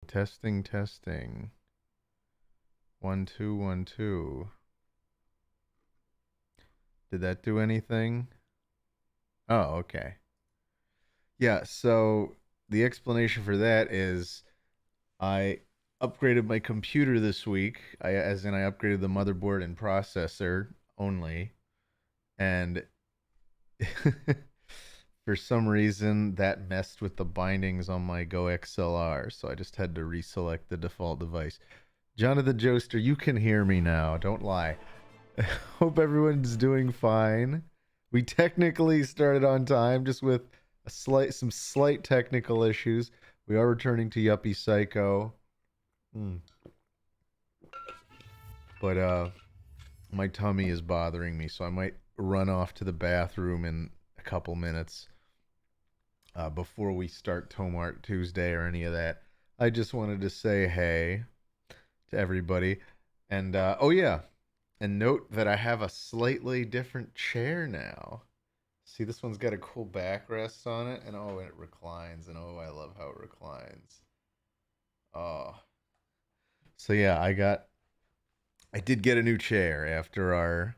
Testing, testing. 1 2 1 2. Did that do anything? Oh, okay. Yeah, so the explanation for that is I upgraded my computer this week. As in, I upgraded the motherboard and processor only, and for some reason that messed with the bindings on my Go XLR, so I just had to reselect the default device. Jonathan Joester, you can hear me now. Don't lie. Hope everyone's doing fine. We technically started on time, just with some slight technical issues. We are returning to Yuppie Psycho. Hmm. But my tummy is bothering me, so I might run off to the bathroom in a couple minutes before we start Tomart Tuesday or any of that. I just wanted to say hey to everybody. And oh yeah, and note that I have a slightly different chair now. See, this one's got a cool backrest on it, and oh, and it reclines, and oh, I love how it reclines. Oh, so yeah, I did get a new chair after our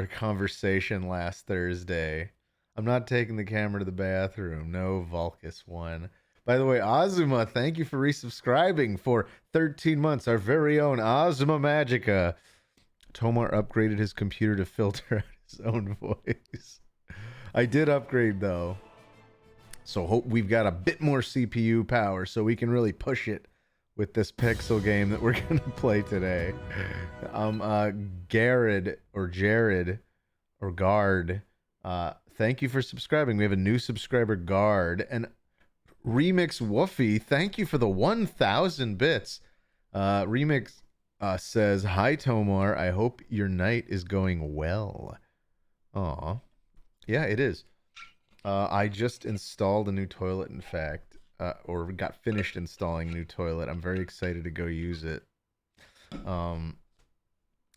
conversation last Thursday. I'm not taking the camera to the bathroom. No Vulcus one. By the way, Azuma, thank you for resubscribing for 13 months. Our very own Azuma Magica. Tomar upgraded his computer to filter out his own voice. I did upgrade though. So hope we've got a bit more CPU power so we can really push it with this pixel game that we're going to play today. Garrett or Jared or Guard, thank you for subscribing. We have a new subscriber, Guard. And Remix Woofy, thank you for the 1,000 bits. Remix says, hi, Tomar. I hope your night is going well. Aw. Yeah, it is. I just installed a new toilet, in fact, or got finished installing a new toilet. I'm very excited to go use it. I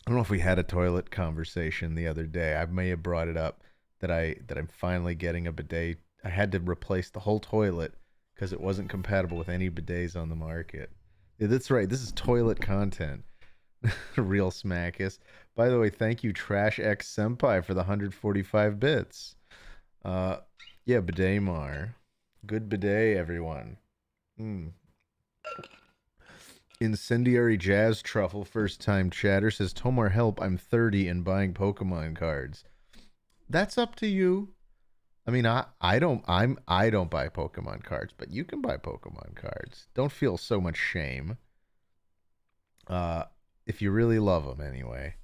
don't know if we had a toilet conversation the other day. I may have brought it up that I'm finally getting a bidet. I had to replace the whole toilet because it wasn't compatible with any bidets on the market. Yeah, that's right. This is toilet content. Real smackus. By the way, thank you, Trash X Senpai, for the 145 bits. Yeah, bidet mar. Good bidet, everyone. Incendiary Jazz Truffle, first time chatter, says, Tomar, help, I'm 30 and buying Pokemon cards. That's up to you. I mean, I don't buy Pokemon cards, but you can buy Pokemon cards. Don't feel so much shame. If you really love them anyway.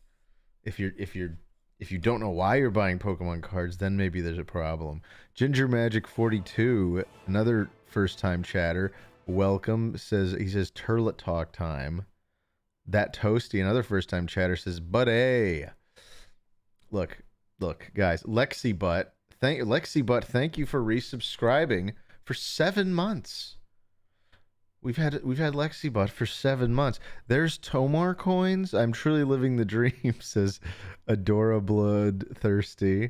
If you don't know why you're buying Pokemon cards, then maybe there's a problem. Ginger Magic 42, another first time chatter, welcome, he says Turlet Talk time. That Toasty, another first time chatter, says buddy. Look guys, Lexi Butt, thank you for resubscribing for 7 months. We've had Lexi Butt for 7 months. There's Tomar coins. I'm truly living the dream, says Adora Blood Thirsty.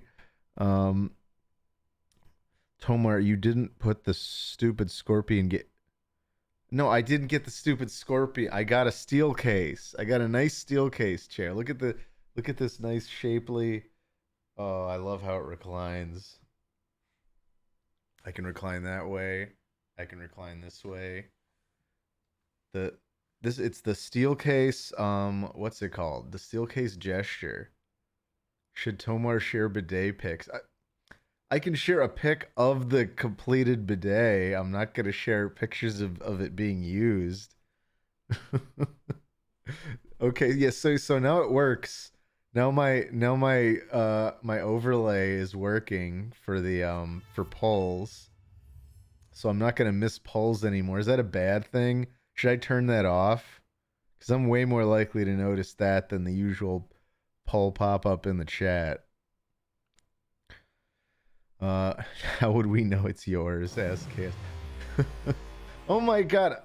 Tomar, you didn't put the stupid scorpion No, I didn't get the stupid scorpion. I got a steel case. I got a nice steel case chair. Look at this nice shapely. Oh, I love how it reclines. I can recline that way. I can recline this way. It's the steel case, what's it called? The steel case gesture. Should Tomar share bidet pics? I can share a pic of the completed bidet. I'm not gonna share pictures of it being used. Okay, yes, so now it works. Now my my overlay is working for the for polls. So I'm not gonna miss polls anymore. Is that a bad thing? Should I turn that off? Because I'm way more likely to notice that than the usual poll pop up in the chat. How would we know it's yours? Ask Kid. Oh my god.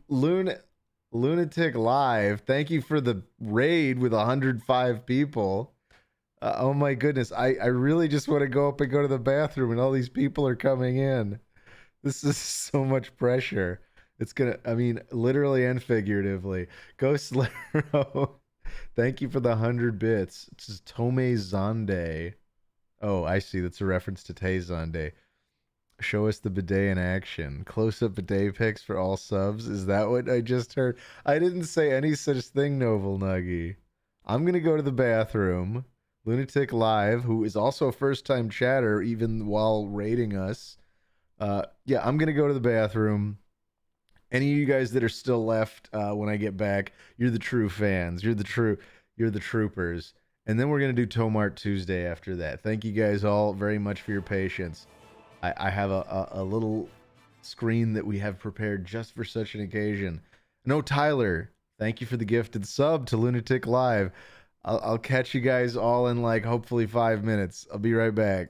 Lunatic Live. Thank you for the raid with 105 people. Oh my goodness. I really just want to go up and go to the bathroom and all these people are coming in. This is so much pressure. It's gonna, I mean, literally and figuratively. Ghost Laro, thank you for the 100 bits. This is Tome Zande. Oh, I see. That's a reference to Tay Zande. Show us the bidet in action. Close up bidet pics for all subs. Is that what I just heard? I didn't say any such thing, Novel Nuggy. I'm gonna go to the bathroom. Lunatic Live, who is also a first time chatter, even while rating us. Yeah, I'm gonna go to the bathroom. Any of you guys that are still left when I get back, you're the true fans. You're the troopers. And then we're gonna do Tomart Tuesday after that. Thank you guys all very much for your patience. I have a little screen that we have prepared just for such an occasion. No, Tyler, thank you for the gifted sub to Lunatic Live. I'll catch you guys all in like hopefully 5 minutes. I'll be right back.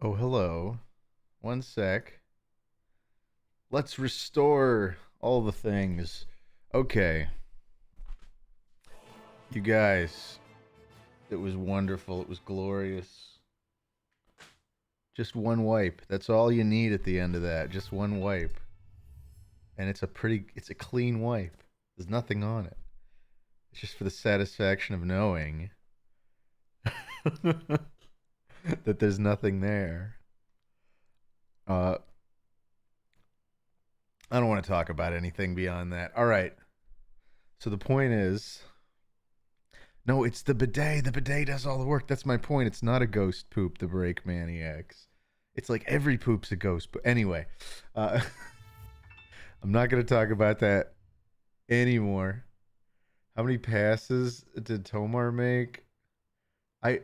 Oh, hello. One sec. Let's restore all the things. Okay. You guys, it was wonderful. It was glorious. Just one wipe. That's all you need at the end of that. Just one wipe. And it's a clean wipe. There's nothing on it. It's just for the satisfaction of knowing that there's nothing there. Uh, I don't want to talk about anything beyond that. All right. So the point is, no, it's the bidet. The bidet does all the work. That's my point. It's not a ghost poop, the brake maniacs. It's like every poop's a ghost. But anyway, uh, I'm not going to talk about that anymore. How many passes did Tomar make? I,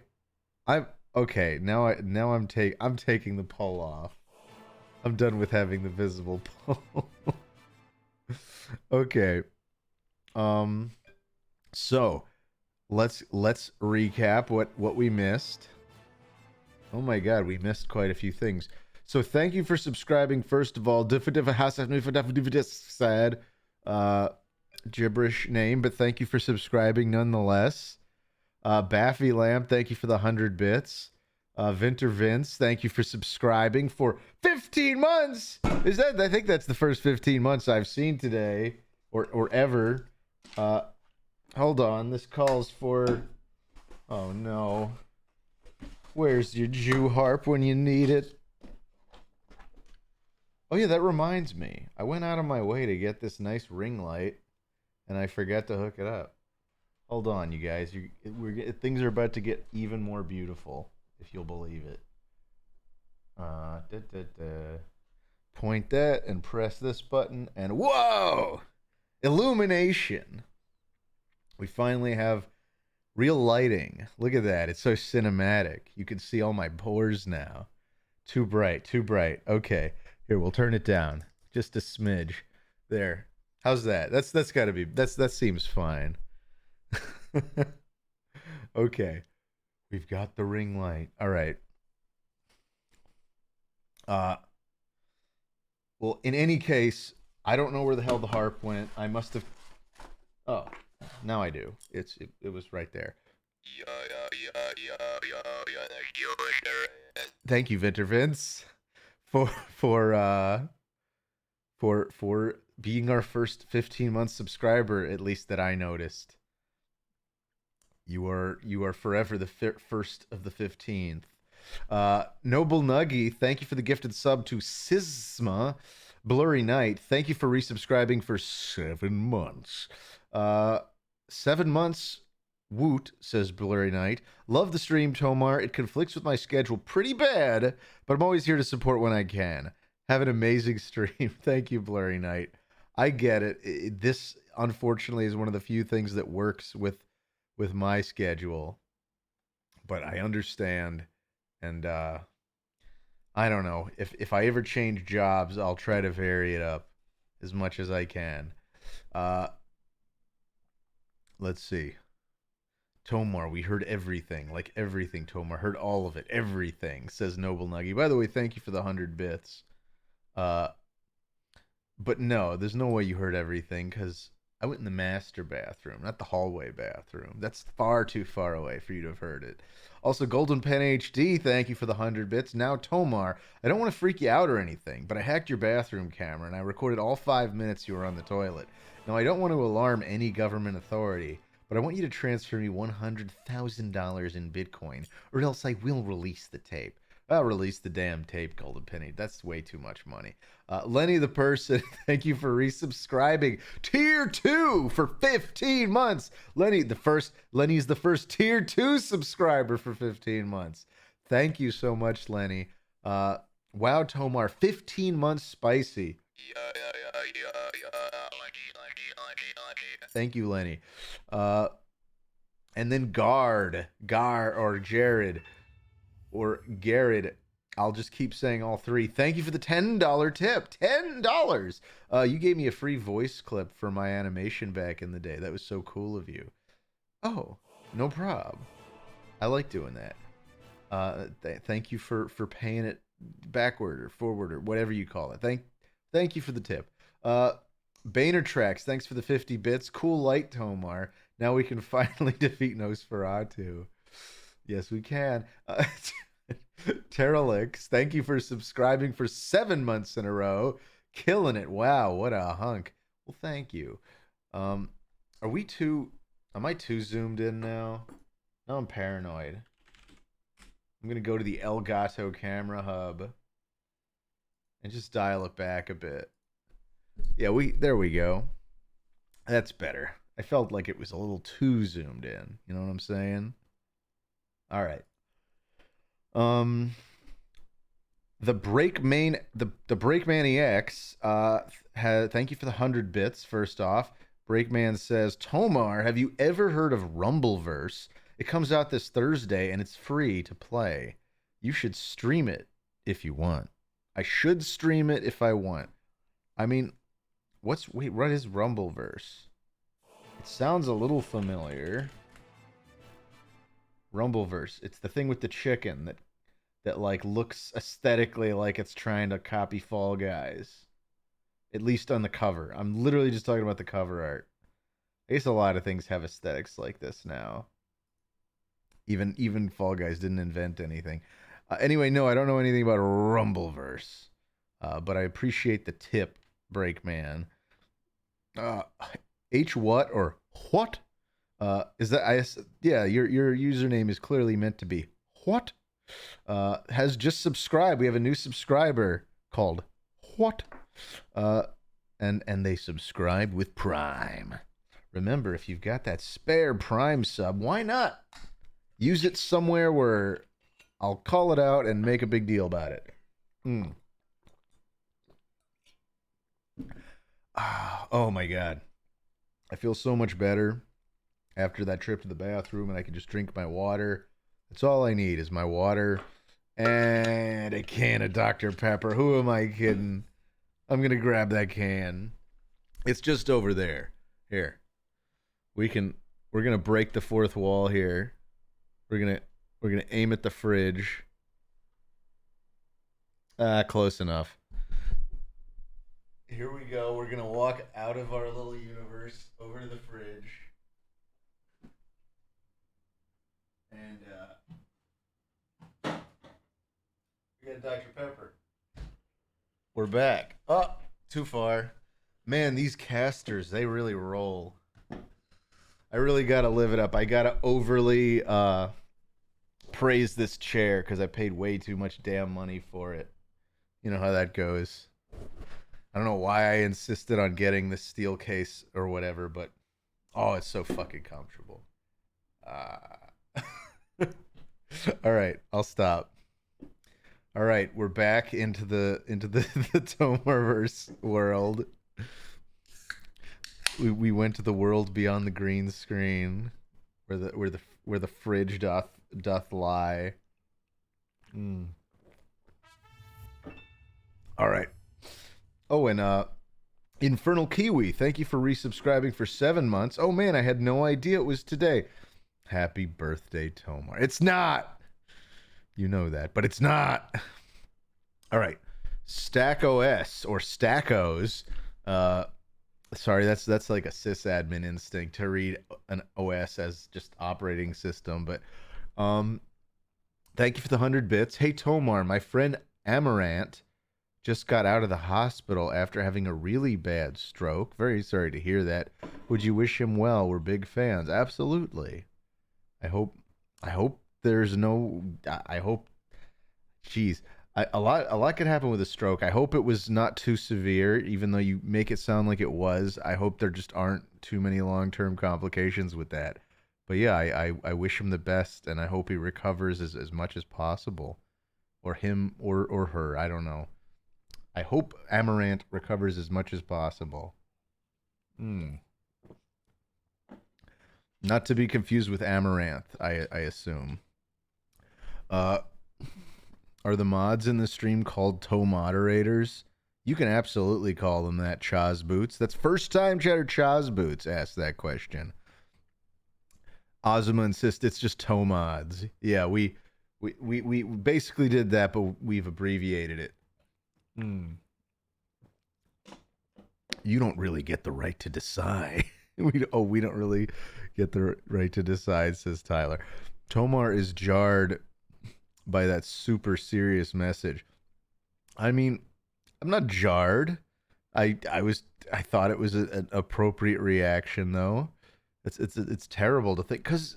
I'm okay. I'm taking the pole off. I'm done with having the visible pole. Okay. Um. So let's recap what we missed. Oh my god, we missed quite a few things. So thank you for subscribing. First of all, sad gibberish name, but thank you for subscribing nonetheless. Baffy Lamp, thank you for the 100 bits. Vinter Vince, thank you for subscribing for 15 months. I think that's the first 15 months I've seen today or ever. Hold on, this calls for. Oh no. Where's your Jew harp when you need it? Oh yeah, that reminds me. I went out of my way to get this nice ring light, and I forgot to hook it up. Hold on, you guys. Things are about to get even more beautiful, if you'll believe it. Point that and press this button, and whoa! Illumination. We finally have real lighting. Look at that. It's so cinematic. You can see all my pores now. Too bright, too bright. Okay. Here, we'll turn it down. Just a smidge. There. How's that? That's gotta be that seems fine. Okay. We've got the ring light. Alright. Uh well, in any case, I don't know where the hell the harp went. I must have. Oh, now I do. It was right there. Thank you, Vinter Vince, for for being our first 15-month subscriber, at least that I noticed. You are forever the first of the 15th. Noble Nuggy, thank you for the gifted sub to Sisma. Blurry Night, thank you for resubscribing for 7 months. 7 months. Woot, says Blurry Night. Love the stream, Tomar. It conflicts with my schedule pretty bad, but I'm always here to support when I can. Have an amazing stream. Thank you, Blurry Night. I get it. This, unfortunately, is one of the few things that works with my schedule, but I understand, and I don't know if I ever change jobs, I'll try to vary it up as much as I can. Let's see. Tomar, we heard everything. Like everything, Tomar. Heard all of it. Everything, says Noble Nuggy. By the way, thank you for the 100 bits. But no, there's no way you heard everything, because I went in the master bathroom, not the hallway bathroom. That's far too far away for you to have heard it. Also, Golden Pen HD, thank you for the 100 bits. Now, Tomar, I don't want to freak you out or anything, but I hacked your bathroom camera, and I recorded all 5 minutes you were on the toilet. Now, I don't want to alarm any government authority, but I want you to transfer me $100,000 in Bitcoin, or else I will release the tape. I'll release the damn tape, Golden Penny. That's way too much money. Lenny the person, thank you for resubscribing. Tier 2 for 15 months. Lenny's the first Tier 2 subscriber for 15 months. Thank you so much, Lenny. Wow, Tomar, 15 months spicy. Thank you, Lenny. And then Gar, or Jared, or Garrett. I'll just keep saying all three. Thank you for the $10 tip. $10. You gave me a free voice clip for my animation back in the day. That was so cool of you. Oh, no prob. I like doing that. Thank you for paying it backward or forward or whatever you call it. Thank you for the tip. Banner Tracks, thanks for the 50 bits. Cool light, Tomar. Now we can finally defeat Nosferatu. Yes, we can. Terralix, thank you for subscribing for 7 months in a row. Killing it. Wow, what a hunk. Well, thank you. Are we too... Am I too zoomed in now? No, I'm paranoid. I'm going to go to the Elgato camera hub and just dial it back a bit. Yeah, there we go. That's better. I felt like it was a little too zoomed in. You know what I'm saying? All right. The Breakman EX thank you for the 100 bits first off. Breakman says, "Tomar, have you ever heard of Rumbleverse? It comes out this Thursday and it's free to play. You should stream it if you want." I should stream it if I want. I mean, what is Rumbleverse? It sounds a little familiar. Rumbleverse. It's the thing with the chicken that like looks aesthetically like it's trying to copy Fall Guys. At least on the cover. I'm literally just talking about the cover art. I guess a lot of things have aesthetics like this now. Even Fall Guys didn't invent anything. Anyway, no, I don't know anything about Rumbleverse. But I appreciate the tip, Breakman. H what or what? Is that yeah, your username is clearly meant to be what? Has just subscribed. We have a new subscriber called What? And they subscribed with Prime. Remember, if you've got that spare Prime sub, why not use it somewhere where I'll call it out and make a big deal about it. Oh my god. I feel so much better after that trip to the bathroom, and I can just drink my water. That's all I need is my water and a can of Dr. Pepper. Who am I kidding? I'm going to grab that can. It's just over there. Here. We're going to break the fourth wall here. We're going to aim at the fridge. Close enough. Here we go. We're going to walk out of our little universe over to the fridge. And we got Dr. Pepper. We're back. Oh, too far. Man, these casters, they really roll. I really got to live it up. I got to overly praise this chair because I paid way too much damn money for it. You know how that goes. I don't know why I insisted on getting this steel case or whatever, but oh, it's so fucking comfortable. All right, I'll stop. All right, we're back into the Tomarverse world. We went to the world beyond the green screen, where the fridge doth lie. All right. Oh, and Infernal Kiwi, thank you for resubscribing for 7 months. Oh man, I had no idea it was today. Happy birthday, Tomar. It's not. You know that, but it's not. All right. Stack OS or Stackos. Sorry, that's like a sysadmin instinct to read an OS as just operating system, but thank you for the 100 bits. Hey Tomar, my friend Amaranth just got out of the hospital after having a really bad stroke. Very sorry to hear that. Would you wish him well? We're big fans. Absolutely. I hope there's no. I hope. Jeez, a lot could happen with a stroke. I hope it was not too severe, even though you make it sound like it was. I hope there just aren't too many long-term complications with that. But yeah, I wish him the best, and I hope he recovers as much as possible, or him or her. I don't know. I hope Amaranth recovers as much as possible. Not to be confused with Amaranth, I assume. Are the mods in the stream called toe moderators? You can absolutely call them that, Chaz Boots. That's first time Cheddar Chaz Boots asked that question. Ozma insists it's just toe mods. Yeah, we We basically did that, but we've abbreviated it. You don't really get the right to decide. We don't really get the right to decide, says Tyler. Tomar is jarred by that super serious message. I mean, I'm not jarred. I thought it was an appropriate reaction though. It's terrible to think because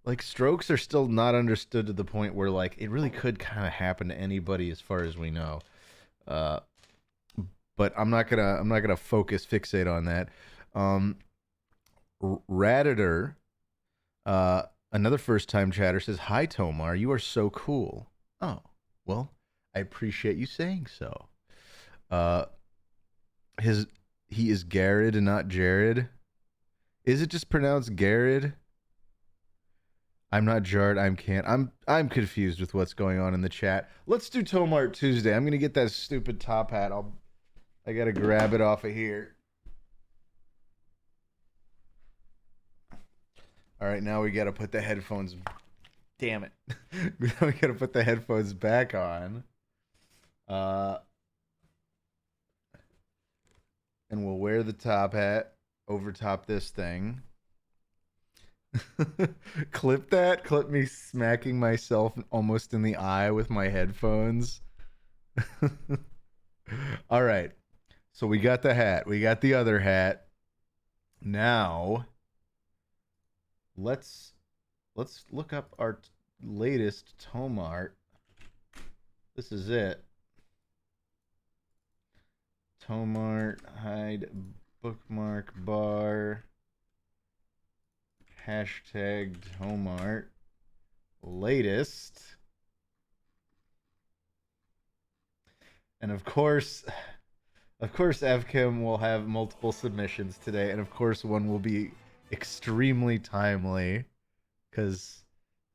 like strokes are still not understood to the point where like it really could kind of happen to anybody as far as we know. Uh, but I'm not gonna fixate on that. Um, Radditor, another first time chatter says, "Hi Tomar, you are so cool." Oh, well, I appreciate you saying so. Uh, he is Garrett and not Jared. Is it just pronounced Garrett? I'm not jarred. I'm confused with what's going on in the chat. Let's do Tomart Tuesday. I'm gonna get that stupid top hat. I gotta grab it off of here. All right, now we gotta put the headphones. Damn it! We gotta put the headphones back on. And we'll wear the top hat over top this thing. Clip that. Clip me smacking myself almost in the eye with my headphones. All right. So we got the hat. We got the other hat. Now, let's look up our latest Tomart. This is it. Tomart hide bookmark bar. Hashtag Tomart latest. And of course FChem will have multiple submissions today, and of course one will be extremely timely because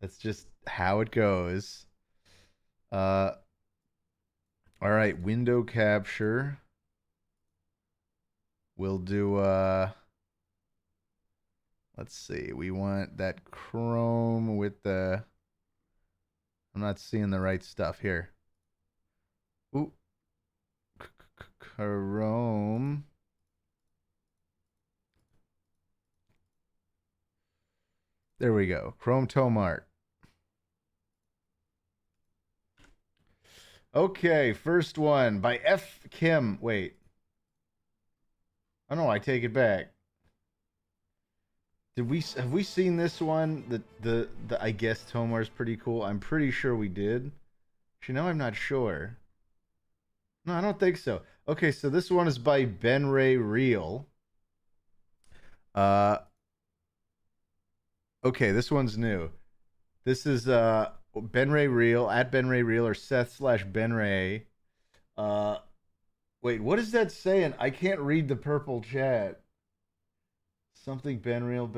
that's just how it goes. All right, window capture. We'll do let's see. We want that Chrome with the I'm not seeing the right stuff here. Ooh. Chrome. There we go. Chrome Tomart. Okay, first one by F. Kim. Wait. Oh no, I take it back. Have we seen this one? The I guess Tomar's pretty cool. I'm pretty sure we did. Actually, no, I'm not sure. No, I don't think so. Okay, so this one is by Ben Ray Real. Okay, this one's new. This is Ben Ray Real at Ben Ray Real or Seth/Ben Ray. Wait, what is that saying? I can't read the purple chat. Something Ben Real.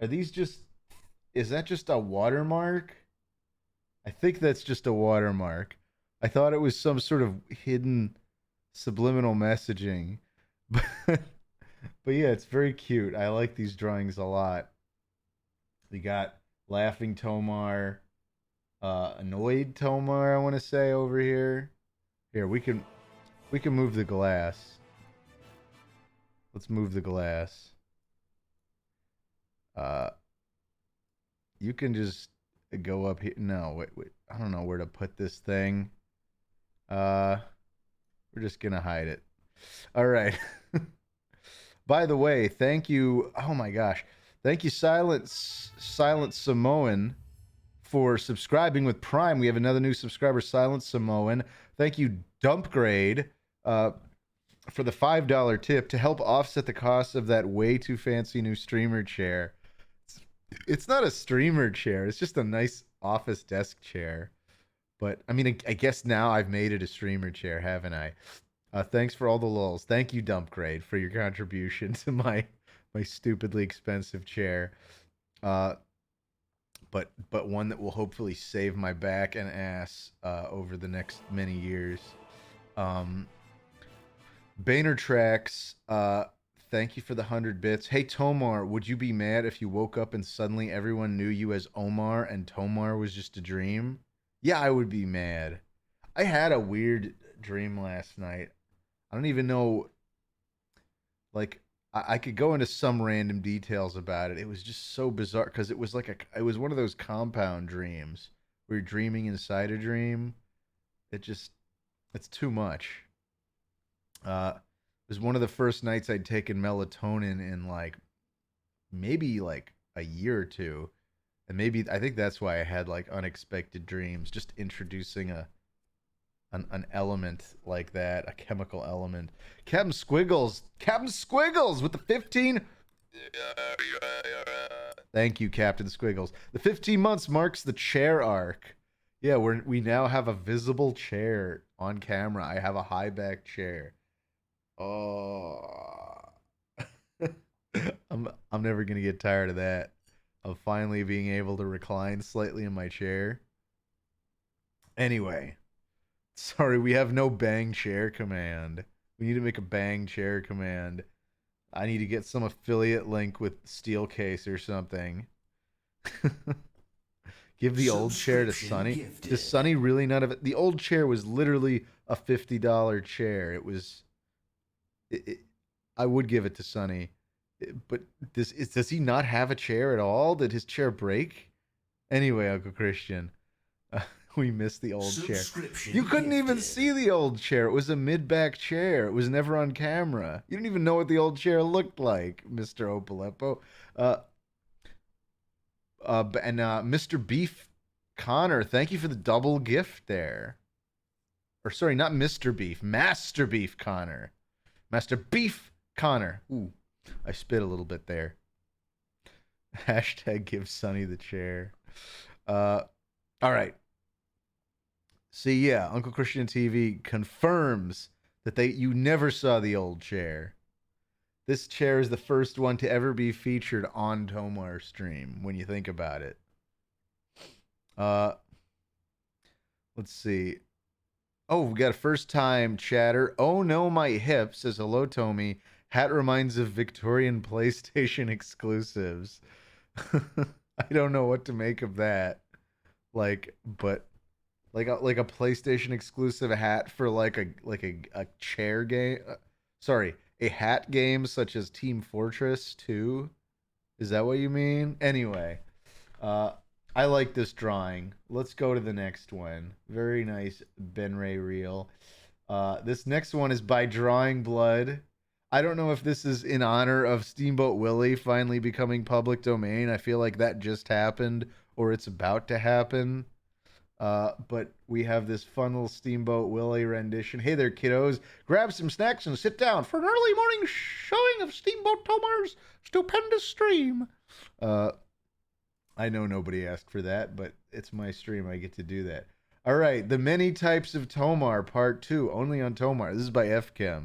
Are these just? Is that just a watermark? I think that's just a watermark. I thought it was some sort of hidden subliminal messaging. But yeah, it's very cute. I like these drawings a lot. We got laughing Tomar, annoyed Tomar, I want to say over here. Here, we can move the glass. Let's move the glass. You can just go up here. No, wait. I don't know where to put this thing. We're just gonna hide it. All right. By the way, thank you. Oh my gosh, thank you, Silent Samoan, for subscribing with Prime. We have another new subscriber, Silent Samoan. Thank you, Dumpgrade, for the $5 tip to help offset the cost of that way too fancy new streamer chair. It's not a streamer chair. It's just a nice office desk chair. But I mean, I guess now I've made it a streamer chair, haven't I? Thanks for all the lulls. Thank you, Dumpgrade, for your contribution to my stupidly expensive chair. But one that will hopefully save my back and ass over the next many years. Banter Tracks, thank you for the 100 bits. Hey, Tomar, would you be mad if you woke up and suddenly everyone knew you as Omar and Tomar was just a dream? Yeah, I would be mad. I had a weird dream last night. I don't even know, like, I could go into some random details about it. It was just so bizarre because it was one of those compound dreams where you're dreaming inside a dream. It just, it's too much. It was one of the first nights I'd taken melatonin in like maybe like a year or two, and maybe I think that's why I had like unexpected dreams. Just introducing an element like that, a chemical element. Captain Squiggles with the 15. Thank you, Captain Squiggles. The 15 months marks the chair arc. Yeah, we now have a visible chair on camera. I have a high back chair. Oh, I'm never gonna get tired of that. Of finally being able to recline slightly in my chair. Anyway, sorry, we have no bang chair command. We need to make a bang chair command. I need to get some affiliate link with Steelcase or something. Give the old chair to Sonny. Does Sonny really not have it? The old chair was literally a $50 chair. It was. I would give it to Sonny, but does he not have a chair at all? Did his chair break? Anyway, Uncle Christian, we missed the old chair. You couldn't even see the old chair. It was a mid-back chair. It was never on camera. You didn't even know what the old chair looked like, Mr. Opaleppo. Mr. Beef Connor, thank you for the double gift there. Or sorry, not Mr. Beef, Master Beef Connor. Master Beef Connor. Ooh, I spit a little bit there. Hashtag give Sonny the chair. All right. See, yeah, Uncle Christian TV confirms that you never saw the old chair. This chair is the first one to ever be featured on Tomar's stream, when you think about it. Let's see. Oh, we got a first-time chatter. Oh no, my hip says hello, Tommy. Hat reminds of Victorian PlayStation exclusives. I don't know what to make of that. But like a PlayStation exclusive hat for like a chair game. Sorry, a hat game such as Team Fortress 2. Is that what you mean? Anyway, I like this drawing. Let's go to the next one. Very nice Ben Ray reel. This next one is by Drawing Blood. I don't know if this is in honor of Steamboat Willie finally becoming public domain. I feel like that just happened or it's about to happen. But we have this fun little Steamboat Willie rendition. Hey there, kiddos. Grab some snacks and sit down for an early morning showing of Steamboat Tomar's stupendous stream. I know nobody asked for that, but it's my stream. I get to do that. All right. The Many Types of Tomar, Part 2, only on Tomar. This is by FChem.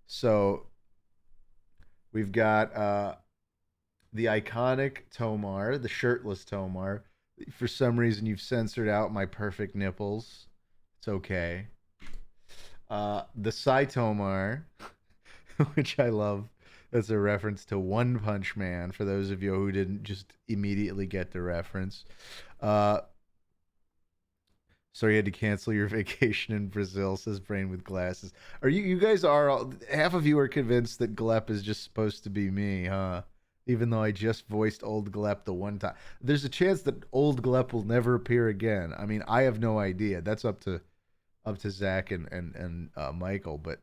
So we've got the iconic Tomar, the shirtless Tomar. For some reason, you've censored out my perfect nipples. It's okay. The Saitomar, which I love. That's a reference to One Punch Man, for those of you who didn't just immediately get the reference. Sorry you had to cancel your vacation in Brazil, says Brain with Glasses. You guys are, half of you are convinced that Glep is just supposed to be me, huh? Even though I just voiced Old Glep the one time. There's a chance that Old Glep will never appear again. I mean, I have no idea. That's up to Zach and Michael, but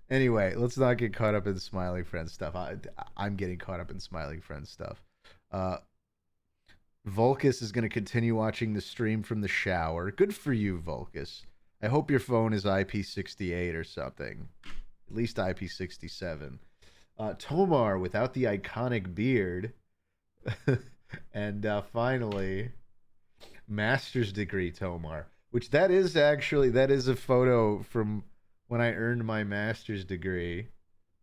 anyway, let's not get caught up in Smiling Friend stuff. I'm getting caught up in Smiling Friend stuff. Volkus is going to continue watching the stream from the shower. Good for you, Volkus. I hope your phone is IP68 or something. At least IP67. Tomar without the iconic beard. And finally, master's degree Tomar. Which that is a photo from when I earned my master's degree.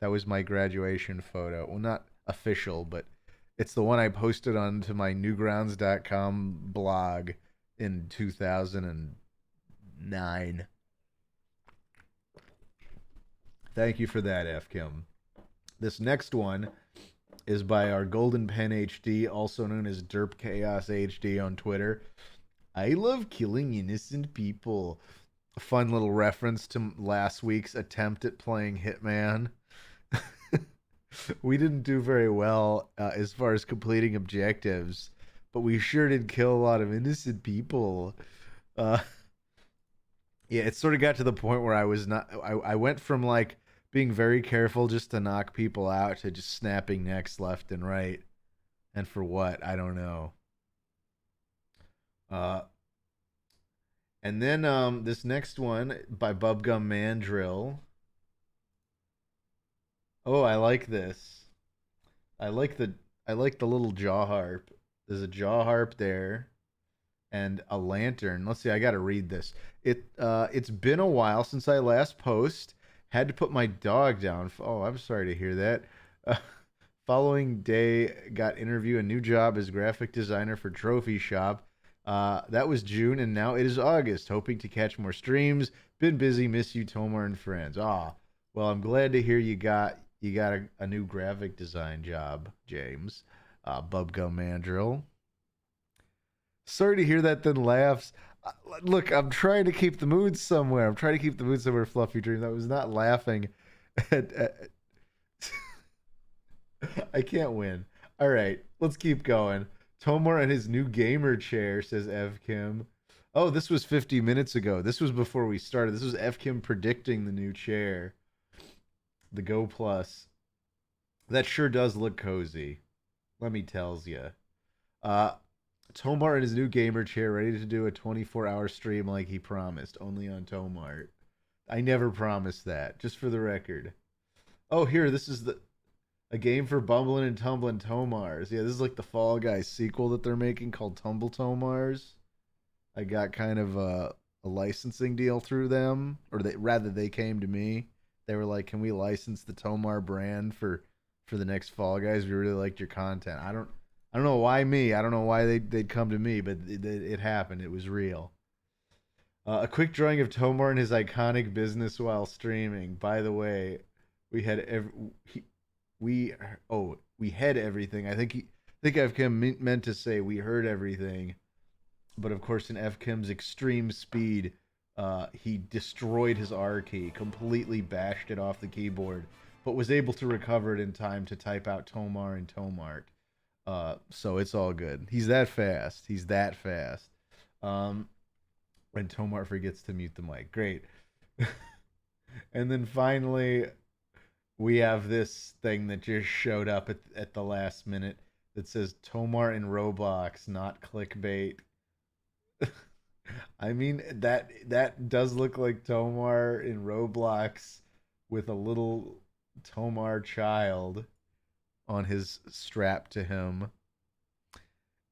That was my graduation photo. Well, not official, but it's the one I posted onto my newgrounds.com blog in 2009. Thank you for that, FKim. This next one is by our Golden Pen HD, also known as Derp Chaos HD on Twitter. I love killing innocent people. A fun little reference to last week's attempt at playing Hitman. We didn't do very well as far as completing objectives, but we sure did kill a lot of innocent people. Uh, yeah, it sort of got to the point where I was not. I went from like being very careful just to knock people out to just snapping necks left and right. And for what? I don't know. Uh, and then this next one by Bubgum Mandrill. Oh, I like this. I like the I like the little jaw harp. There's a jaw harp there and a lantern. Let's see, I gotta read this. It's been a while since I last post. Had to put my dog down. Oh, I'm sorry to hear that. Uh, Following day, got interview a new job as graphic designer for Trophy Shop. That was June, and now it is August. Hoping to catch more streams. Been busy. Miss you, Tomar and friends. Well, I'm glad to hear you got a new graphic design job, James. Bubgum Mandrill. Sorry to hear that. Then laughs. Look, I'm trying to keep the mood somewhere. I'm trying to keep the mood somewhere. Fluffy dream. That was not laughing at I can't win. All right, let's keep going. Tomar and his new gamer chair, says Ev Kim. Oh, this was 50 minutes ago. This was before we started. This was Ev Kim predicting the new chair, the Go Plus. That sure does look cozy. Let me tells you. Uh, Tomar and his new gamer chair, ready to do a 24-hour stream like he promised, only on Tomart. I never promised that, just for the record. Oh, here, this is a game for Bumbling and Tumbling Tomars. Yeah, this is like the Fall Guys sequel that they're making called Tumble Tomars. I got kind of a licensing deal through them, or they came to me. They were like, "Can we license the Tomar brand for the next Fall Guys? We really liked your content." I don't know why me. I don't know why they'd come to me, but it happened. It was real. A quick drawing of Tomar and his iconic business while streaming. By the way, we had we we had everything. I think FKim meant to say we heard everything, but of course in FKim's extreme speed, he destroyed his R key, completely bashed it off the keyboard, but was able to recover it in time to type out Tomar and Tomart. So it's all good. He's that fast. He's that fast. When Tomart forgets to mute the mic. Great. And then finally, we have this thing that just showed up at the last minute that says Tomar in Roblox, not clickbait. I mean, that does look like Tomar in Roblox with a little Tomar child on his strap to him.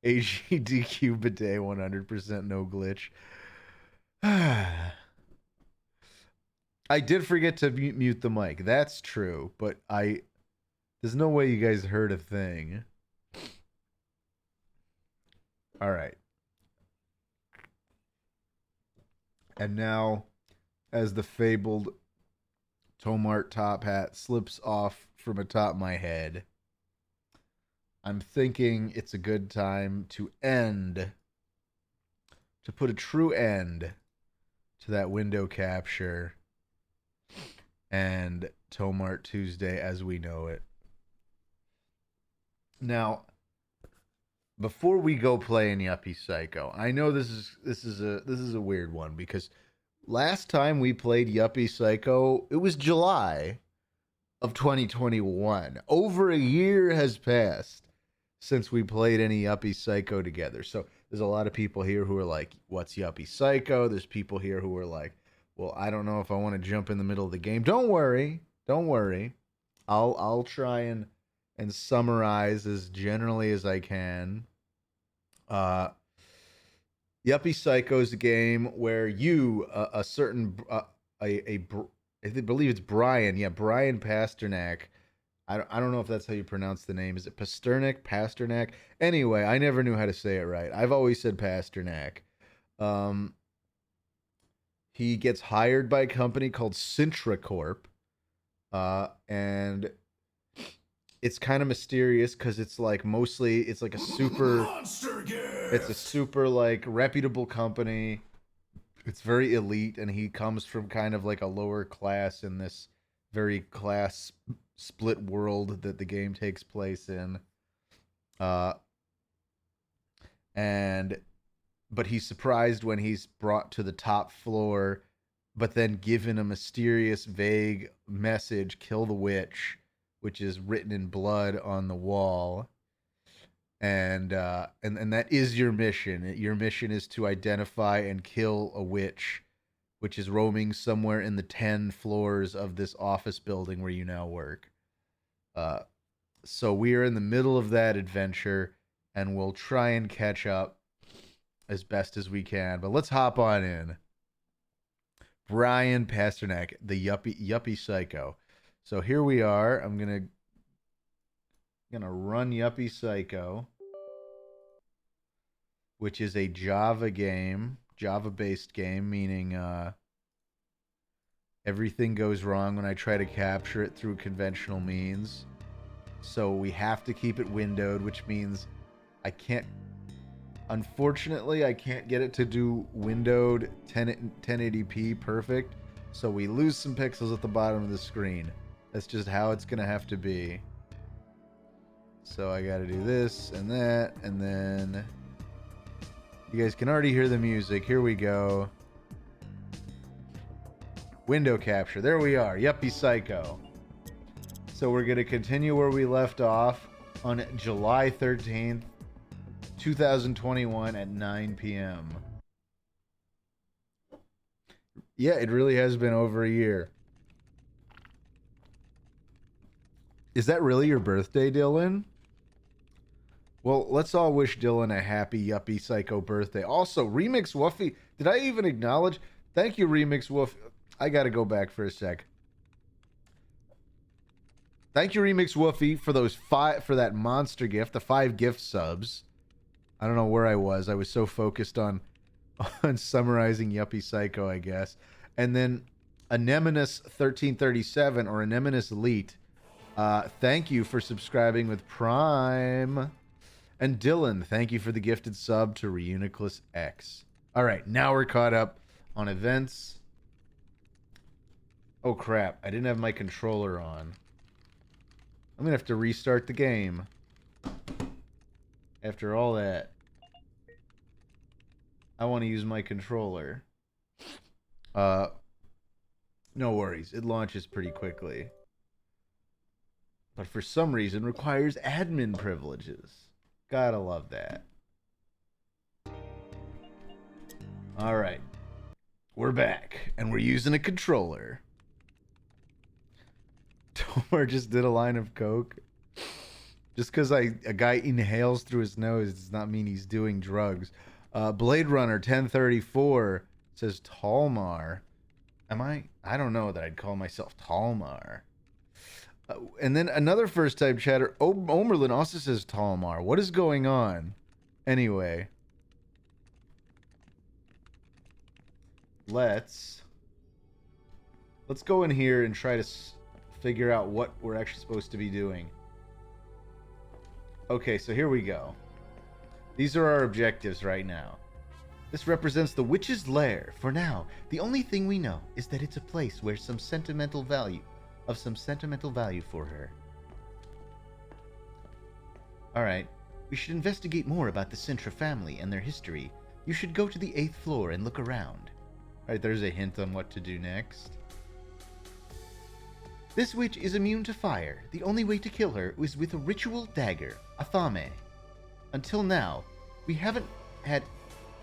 AGDQ bidet 100% no glitch. I did forget to mute the mic. That's true, but there's no way you guys heard a thing. All right. And now, as the fabled Tomart top hat slips off from atop my head, I'm thinking it's a good time to put a true end to that window capture and Tomart Tuesday as we know it. Now, before we go play in Yuppie Psycho, I know this is a weird one because last time we played Yuppie Psycho, it was July of 2021. Over a year has passed since we played any Yuppie Psycho together. So there's a lot of people here who are like, "What's Yuppie Psycho?" There's people here who are like, "Well, I don't know if I want to jump in the middle of the game." Don't worry. I'll try and summarize as generally as I can. Yuppie Psycho is a game where you, a certain, I believe it's Brian. Yeah, Brian Pasternak. I don't know if that's how you pronounce the name. Is it Pasternak? Anyway, I never knew how to say it right. I've always said Pasternak. He gets hired by a company called Sintra Corp. And It's kind of mysterious because it's like mostly it's like a super it's a super like reputable company. It's very elite, and he comes from kind of like a lower class in this very class split world that the game takes place in. Uh, and but he's surprised when he's brought to the top floor, but then given a mysterious, vague message: "Kill the witch," which is written in blood on the wall. And that is your mission. Your mission is to identify and kill a witch, which is roaming somewhere in the 10 floors of this office building where you now work. Uh, so we are in the middle of that adventure, and we'll try and catch up as best as we can. But let's hop on in. Brian Pasternak, the Yuppie Psycho. So here we are. I'm gonna run Yuppie Psycho, which is a Java game, Java-based game, meaning everything goes wrong when I try to capture it through conventional means. So we have to keep it windowed, which means I can't. Unfortunately, I can't get it to do windowed 1080p perfect. So we lose some pixels at the bottom of the screen. That's just how it's gonna have to be. So I gotta do this and that, and then you guys can already hear the music. Here we go. Window capture. There we are. Yuppie Psycho. So we're going to continue where we left off on July 13th, 2021 at 9 p.m. Yeah, it really has been over a year. Is that really your birthday, Dylan? Well, let's all wish Dylan a happy Yuppie Psycho birthday. Also, Remix Woofy. Did I even acknowledge? Thank you, Remix Woof. I got to go back for a sec. Thank you, Remix Woofy, for that monster gift, the 5 gift subs. I don't know where I was. I was so focused on summarizing Yuppie Psycho, I guess. And then Anemonis 1337 or Anemonis Elite. Thank you for subscribing with Prime. And Dylan, thank you for the gifted sub to Reuniclus X. All right, now we're caught up on events. Oh crap, I didn't have my controller on. I'm gonna have to restart the game. After all that. I want to use my controller. No worries, it launches pretty quickly. But for some reason requires admin privileges. Gotta love that. Alright. We're back, and we're using a controller. Tomart just did a line of coke. Just because a guy inhales through his nose does not mean he's doing drugs. Blade Runner 1034 says Talmar. Am I? I don't know that I'd call myself Talmar. And then another first-time chatter, Omerlin also says Talmar. What is going on? Anyway. Let's go in here and try to figure out what we're actually supposed to be doing. Okay, so here we go. These are our objectives right now. This represents the witch's lair. For now, the only thing we know is that it's a place where some sentimental value for her. Alright, we should investigate more about the Sintra family and their history. You should go to the 8th floor and look around. Alright, there's a hint on what to do next. This witch is immune to fire. The only way to kill her is with a ritual dagger, a thame. Until now, we haven't had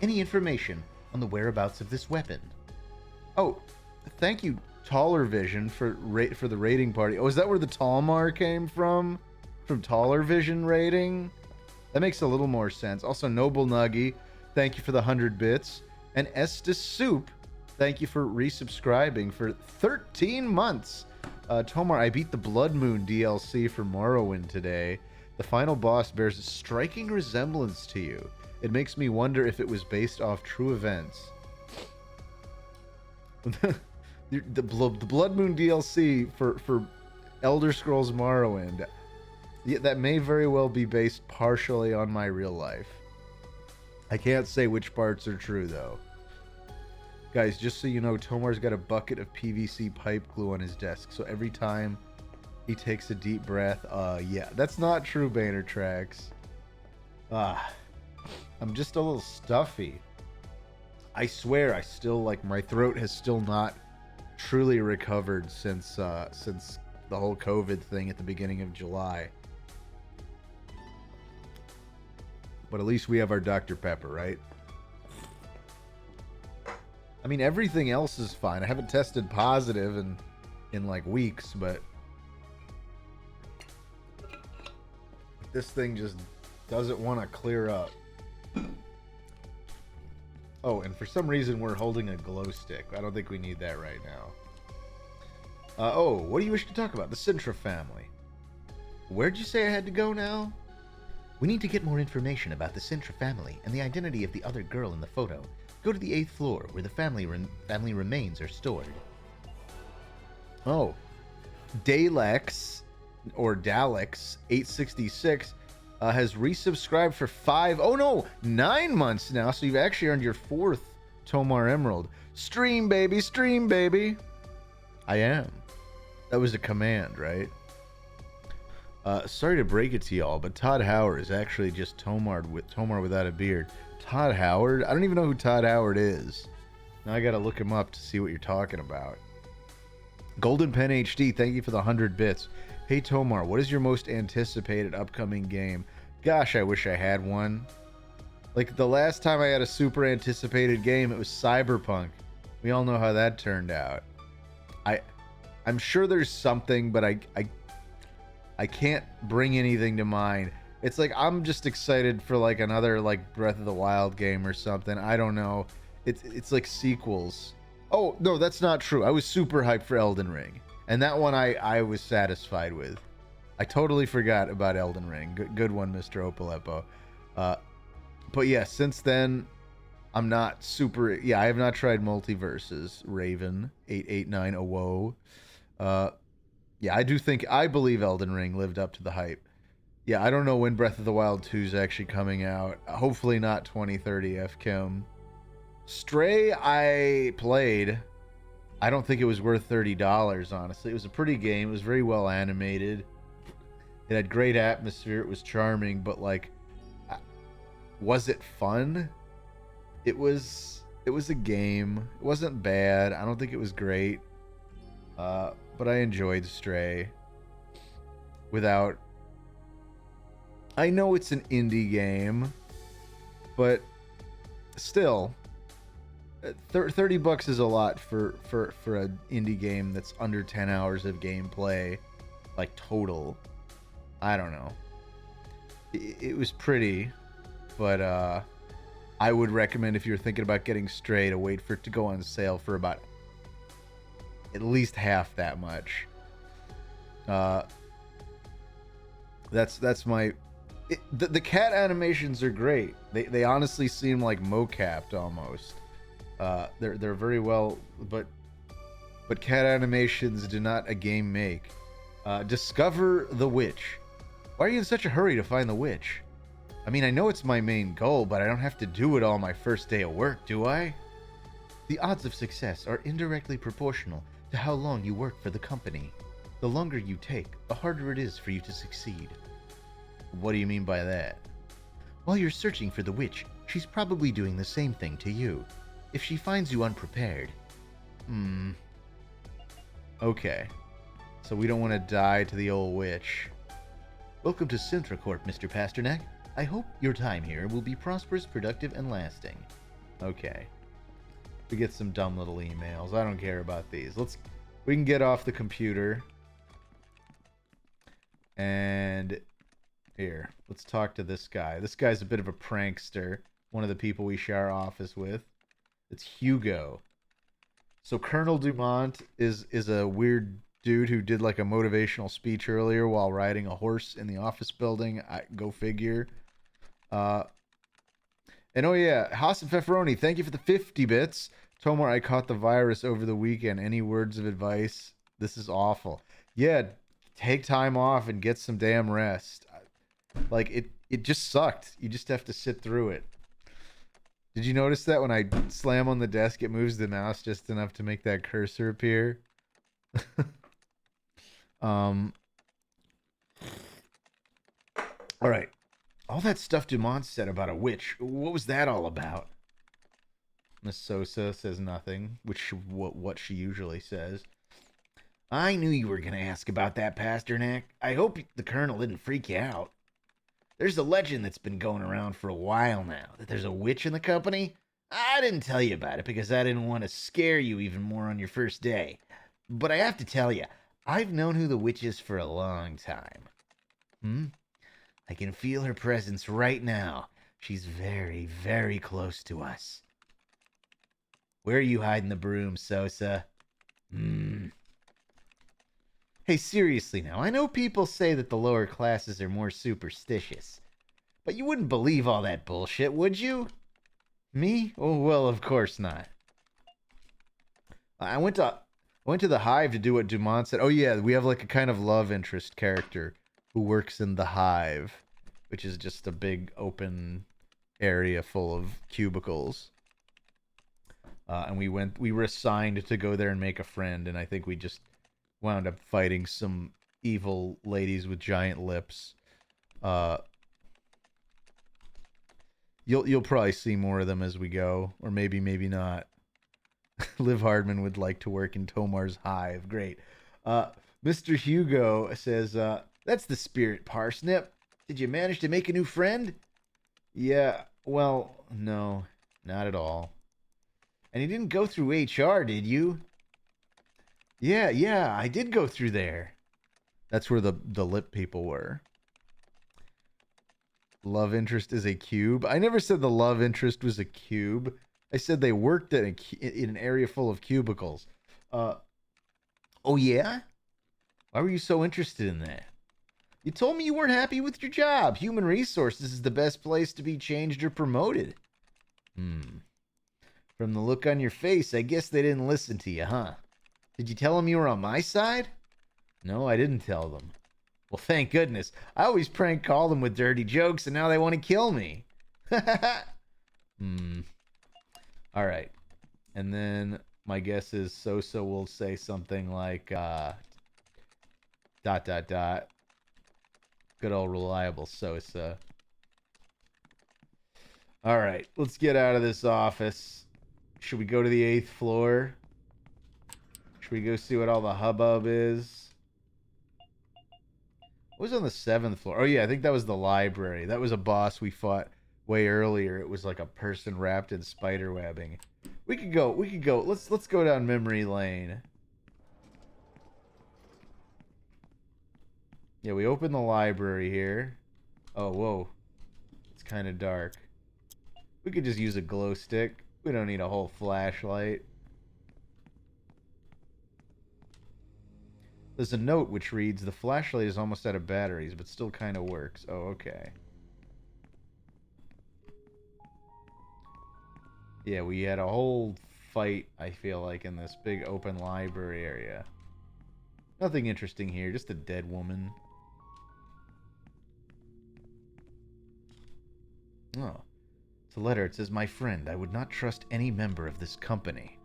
any information on the whereabouts of this weapon. Oh, thank you, Taller Vision, for the rating party. Oh, is that where the Talmar came from? From Taller Vision rating? That makes a little more sense. Also, Noble Nuggy, thank you for the 100 bits. And Estes Soup, thank you for resubscribing for 13 months. Tomar, I beat the Blood Moon DLC for Morrowind today. The final boss bears a striking resemblance to you. It makes me wonder if it was based off true events. The Blood Moon DLC for Elder Scrolls Morrowind. Yeah, that may very well be based partially on my real life. I can't say which parts are true, though. Guys, just so you know, Tomar's got a bucket of PVC pipe glue on his desk, so every time he takes a deep breath, yeah, that's not true, Banner Tracks. I'm just a little stuffy. I swear, I still, like, my throat has still not truly recovered since the whole COVID thing at the beginning of July. But at least we have our Dr. Pepper, right? I mean, everything else is fine. I haven't tested positive in like weeks, but this thing just doesn't want to clear up. Oh, and for some reason we're holding a glow stick. I don't think we need that right now. Oh, what do you wish to talk about? The Sintra family. Where'd you say I had to go now? We need to get more information about the Sintra family and the identity of the other girl in the photo. Go to the 8th floor, where the family remains are stored. Oh. Dalex, or Daleks, 866, has resubscribed for 9 months now, so you've actually earned your 4th Tomar Emerald. Stream, baby, stream, baby. I am. That was a command, right? Sorry to break it to y'all, but Todd Howard is actually just Tomar without a beard. Todd Howard? I don't even know who Todd Howard is. Now I gotta look him up to see what you're talking about. Golden Pen HD, thank you for the 100 bits. Hey Tomar, what is your most anticipated upcoming game? Gosh, I wish I had one. Like, the last time I had a super anticipated game, it was Cyberpunk. We all know how that turned out. I'm sure there's something, but I can't bring anything to mind. It's like I'm just excited for like another like Breath of the Wild game or something. I don't know. It's like sequels. Oh, no, that's not true. I was super hyped for Elden Ring. And that one I was satisfied with. I totally forgot about Elden Ring. Good one, Mr. Opalepo. But yeah, since then, I'm not super... Yeah, I have not tried Multiverses. Raven, 889 yeah, I believe Elden Ring lived up to the hype. Yeah, I don't know when Breath of the Wild 2 is actually coming out. Hopefully not 2030, FChem. Stray, I played. I don't think it was worth $30, honestly. It was a pretty game. It was very well animated. It had great atmosphere. It was charming, but like, was it fun? It was a game. It wasn't bad. I don't think it was great. But I enjoyed Stray. Without... I know it's an indie game, but still, $30 is a lot for an indie game that's under 10 hours of gameplay, like total. I don't know. It was pretty, but I would recommend, if you're thinking about getting Stray, to wait for it to go on sale for about at least half that much. That's my... The cat animations are great. They honestly seem like mocapped almost. They're very well, but cat animations do not a game make. Discover the witch. Why are you in such a hurry to find the witch? I mean, I know it's my main goal, but I don't have to do it all my first day of work, do I? The odds of success are indirectly proportional to how long you work for the company. The longer you take, the harder it is for you to succeed. What do you mean by that? While you're searching for the witch, she's probably doing the same thing to you. If she finds you unprepared... Okay. So we don't want to die to the old witch. Welcome to Sintra Corp, Mr. Pasternak. I hope your time here will be prosperous, productive, and lasting. Okay. We get some dumb little emails. I don't care about these. We can get off the computer. And... Here, let's talk to this guy. This guy's a bit of a prankster. One of the people we share office with. It's Hugo. So Colonel Dumont is a weird dude who did like a motivational speech earlier while riding a horse in the office building. Go figure. And oh yeah, Haas and Pepperoni, thank you for the 50 bits. Tomar, I caught the virus over the weekend. Any words of advice? This is awful. Yeah, take time off and get some damn rest. Like, it just sucked. You just have to sit through it. Did you notice that when I slam on the desk, it moves the mouse just enough to make that cursor appear? All right. All that stuff Dumont said about a witch, what was that all about? Miss Sosa says nothing, which what she usually says. I knew you were going to ask about that, Pasternak. I hope the Colonel didn't freak you out. There's a legend that's been going around for a while now, that there's a witch in the company. I didn't tell you about it because I didn't want to scare you even more on your first day. But I have to tell you, I've known who the witch is for a long time. I can feel her presence right now. She's very, very close to us. Where are you hiding the broom, Sosa? Hey, seriously now, I know people say that the lower classes are more superstitious, but you wouldn't believe all that bullshit, would you? Me? Oh, well, of course not. I went to the Hive to do what Dumont said. Oh, yeah, we have like a kind of love interest character who works in the Hive, which is just a big open area full of cubicles. And we were assigned to go there and make a friend, and I think we just wound up fighting some evil ladies with giant lips. You'll probably see more of them as we go, or maybe not. Liv Hardman would like to work in Tomar's Hive. Great. Mr. Hugo says, that's the spirit, Parsnip. Did you manage to make a new friend? Yeah, well, no, not at all. And you didn't go through HR, did you? Yeah, I did go through there. That's where the lip people were. Love interest is a cube. I never said the love interest was a cube. I said they worked in an area full of cubicles. Oh yeah? Why were you so interested in that? You told me you weren't happy with your job. Human resources is the best place to be changed or promoted. From the look on your face, I guess they didn't listen to you, huh? Did you tell them you were on my side? No, I didn't tell them. Well, thank goodness. I always prank call them with dirty jokes, and now they want to kill me. All right. And then my guess is Sosa will say something like, ... Good old reliable Sosa. All right, let's get out of this office. Should we go to the 8th floor? Should we go see what all the hubbub is? What was on the 7th floor? Oh yeah, I think that was the library. That was a boss we fought way earlier. It was like a person wrapped in spider webbing. We could go. Let's go down memory lane. Yeah, we opened the library here. Oh, whoa. It's kind of dark. We could just use a glow stick. We don't need a whole flashlight. There's a note which reads, the flashlight is almost out of batteries, but still kind of works. Oh, okay. Yeah, we had a whole fight, I feel like, in this big open library area. Nothing interesting here, just a dead woman. Oh. It's a letter. It says, my friend, I would not trust any member of this company.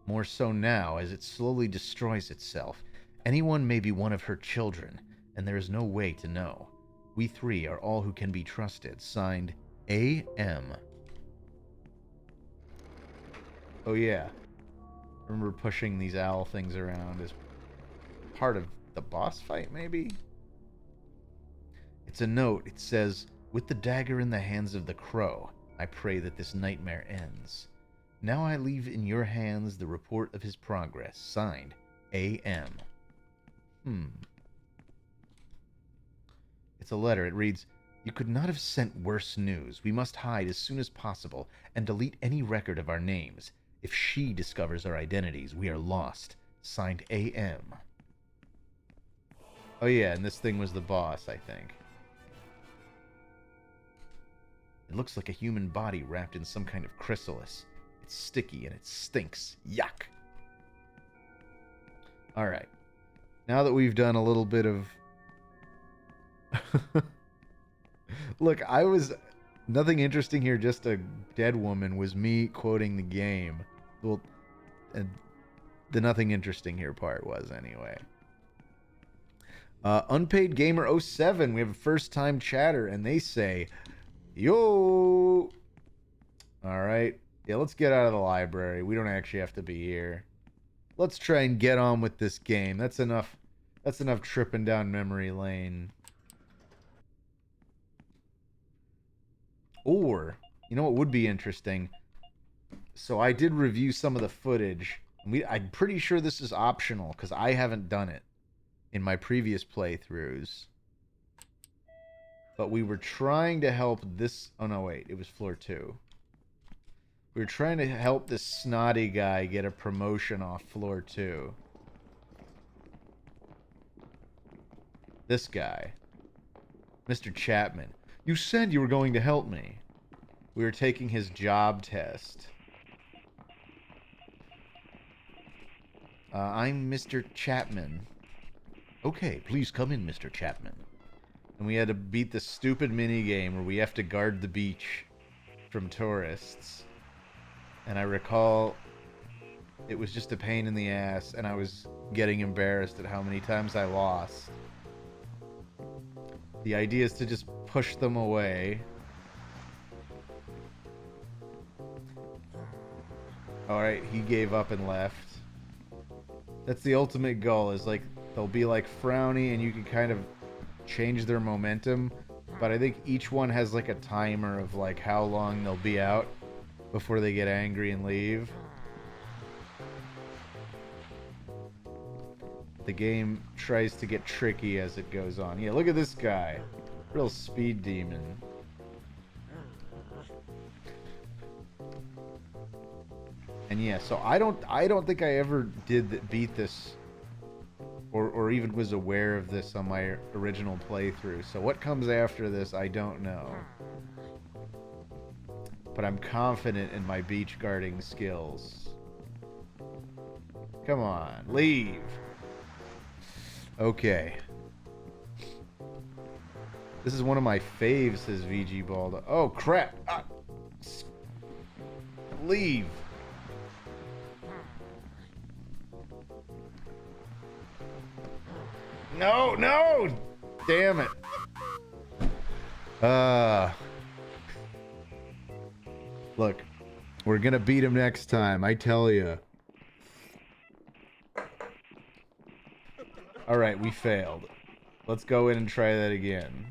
More so now, as it slowly destroys itself. Anyone may be one of her children, and there is no way to know. We three are all who can be trusted. Signed, A.M. Oh yeah. I remember pushing these owl things around as part of the boss fight, maybe? It's a note. It says, with the dagger in the hands of the crow, I pray that this nightmare ends. Now I leave in your hands the report of his progress. Signed, A.M. It's a letter. It reads, you could not have sent worse news. We must hide as soon as possible and delete any record of our names. If she discovers our identities, we are lost. Signed, A.M. Oh yeah, and this thing was the boss, I think. It looks like a human body wrapped in some kind of chrysalis. It's sticky and it stinks. Yuck. Alright. Now that we've done a little bit of Look, I was... Nothing interesting here, just a dead woman was me quoting the game. Well, the nothing interesting here part was, anyway. Unpaid Gamer 07, we have a first time chatter, and they say, yo! Alright. Yeah, let's get out of the library. We don't actually have to be here. Let's try and get on with this game. That's enough tripping down memory lane. Or, you know what would be interesting? So I did review some of the footage. I'm pretty sure this is optional, because I haven't done it in my previous playthroughs. But we were trying to help this... Oh, no, wait. It was floor 2. We were trying to help this snotty guy get a promotion off floor 2. This guy. Mr. Chapman. You said you were going to help me. We were taking his job test. I'm Mr. Chapman. Okay, please come in, Mr. Chapman. And we had to beat this stupid minigame where we have to guard the beach from tourists. And I recall it was just a pain in the ass, and I was getting embarrassed at how many times I lost. The idea is to just push them away. Alright, he gave up and left. That's the ultimate goal, is like, they'll be like frowny and you can kind of change their momentum. But I think each one has like a timer of like how long they'll be out before they get angry and leave. The game tries to get tricky as it goes on. Yeah, look at this guy. Real speed demon. And yeah, so I don't think I ever beat this or even was aware of this on my original playthrough. So what comes after this, I don't know. But I'm confident in my beach guarding skills. Come on, leave. Okay. This is one of my faves, says VG Baldo. Oh, crap. Ah. Leave. No, no! Damn it. Look, we're gonna beat him next time, I tell you. Alright, we failed. Let's go in and try that again.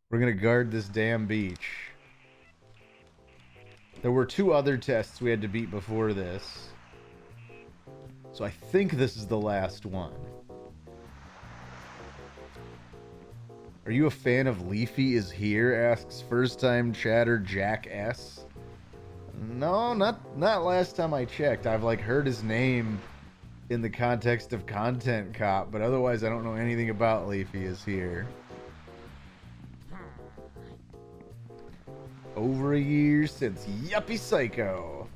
We're gonna guard this damn beach. There were 2 other tests we had to beat before this. So I think this is the last one. Are you a fan of Leafy is Here? Asks first time chatter Jack S. No, not last time I checked. I've like heard his name in the context of Content Cop, but otherwise I don't know anything about Leafy is Here. Over a year since Yuppie Psycho.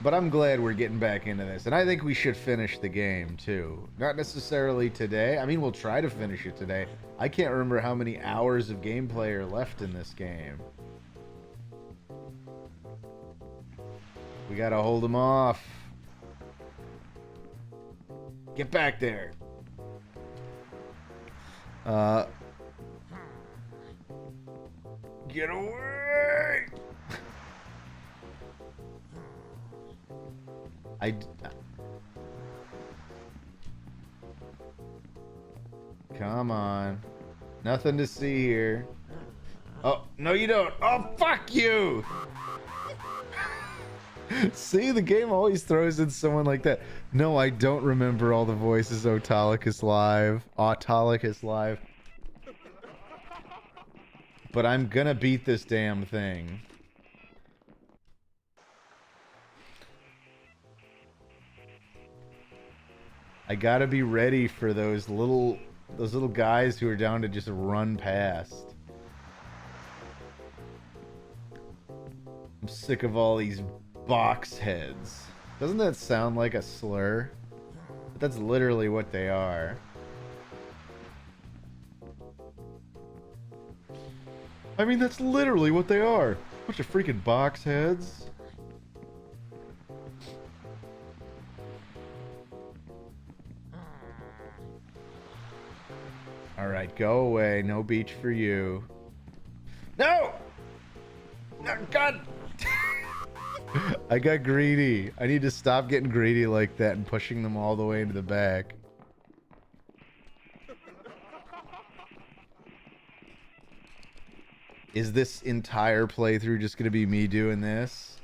But I'm glad we're getting back into this. And I think we should finish the game, too. Not necessarily today. I mean, we'll try to finish it today. I can't remember how many hours of gameplay are left in this game. We gotta hold him off. Get back there. Get away! Come on. Nothing to see here. Oh, no you don't. Oh, fuck you! See, the game always throws in someone like that. No, I don't remember all the voices Autolycus Live. Autolycus Live. But I'm gonna beat this damn thing. I gotta be ready for those little guys who are down to just run past. I'm sick of all these box heads. Doesn't that sound like a slur? That's literally what they are. I mean, that's literally what they are. Bunch of freaking box heads. Alright, go away. No beach for you. No! No, God! I got greedy. I need to stop getting greedy like that and pushing them all the way into the back. Is this entire playthrough just gonna be me doing this?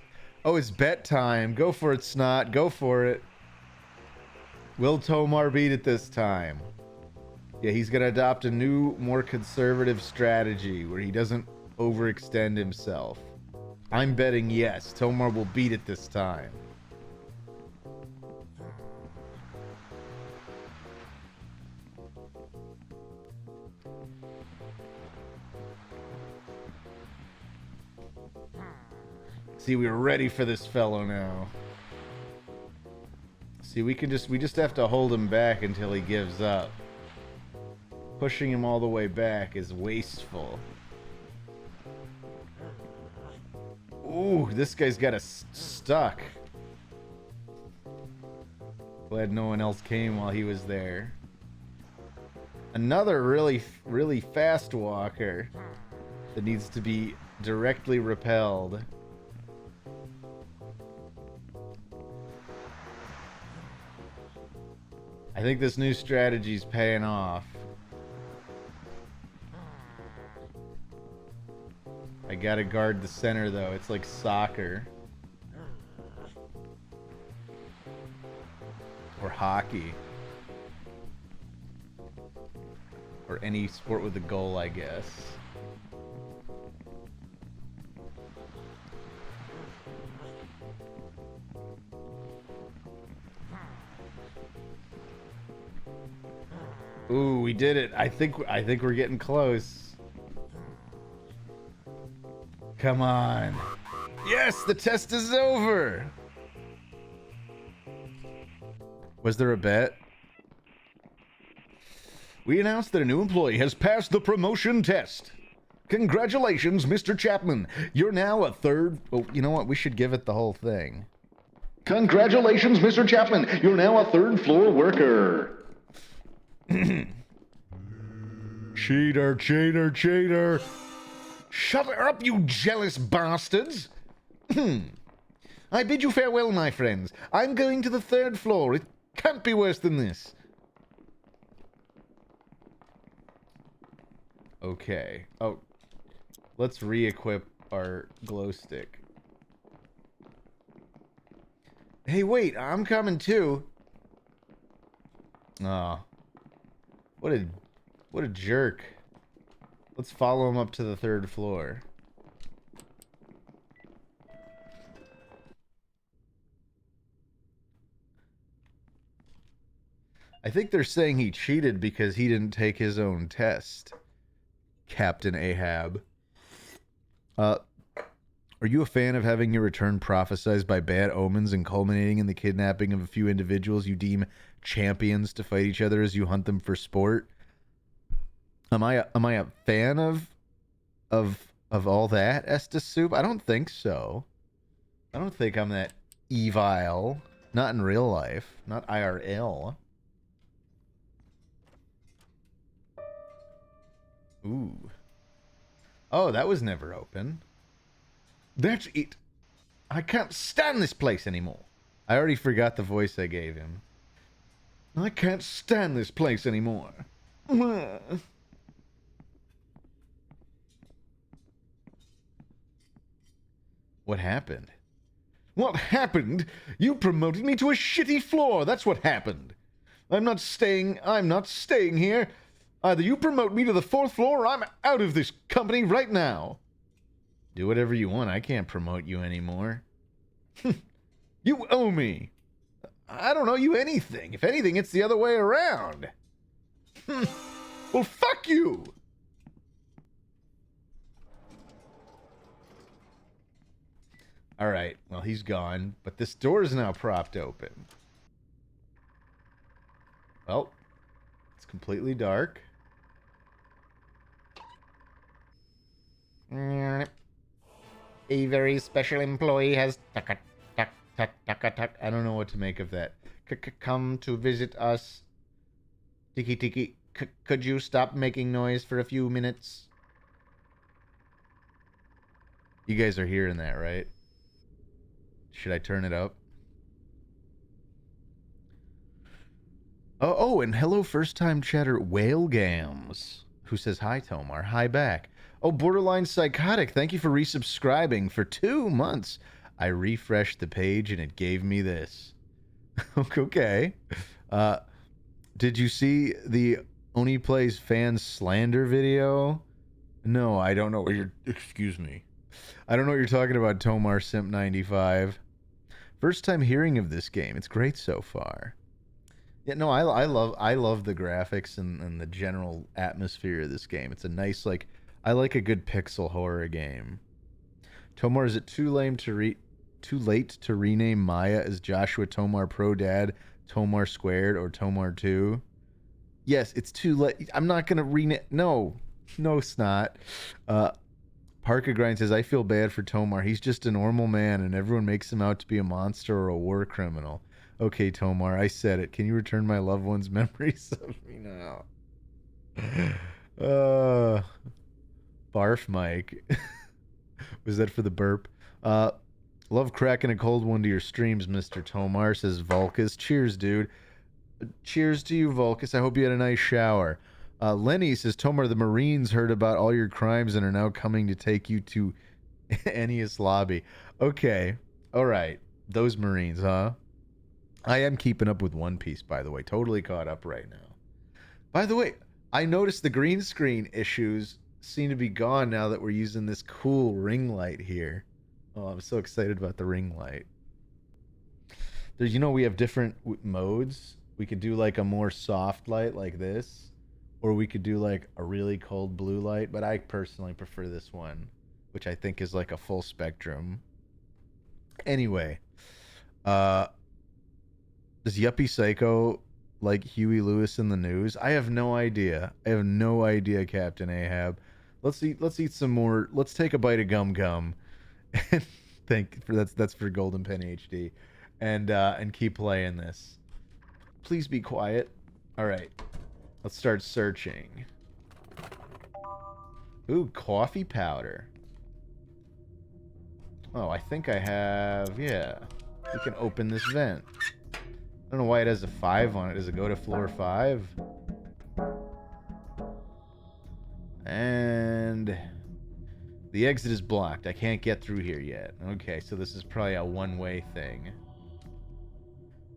Oh, it's bet time. Go for it, Snot. Go for it. Will Tomar beat it this time? Yeah, he's gonna adopt a new, more conservative strategy where he doesn't overextend himself. I'm betting yes, Tomar will beat it this time. See, we're ready for this fellow now. See, we just have to hold him back until he gives up. Pushing him all the way back is wasteful. Ooh, this guy's got us stuck. Glad no one else came while he was there. Another really fast walker that needs to be directly repelled. I think this new strategy's paying off. I gotta guard the center though, it's like soccer. Or hockey. Or any sport with a goal, I guess. Ooh, we did it. I think we're getting close. Come on. Yes, the test is over. Was there a bet? We announced that a new employee has passed the promotion test. Congratulations, Mr. Chapman. You're now a third... Oh, you know what? We should give it the whole thing. Congratulations, Mr. Chapman. You're now a third floor worker. Cheater, cheater, cheater. Shut up, you jealous bastards. I bid you farewell, my friends. I'm going to the third floor. It can't be worse than this. Okay. Oh, let's re-equip our glow stick. Hey, wait, I'm coming too. Aw. What a jerk. Let's follow him up to the third floor. I think they're saying he cheated because he didn't take his own test. Captain Ahab. Are you a fan of having your return prophesized by bad omens and culminating in the kidnapping of a few individuals you deem champions to fight each other as you hunt them for sport? Am I a fan of all that, Estes Soup? I don't think so. I don't think I'm that evil. Not in real life. Not IRL. Ooh. Oh, that was never open. That's it. I can't stand this place anymore. I already forgot the voice I gave him. I can't stand this place anymore. What happened? What happened? You promoted me to a shitty floor. That's what happened. I'm not staying here. Either you promote me to the fourth floor or I'm out of this company right now. Do whatever you want. I can't promote you anymore. You owe me. I don't owe you anything. If anything, it's the other way around. Well, fuck you. All right. Well, he's gone, but this door is now propped open. Well, it's completely dark. A very special employee has tuck tuck tuck tuck tuck. I don't know what to make of that. Come to visit us. Tiki tiki. Could you stop making noise for a few minutes? You guys are hearing that, right? Should I turn it up? Oh, and hello, first-time chatter Whale Gams, who says hi, Tomar. Hi back. Oh, Borderline Psychotic, thank you for resubscribing for 2 months. I refreshed the page and it gave me this. Okay. Did you see the Oni Plays fan slander video? No, I don't know what you're... Excuse me. I don't know what you're talking about, Tomar Simp 95. First time hearing of this game. It's great so far. Yeah, no, I love the graphics and the general atmosphere of this game. It's a nice, like, I like a good pixel horror game. Tomar, is it too late to rename Maya as Joshua Tomar Pro Dad, Tomar Squared, or Tomar 2? Yes, it's too late. I'm not gonna rename. No, snot. Parka Grind says, I feel bad for Tomar. He's just a normal man, and everyone makes him out to be a monster or a war criminal. Okay, Tomar, I said it. Can you return my loved ones' memories of me now? Barf Mike. Was that for the burp? Love cracking a cold one to your streams, Mr. Tomar, says Vulcus. Cheers, dude. Cheers to you, Vulcus. I hope you had a nice shower. Lenny says, Tomar, the Marines heard about all your crimes and are now coming to take you to Ennius Lobby. Okay. All right. Those Marines, huh? I am keeping up with One Piece, by the way. Totally caught up right now. By the way, I noticed the green screen issues seem to be gone now that we're using this cool ring light here. Oh, I'm so excited about the ring light. There's, we have different modes. We could do like a more soft light like this, or we could do like a really cold blue light, but I personally prefer this one, which I think is like a full spectrum. Anyway, does Yuppie Psycho like Huey Lewis in the news? I have no idea. Captain Ahab. Let's eat some more. Let's take a bite of gum gum, and that's for Golden Penny HD, and keep playing this. Please be quiet. All right, let's start searching. Ooh, coffee powder. Oh, I think I have. Yeah, we can open this vent. I don't know why it has a 5 on it. Does it go to floor 5? And the exit is blocked. I can't get through here yet. Okay, so this is probably a one-way thing.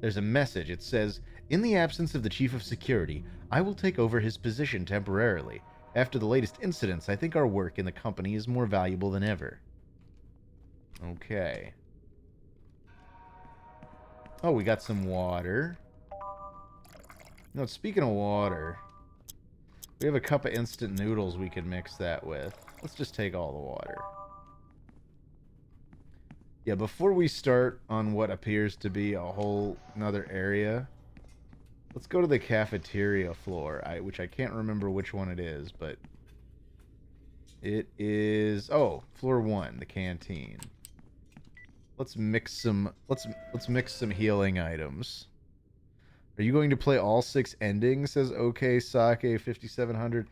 There's a message. It says, in the absence of the Chief of Security, I will take over his position temporarily. After the latest incidents, I think our work in the company is more valuable than ever. Okay. Oh, we got some water. Speaking of water, we have a cup of instant noodles we could mix that with. Let's just take all the water. Yeah, before we start on what appears to be a whole another area, let's go to the cafeteria floor, which I can't remember which one it is, but it is, oh, floor 1, the canteen. Let's mix some healing items. Are you going to play all 6 endings? Says OK Sake 5700.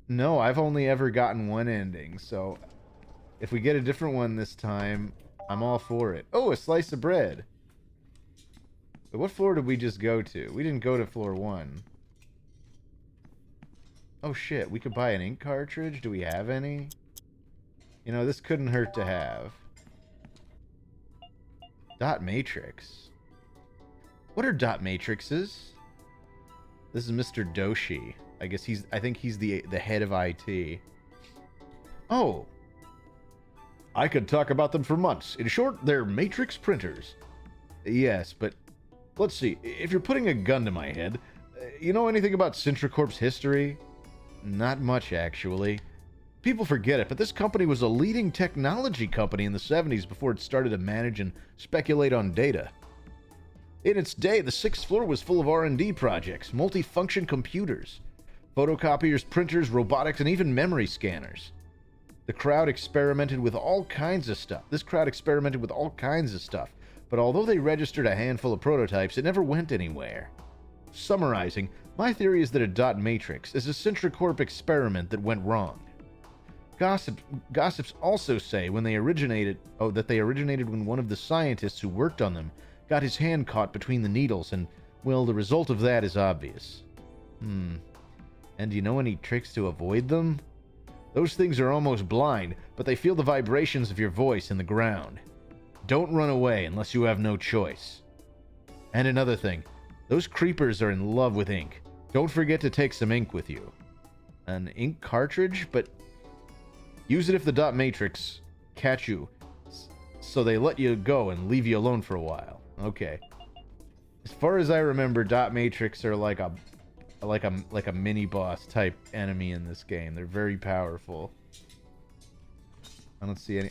No, I've only ever gotten one ending, so if we get a different one this time, I'm all for it. Oh, a slice of bread. But what floor did we just go to? We didn't go to floor 1. Oh shit, we could buy an ink cartridge? Do we have any? This couldn't hurt to have. Dot matrix. What are dot matrices? This is Mr. Doshi. I think he's the head of IT. Oh. I could talk about them for months. In short, they're matrix printers. Yes, but let's see. If you're putting a gun to my head, you know anything about Sintracorp's history? Not much, actually. People forget it, but this company was a leading technology company in the 70s before it started to manage and speculate on data. In its day, the 6th floor was full of R&D projects, multifunction computers, photocopiers, printers, robotics, and even memory scanners. The crowd experimented with all kinds of stuff. But although they registered a handful of prototypes, it never went anywhere. Summarizing, my theory is that a dot matrix is a Centricorp experiment that went wrong. Gossips also say that they originated when one of the scientists who worked on them got his hand caught between the needles, and, well, the result of that is obvious. And do you know any tricks to avoid them? Those things are almost blind, but they feel the vibrations of your voice in the ground. Don't run away unless you have no choice. And another thing, those creepers are in love with ink. Don't forget to take some ink with you. An ink cartridge? But use it if the dot matrix catch you, so they let you go and leave you alone for a while. Okay. As far as I remember, dot matrix are like a mini boss type enemy in this game. They're very powerful. I don't see any.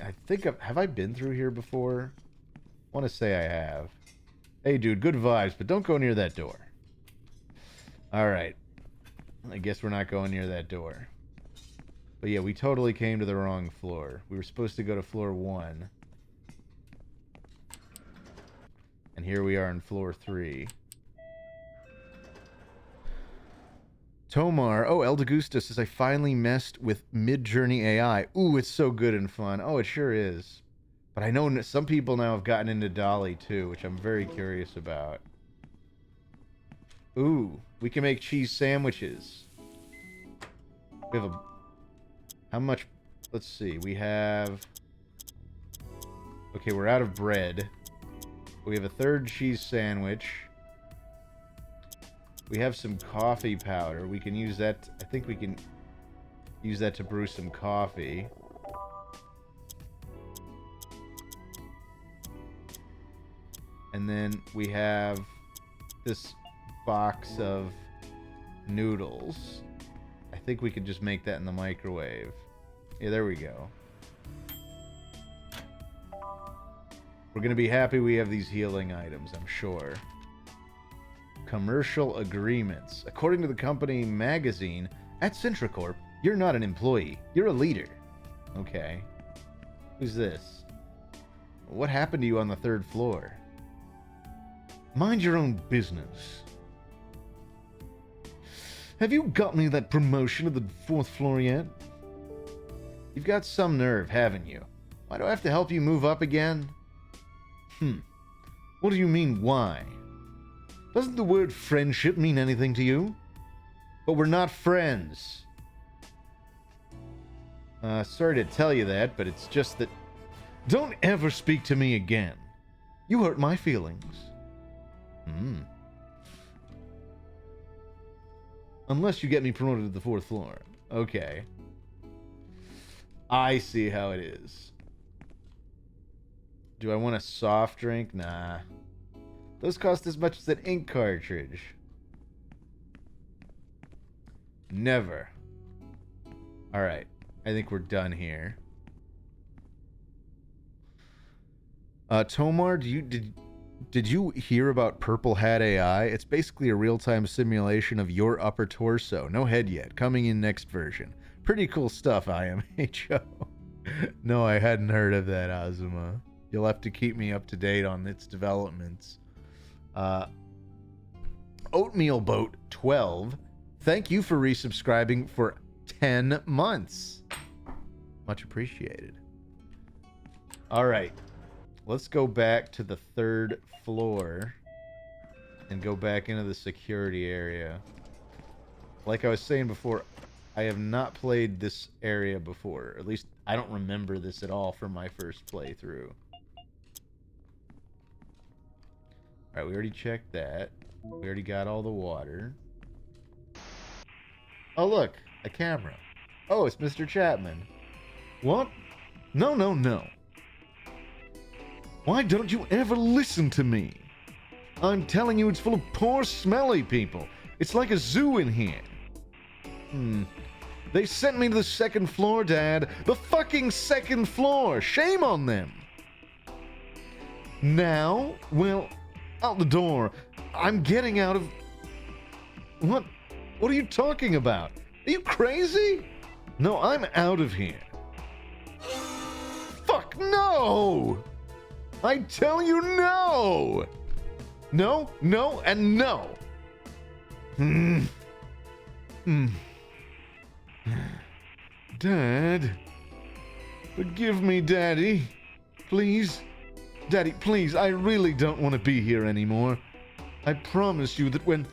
Have I been through here before? I want to say I have. Hey dude, good vibes, but don't go near that door. Alright. I guess we're not going near that door. But yeah, we totally came to the wrong floor. We were supposed to go to floor 1. And here we are on floor 3. Tomar, El Degusta says, I finally messed with Mid-Journey AI. Ooh, it's so good and fun. Oh, it sure is. But I know some people now have gotten into Dolly too, which I'm very curious about. Ooh, we can make cheese sandwiches. We have a... How much... Let's see, we have... Okay, we're out of bread. We have a 3rd cheese sandwich. We have some coffee powder. We can use that. I think we can use that to brew some coffee. And then we have this box of noodles. I think we could just make that in the microwave. Yeah, there we go. We're going to be happy we have these healing items, I'm sure. Commercial agreements. According to the company magazine, at Centricorp, you're not an employee. You're a leader. Okay. Who's this? What happened to you on the 3rd floor? Mind your own business. Have you got me that promotion to the 4th floor yet? You've got some nerve, haven't you? Why do I have to help you move up again? What do you mean, why? Doesn't the word friendship mean anything to you? But we're not friends. Sorry to tell you that, but it's just that... Don't ever speak to me again. You hurt my feelings. Unless you get me promoted to the 4th floor. Okay. I see how it is. Do I want a soft drink? Nah. Those cost as much as an ink cartridge. Never. Alright. I think we're done here. Tomar, did you hear about Purple Hat AI? It's basically a real-time simulation of your upper torso. No head yet. Coming in next version. Pretty cool stuff, IMHO. No, I hadn't heard of that, Azuma. You'll have to keep me up to date on its developments. Oatmeal Boat 12, thank you for resubscribing for 10 months. Much appreciated. Alright, let's go back to the 3rd floor and go back into the security area. Like I was saying before, I have not played this area before. At least I don't remember this at all from my first playthrough. Alright, we already checked that. We already got all the water. Oh, look. A camera. Oh, it's Mr. Chapman. What? No, no, no. Why don't you ever listen to me? I'm telling you, it's full of poor, smelly people. It's like a zoo in here. They sent me to the 2nd floor, Dad. The fucking 2nd floor. Shame on them. Now, well... Out the door. I'm getting out of... What? What are you talking about? Are you crazy? No, I'm out of here. Fuck no! I tell you no! No, no, and no. Dad. Forgive me, Daddy. Please. Daddy, please, I really don't want to be here anymore. I promise you that when...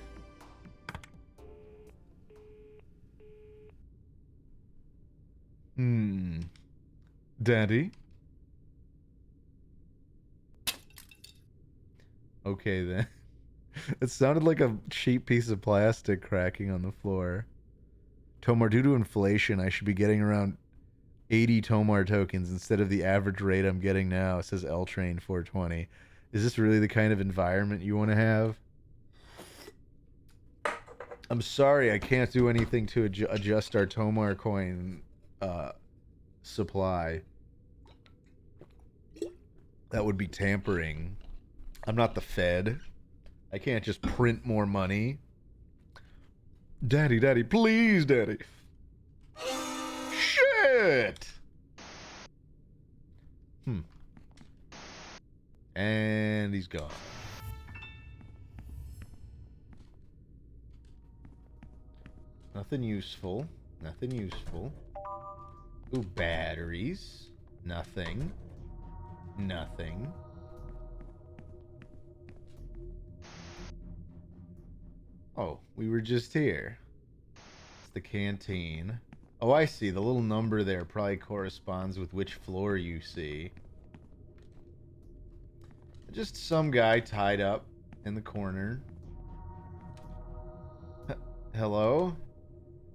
Daddy? Okay, then. It sounded like a cheap piece of plastic cracking on the floor. Tomar, due to inflation, I should be getting around 80 Tomar tokens instead of the average rate I'm getting now. It says L Train 420. Is this really the kind of environment you want to have? I'm sorry, I can't do anything to adjust our Tomar coin supply. That would be tampering. I'm not the Fed. I can't just print more money. Daddy, Daddy, please, Daddy. Shit! And he's gone. Nothing useful. Nothing useful. Ooh, batteries. Nothing. Nothing. Oh, we were just here. It's the canteen. Oh, I see. The little number there probably corresponds with which floor you see. Just some guy tied up in the corner. Hello?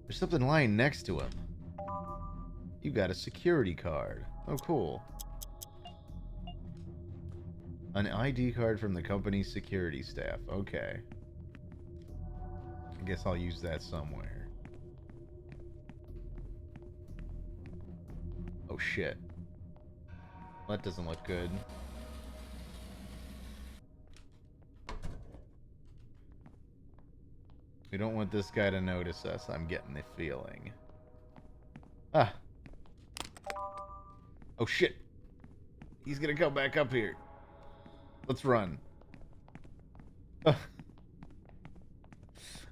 There's something lying next to him. You got a security card. Oh, cool. An ID card from the company's security staff. Okay. I guess I'll use that somewhere. Oh, shit. That doesn't look good. We don't want this guy to notice us, I'm getting the feeling. Ah. Oh, shit. He's gonna come back up here. Let's run.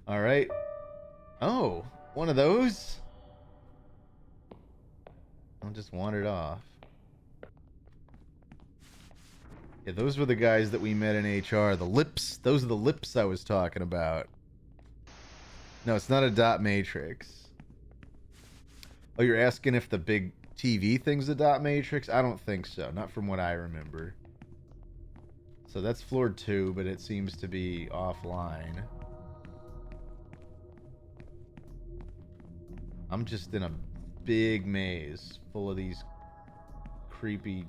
Alright. Oh, one of those? I'll just wander off. Yeah, those were the guys that we met in HR. The lips. Those are the lips I was talking about. No, it's not a dot matrix. Oh, you're asking if the big TV thing's a dot matrix? I don't think so. Not from what I remember. So that's floor 2, but it seems to be offline. I'm just in a big maze full of these creepy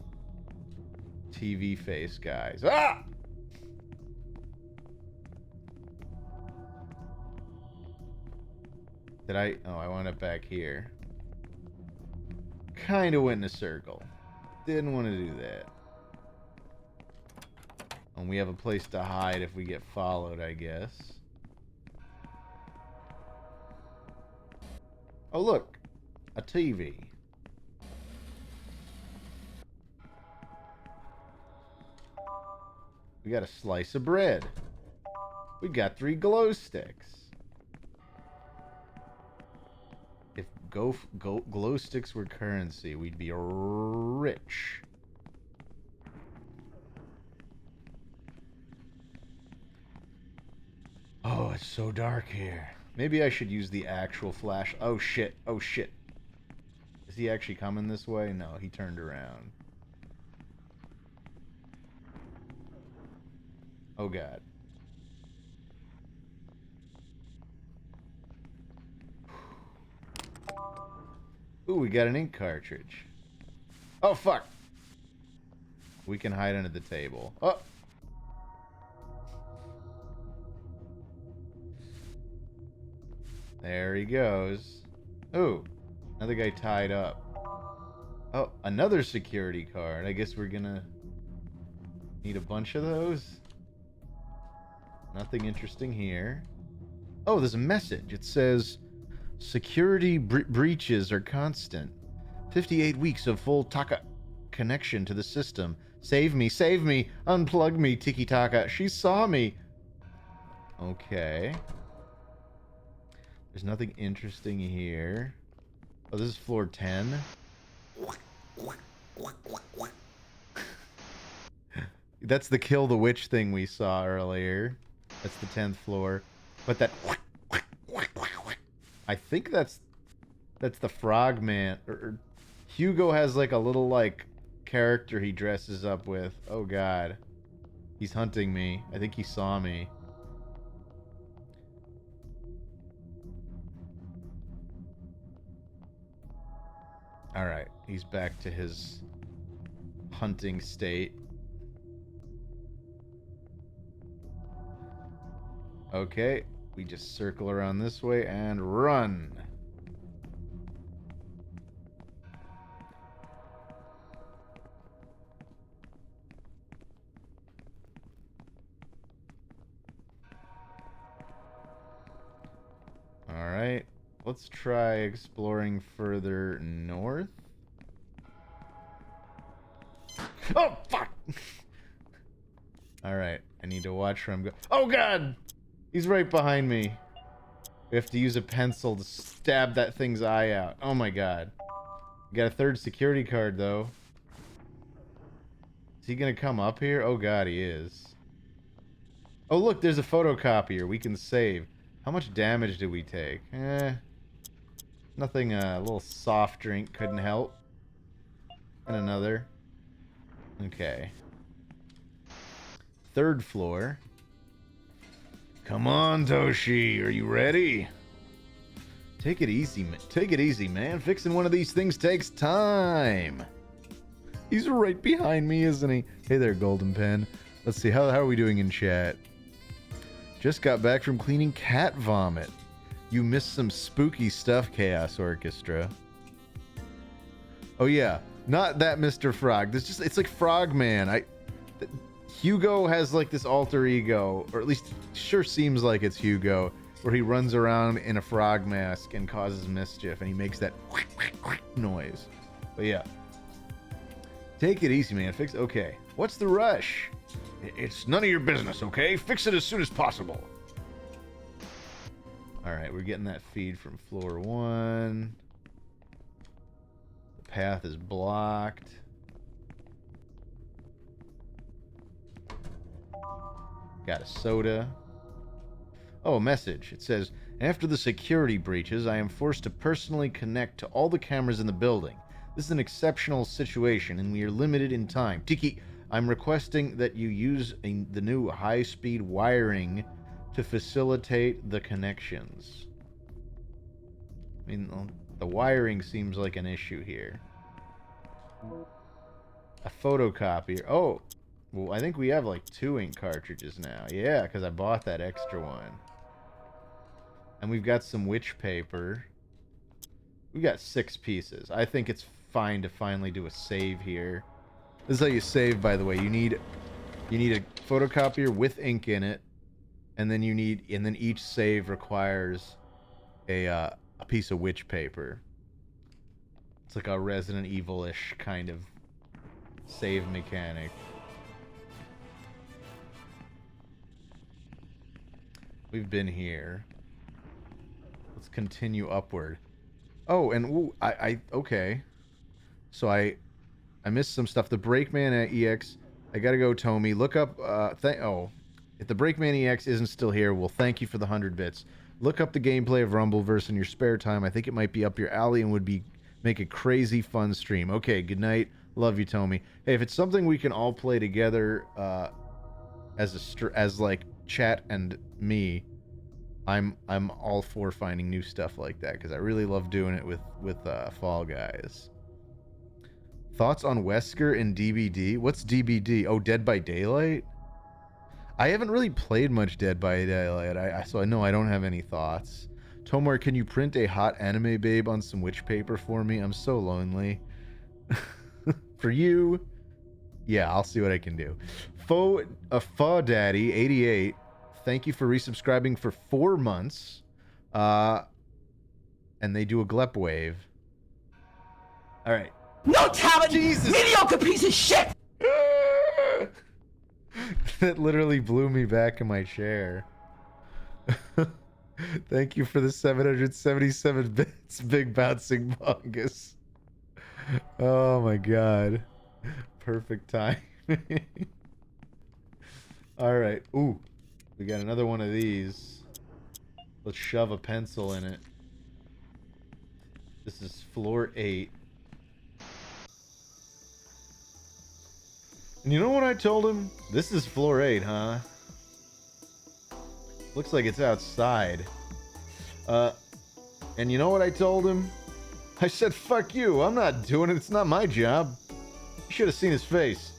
TV face guys. Ah! Did I? Oh, I wound up back here. Kind of went in a circle. Didn't want to do that. And we have a place to hide if we get followed, I guess. Oh, look. A TV. We got a slice of bread. We got 3 glow sticks. If glow sticks were currency, we'd be rich. Oh, it's so dark here. Maybe I should use the actual flash. Oh, shit. Oh, shit. Is he actually coming this way? No, he turned around. Oh, God. Ooh, we got an ink cartridge. Oh, fuck. We can hide under the table. Oh. There he goes. Ooh, another guy tied up. Oh, another security card. I guess we're gonna need a bunch of those. Nothing interesting here. Oh, there's a message. It says, security breaches are constant. 58 weeks of full Taka connection to the system. Save me, save me, unplug me, Tiki Taka. She saw me. Okay. There's nothing interesting here. Oh, this is floor 10. That's the kill the witch thing we saw earlier. That's the 10th floor. But that... I think that's the frogman. Hugo has like a little like character he dresses up with. Oh god. He's hunting me. I think he saw me. Alright, he's back to his hunting state. Okay, we just circle around this way and run. Alright, let's try exploring further north. Oh, fuck! Alright, I need to watch where I'm going. Oh god! He's right behind me. We have to use a pencil to stab that thing's eye out. Oh my god. We got a third security card, though. Is he gonna come up here? Oh god, he is. Oh look, there's a photocopier. We can save. How much damage did we take? Nothing, a little soft drink couldn't help. And another. Okay. Third floor. Come on, Toshi. Are you ready? Take it easy, man. Take it easy, man. Fixing one of these things takes time. He's right behind me, isn't he? Hey there, Golden Pen. Let's see, how are we doing in chat? Just got back from cleaning cat vomit. You missed some spooky stuff, Chaos Orchestra. Oh yeah, not that Mr. Frog. It's like Frogman. Hugo has like this alter ego, or at least sure seems like it's Hugo, where he runs around in a frog mask and causes mischief, and he makes that noise. But yeah. Take it easy, man. Okay. What's the rush? It's none of your business, okay? Fix it as soon as possible. Alright, we're getting that feed from floor 1. The path is blocked. Got a soda. Oh, a message. It says, after the security breaches, I am forced to personally connect to all the cameras in the building. This is an exceptional situation, and we are limited in time. Tiki, I'm requesting that you use the new high-speed wiring to facilitate the connections. I mean, the wiring seems like an issue here. A photocopier. Oh, well, I think we have like 2 ink cartridges now. Yeah, because I bought that extra one. And we've got some witch paper. We got 6 pieces. I think it's fine to finally do a save here. This is how you save, by the way. You need a photocopier with ink in it, and then each save requires a piece of witch paper. It's like a Resident Evil-ish kind of save mechanic. We've been here. Let's continue upward. Oh, and ooh, okay. So I missed some stuff. The Brakeman EX. I gotta go, Tommy. Look up. If the Brakeman EX isn't still here, well, thank you for the 100 bits. Look up the gameplay of Rumbleverse in your spare time. I think it might be up your alley and would make a crazy fun stream. Okay, good night. Love you, Tommy. Hey, if it's something we can all play together, as like chat and me, I'm all for finding new stuff like that because I really love doing it with Fall Guys. Thoughts on Wesker and DBD? What's DBD? Oh, Dead by Daylight? I haven't really played much Dead by Daylight, so I know I don't have any thoughts. Tomar, can you print a hot anime babe on some witch paper for me? I'm so lonely. For you? Yeah, I'll see what I can do. Faux Daddy 88. thank you for resubscribing for 4 months. And they do a Glep wave. All right. No talent! Jesus! Mediocre piece of shit! That literally blew me back in my chair. Thank you for the 777 bits, Big Bouncing Bungus. Oh my god. Perfect timing. Alright. Ooh. We got another one of these. Let's shove a pencil in it. This is floor 8. And you know what I told him? This is floor 8, huh? Looks like it's outside. And you know what I told him? I said, fuck you, I'm not doing it, it's not my job. You should have seen his face.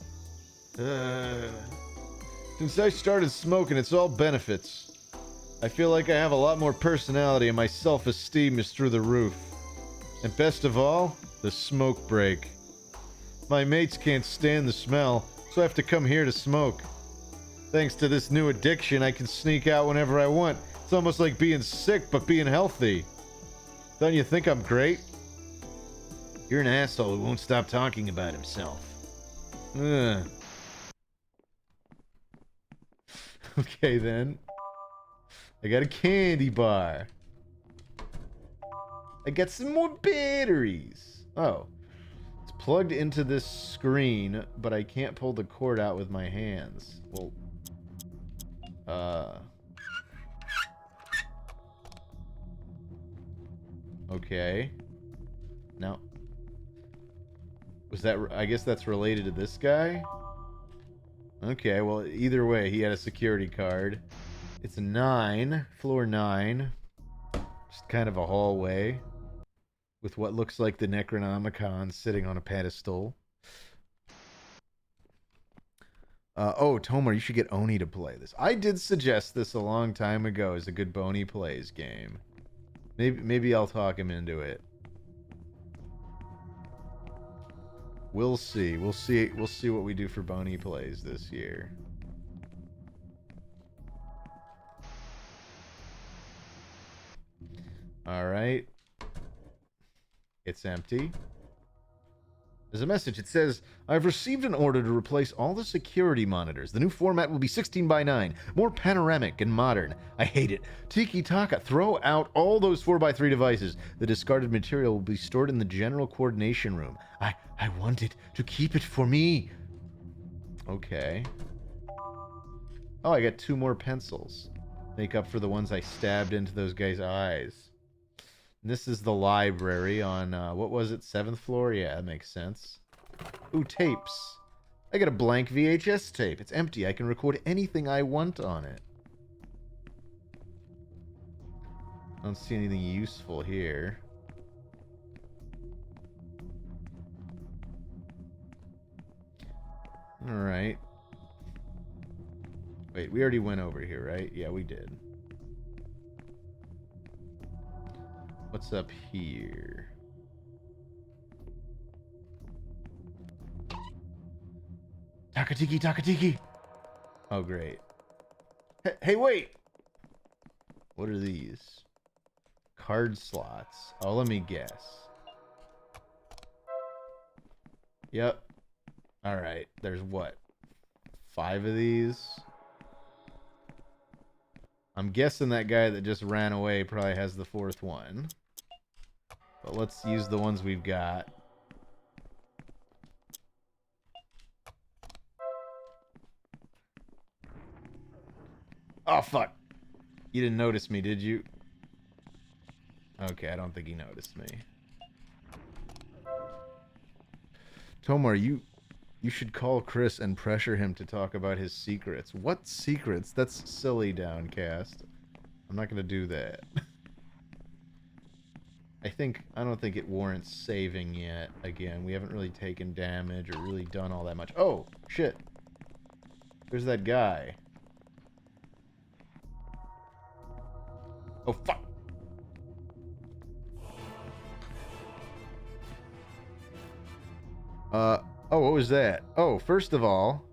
Since I started smoking, it's all benefits. I feel like I have a lot more personality and my self-esteem is through the roof. And best of all, the smoke break. My mates can't stand the smell, so I have to come here to smoke. Thanks to this new addiction, I can sneak out whenever I want. It's almost like being sick, but being healthy. Don't you think I'm great? You're an asshole who won't stop talking about himself. Ugh. Okay, then. I got a candy bar. I got some more batteries. Oh. It's plugged into this screen, but I can't pull the cord out with my hands. Well, okay. Now, was that... I guess that's related to this guy? Okay, well, either way, he had a security card. It's 9, floor 9. Just kind of a hallway with what looks like the Necronomicon sitting on a pedestal. Oh, Tomar, you should get Oni to play this. I did suggest this a long time ago as a good Boney Plays game. Maybe I'll talk him into it. We'll see. We'll see what we do for Boney Plays this year. Alright. It's empty. There's a message. It says, I've received an order to replace all the security monitors. The new format will be 16:9, more panoramic and modern. I hate it. Tiki Taka, throw out all those 4x3 devices. The discarded material will be stored in the general coordination room. I wanted to keep it for me. Okay. Oh, I got 2 more pencils. Make up for the ones I stabbed into those guys' eyes. This is the library on, what was it, 7th floor? Yeah, that makes sense. Ooh, tapes. I got a blank VHS tape. It's empty. I can record anything I want on it. I don't see anything useful here. Alright. Wait, we already went over here, right? Yeah, we did. What's up here? Takatiki, Takatiki! Oh, great. Hey, wait! What are these? Card slots. Oh, let me guess. Yep. Alright, there's what? 5 of these? I'm guessing that guy that just ran away probably has the 4th one. But let's use the ones we've got. Oh, fuck. You didn't notice me, did you? Okay, I don't think he noticed me. Tomar, you should call Chris and pressure him to talk about his secrets. What secrets? That's silly, Downcast. I'm not gonna do that. I don't think it warrants saving yet. Again, we haven't really taken damage or really done all that much. Oh, shit. There's that guy. Oh, fuck. Oh, what was that? Oh, first of all,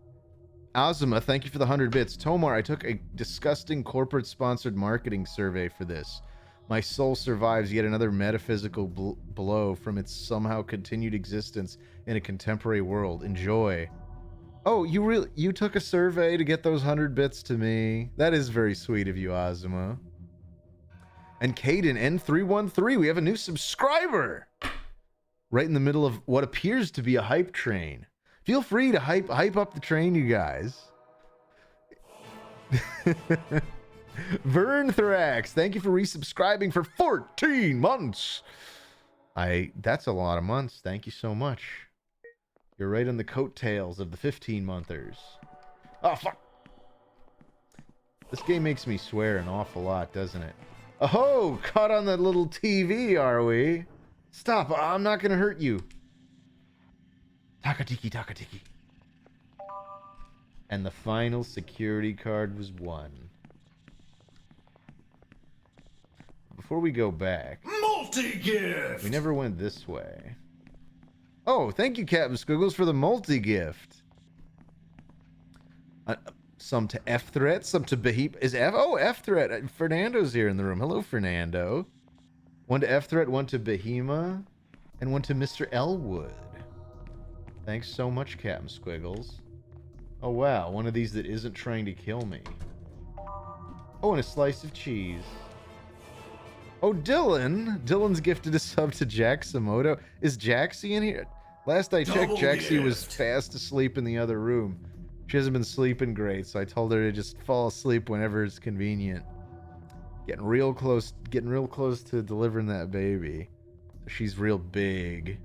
Azuma, thank you for the 100 bits. Tomar, I took a disgusting corporate-sponsored marketing survey for this. My soul survives yet another metaphysical blow from its somehow continued existence in a contemporary world. Enjoy. Oh, you took a survey to get those 100 bits to me. That is very sweet of you, Azuma. And Caden N313, we have a new subscriber! Right in the middle of what appears to be a hype train. Feel free to hype up the train, you guys. Vernthrax, thank you for resubscribing for 14 months. That's a lot of months. Thank you so much. You're right on the coattails of the 15-monthers. Oh, fuck. This game makes me swear an awful lot, doesn't it? Oh, caught on the little TV, are we? Stop, I'm not gonna hurt you. Takatiki, takatiki. And the final security card was won. Before we go back... Multi-gift! We never went this way. Oh, thank you, Captain Squiggles, for the multi-gift. Some to F-Threat, some to Beheep. Is F... Oh, F-Threat. Fernando's here in the room. Hello, Fernando. One to F-Threat, one to Behema, and one to Mr. Elwood. Thanks so much, Captain Squiggles. Oh, wow. One of these that isn't trying to kill me. Oh, and a slice of cheese. Oh, Dylan. Dylan's gifted a sub to Jaximoto. Is Jaxie in here? Last I checked, Jaxie was fast asleep in the other room. She hasn't been sleeping great, so I told her to just fall asleep whenever it's convenient. Getting real close to delivering that baby. She's real big.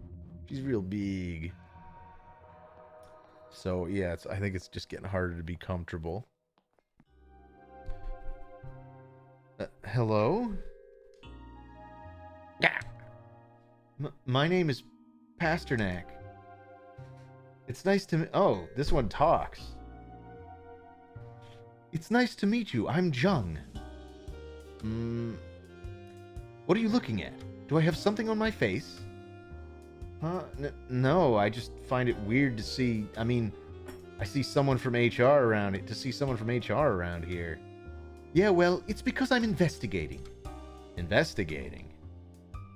She's real big. So, yeah, I think it's just getting harder to be comfortable. Hello? Yeah. My name is Pasternak. It's nice to... Oh, this one talks. It's nice to meet you. I'm Jung. What are you looking at? Do I have something on my face? Huh? No, I just find it weird to see... I mean, I see someone from HR around it. To see someone from HR around here. Yeah, well, it's because I'm investigating. Investigating?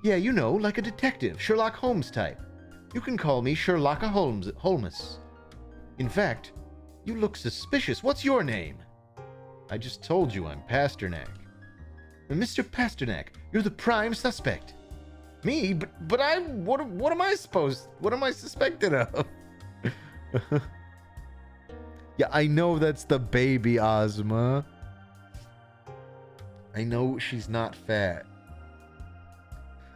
Yeah, you know, like a detective, Sherlock Holmes type. You can call me Sherlocka Holmes. In fact, you look suspicious. What's your name? I just told you I'm Pasternak. Mr. Pasternak, you're the prime suspect. Me? But I'm... What am I suspected of? Yeah, I know that's the baby, Ozma. I know she's not fat.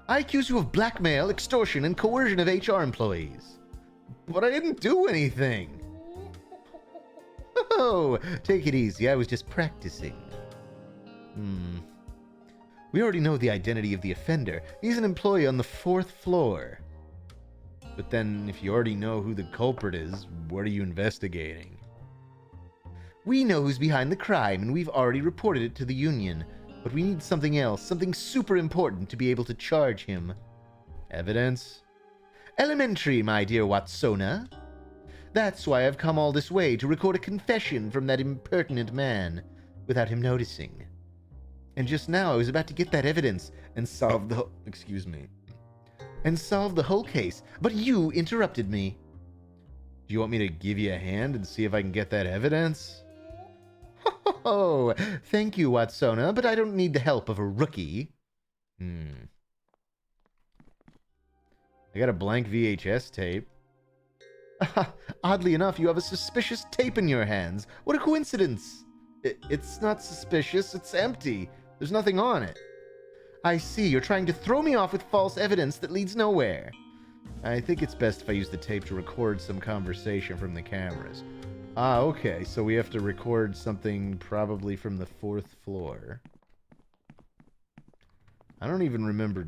I accuse you of blackmail, extortion, and coercion of HR employees. But I didn't do anything. Oh, take it easy. I was just practicing. We already know the identity of the offender. He's an employee on the 4th floor. But then, if you already know who the culprit is, what are you investigating? We know who's behind the crime, and we've already reported it to the union. But we need something else, something super important to be able to charge him. Evidence? Elementary, my dear Watsona. That's why I've come all this way, to record a confession from that impertinent man, without him noticing. And just now I was about to get that evidence and solve the whole case, but you interrupted me. Do you want me to give you a hand and see if I can get that evidence? Oh, thank you, Watsona, but I don't need the help of a rookie. I got a blank VHS tape. Oddly enough, you have a suspicious tape in your hands. What a coincidence. It's not suspicious, it's empty. There's nothing on it. I see, you're trying to throw me off with false evidence that leads nowhere. I think it's best if I use the tape to record some conversation from the cameras. Ah, okay, so we have to record something probably from the 4th floor. I don't even remember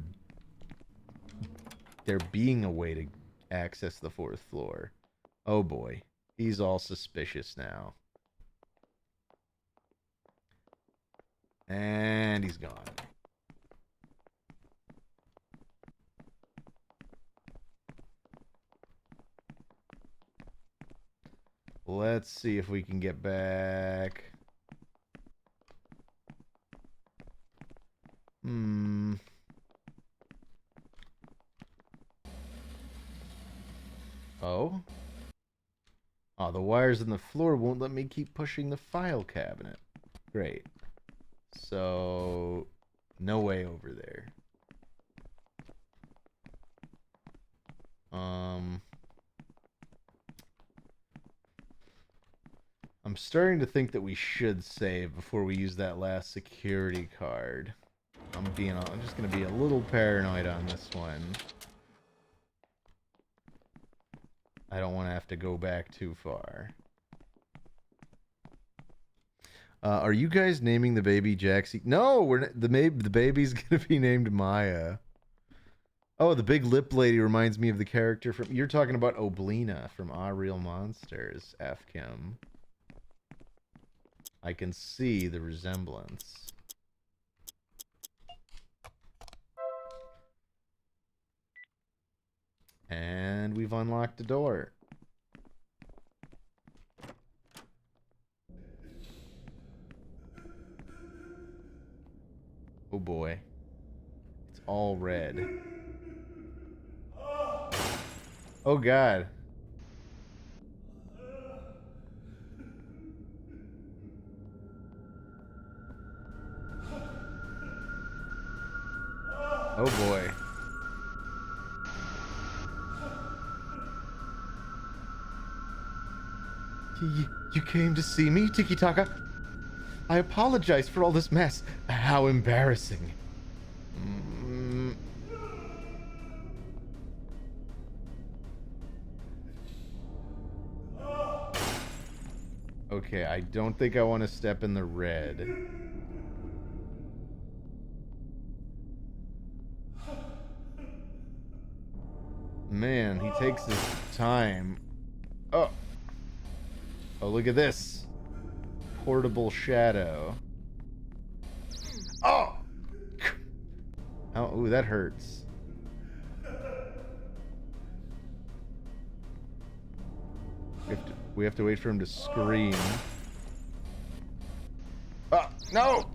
there being a way to access the 4th floor. Oh boy, he's all suspicious now. And he's gone. Let's see if we can get back. Oh? Oh, the wires in the floor won't let me keep pushing the file cabinet. Great. So, no way over there. I'm starting to think that we should save before we use that last security card. I'm just gonna be a little paranoid on this one. I don't want to have to go back too far. Are you guys naming the baby Jaxie? No, the baby's gonna be named Maya. Oh, the big lip lady reminds me of the character from... You're talking about Oblina from Ah Real Monsters, Afkim. I can see the resemblance. And we've unlocked a door. Oh boy. It's all red. Oh god. Oh boy. You came to see me, Tiki Taka? I apologize for all this mess. How embarrassing. Okay, I don't think I want to step in the red. Man, he takes his time. Oh. Oh, look at this. Portable shadow. Oh! Oh, ooh, that hurts. We have to wait for him to scream. Oh, no!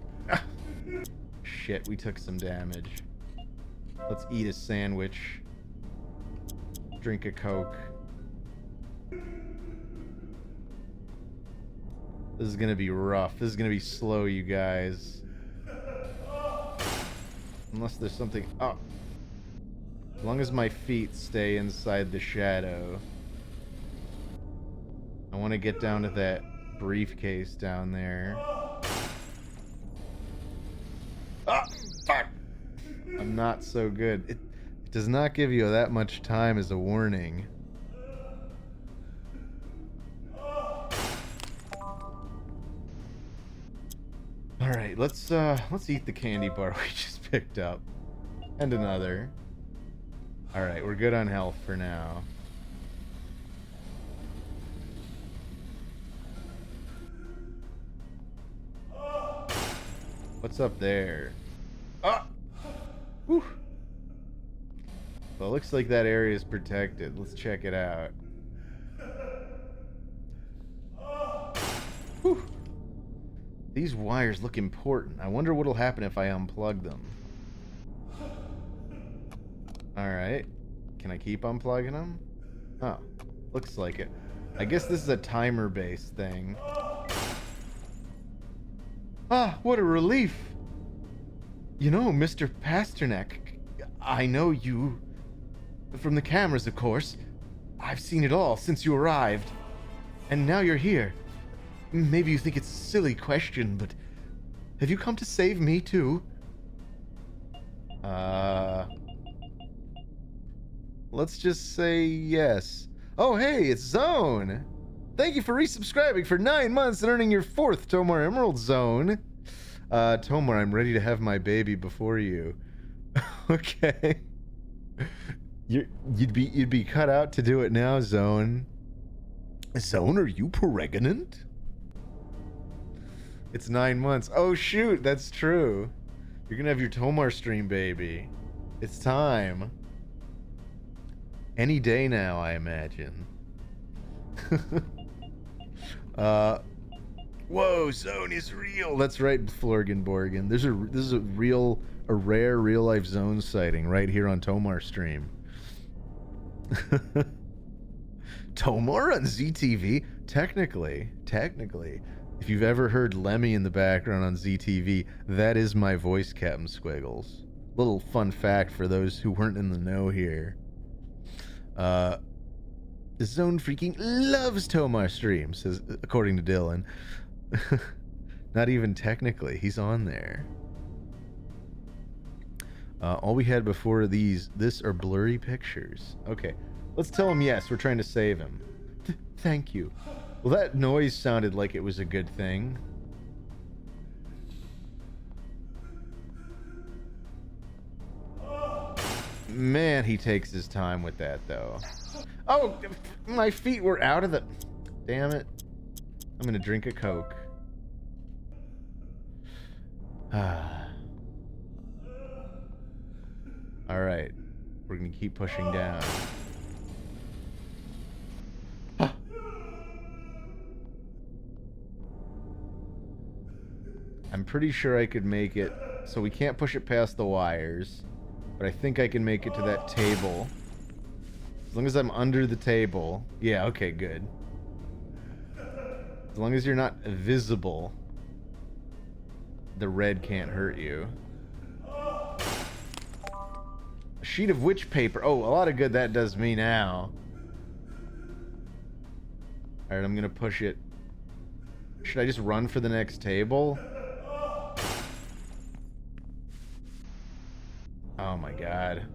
Shit, we took some damage. Let's eat a sandwich. Drink a Coke. This is gonna be rough. This is gonna be slow, you guys. Unless there's something... Oh! As long as my feet stay inside the shadow. I want to get down to that briefcase down there. Ah! Fuck! I'm not so good. It does not give you that much time as a warning. Alright, let's eat the candy bar we just picked up. And another. Alright, we're good on health for now. What's up there? Ah! Whew. Well, it looks like that area is protected. Let's check it out. Whew. These wires look important. I wonder what'll happen if I unplug them. Alright. Can I keep unplugging them? Oh, looks like it. I guess this is a timer-based thing. Ah, what a relief! You know, Mr. Pasternak, I know you... From the cameras, of course. I've seen it all since you arrived. And now you're here. Maybe you think it's a silly question, but... Have you come to save me, too? Let's just say yes. Oh, hey, it's Zone! Thank you for resubscribing for 9 months and earning your 4th Tomar Emerald Zone. Tomar, I'm ready to have my baby before you. Okay. You'd be cut out to do it now, Zone. Zone, are you pregnant? It's 9 months. Oh shoot, that's true. You're gonna have your Tomar stream baby. It's time. Any day now, I imagine. Uh, whoa, Zone is real. That's right, Florgenborgen. This is a rare real life Zone sighting right here on Tomar stream. Tomar on ZTV? Technically, if you've ever heard Lemmy in the background on ZTV, that is my voice, Captain Squiggles. Little fun fact for those who weren't in the know here. Zone freaking loves Tomar streams, according to Dylan. Not even technically, he's on there. All we had before this are blurry pictures. Okay, let's tell him yes, we're trying to save him. Thank you. Well, that noise sounded like it was a good thing. Man, he takes his time with that, though. Oh, my feet were out of the... Damn it. I'm gonna drink a Coke. Alright. We're gonna keep pushing down. I'm pretty sure I could make it. So we can't push it past the wires. But I think I can make it to that table. As long as I'm under the table. Yeah, okay, good. As long as you're not visible, the red can't hurt you. A sheet of witch paper. Oh, a lot of good that does me now. Alright, I'm gonna push it. Should I just run for the next table? Oh my god.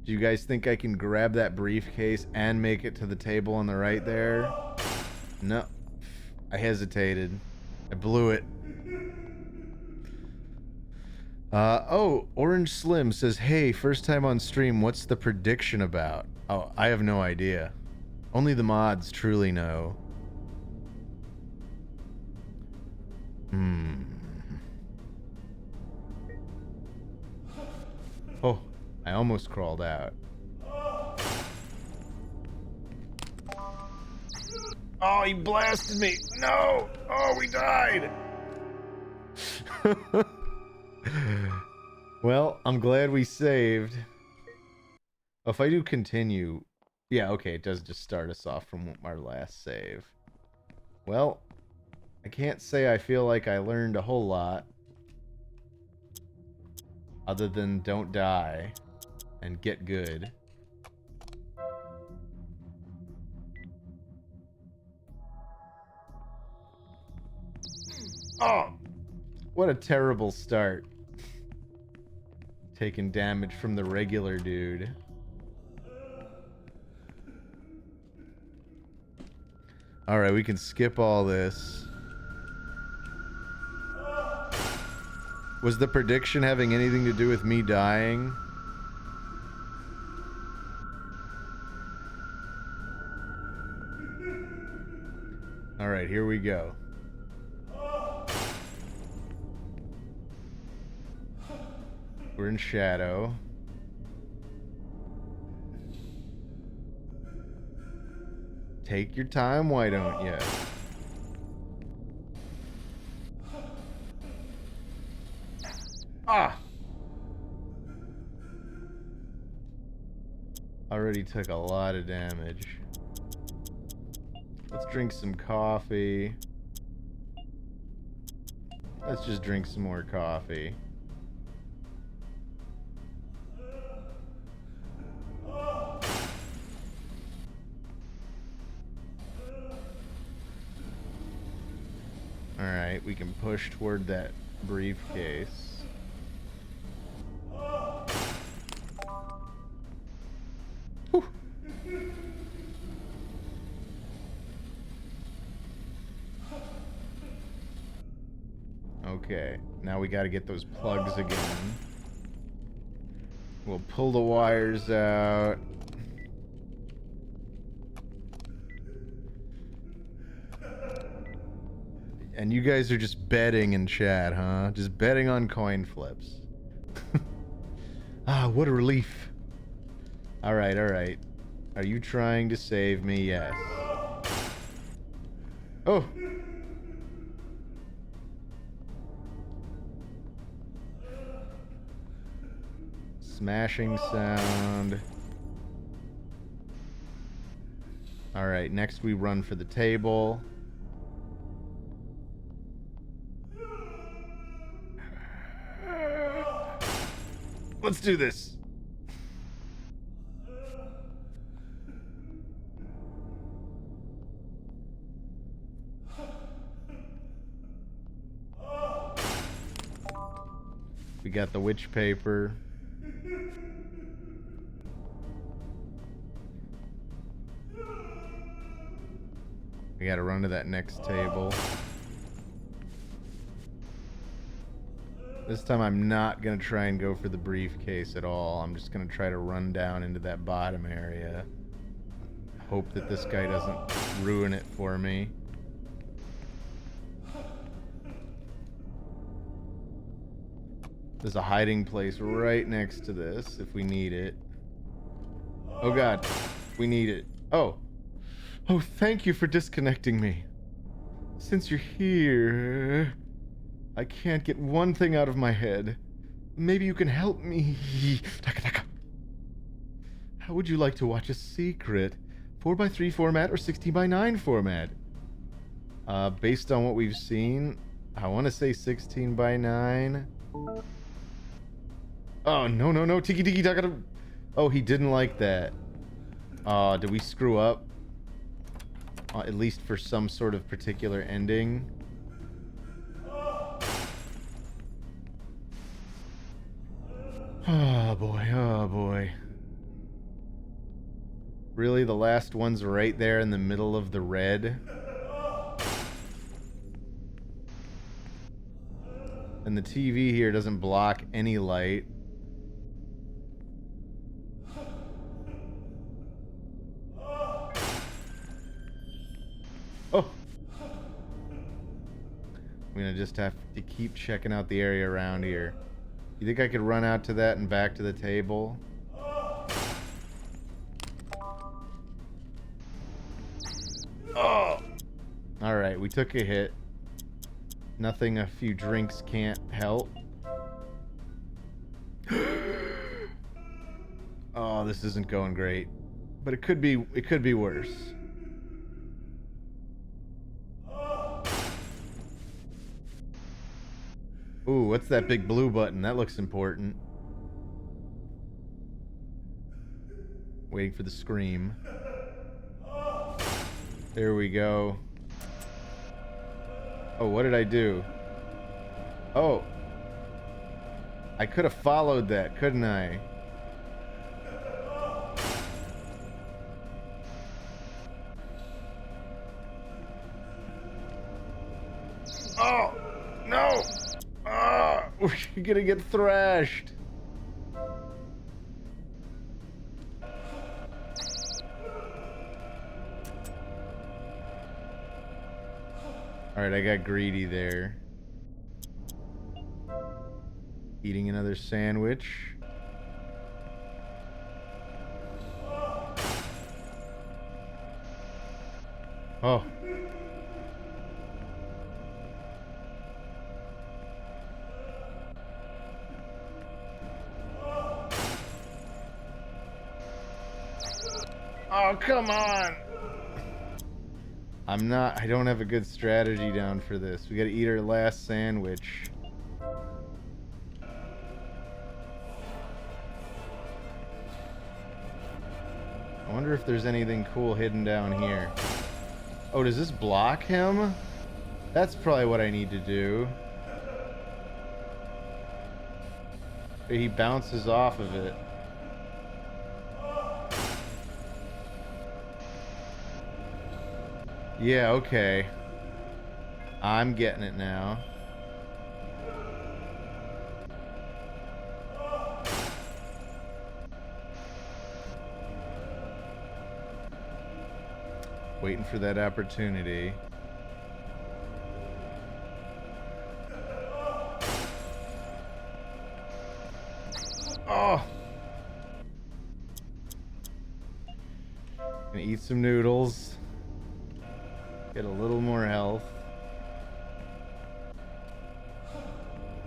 Do you guys think I can grab that briefcase and make it to the table on the right there? No. I hesitated. I blew it. Oh, Orange Slim says, hey, first time on stream, what's the prediction about? Oh, I have no idea. Only the mods truly know. Oh, I almost crawled out. Oh, he blasted me. No. Oh, we died. Well, I'm glad we saved. If I do continue... Yeah, okay, it does just start us off from our last save. Well, I can't say I feel like I learned a whole lot. Other than don't die and get good. Oh! What a terrible start. Taking damage from the regular dude. Alright, we can skip all this. Was the prediction having anything to do with me dying? Alright, here we go. We're in shadow. Take your time, why don't you? Ah! Already took a lot of damage. Let's drink some coffee. Let's just drink some more coffee. Alright, we can push toward that briefcase. Whew. Okay, now we gotta get those plugs again. We'll pull the wires out. And you guys are just betting in chat, huh? Just betting on coin flips. Ah, what a relief. Alright, alright. Are you trying to save me? Yes. Oh! Smashing sound. Alright, next we run for the table. Let's do this. We got the witch paper. We gotta run to that next table. This time I'm not gonna try and go for the briefcase at all. I'm just gonna try to run down into that bottom area. Hope that this guy doesn't ruin it for me. There's a hiding place right next to this if we need it. Oh god, we need it. Oh. Oh, thank you for disconnecting me. Since you're here, I can't get one thing out of my head. Maybe you can help me. How would you like to watch a secret? 4x3 format or 16x9 format? Based on what we've seen, I want to say 16x9. Oh, no. Tiki tiki taka. Oh, he didn't like that. Did we screw up? At least for some sort of particular ending. Oh boy. Really, the last one's right there in the middle of the red? And the TV here doesn't block any light. Oh! I'm gonna just have to keep checking out the area around here. You think I could run out to that and back to the table? Oh! Alright, we took a hit. Nothing a few drinks can't help. Oh, this isn't going great. But it could be worse. Ooh, what's that big blue button? That looks important. Waiting for the scream. There we go. Oh, what did I do? Oh. I could have followed that, couldn't I? Oh! No! Ah! We're gonna get thrashed. Alright, I got greedy there. Eating another sandwich. Oh. Oh, come on! I don't have a good strategy down for this. We gotta eat our last sandwich. I wonder if there's anything cool hidden down here. Oh, does this block him? That's probably what I need to do. He bounces off of it. Yeah, okay. I'm getting it now. Waiting for that opportunity. Oh! Gonna eat some noodles. Get a little more health.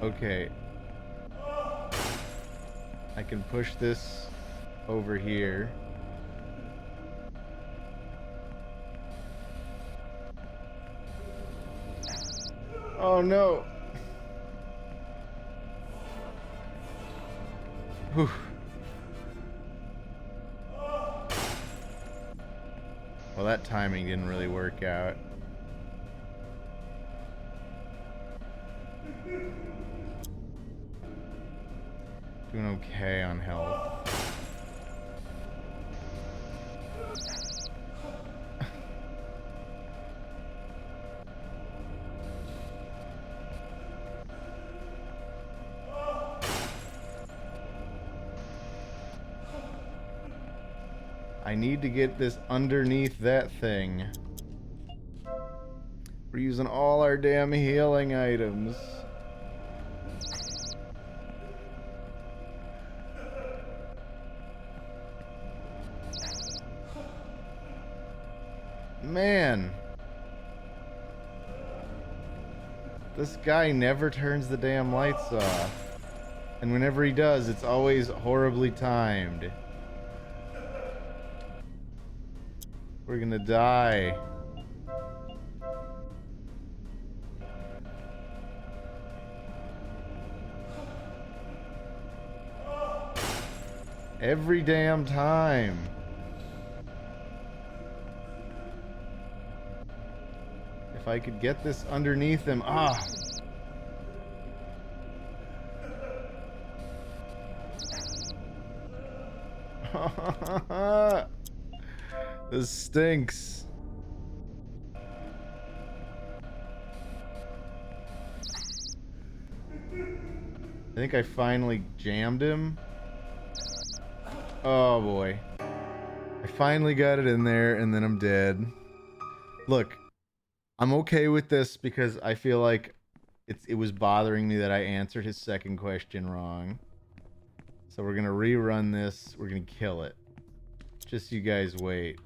Okay. I can push this over here. Oh no! Whew. Well, that timing didn't really work out. Doing okay on health. I need to get this underneath that thing. We're using all our damn healing items. Man. This guy never turns the damn lights off. And whenever he does, it's always horribly timed. We're gonna die. Every damn time. If I could get this underneath him. Ah. This stinks. I think I finally jammed him. Oh boy. I finally got it in there and then I'm dead. Look, I'm okay with this because I feel like it was bothering me that I answered his second question wrong. So we're gonna rerun this. We're gonna kill it. Just you guys wait.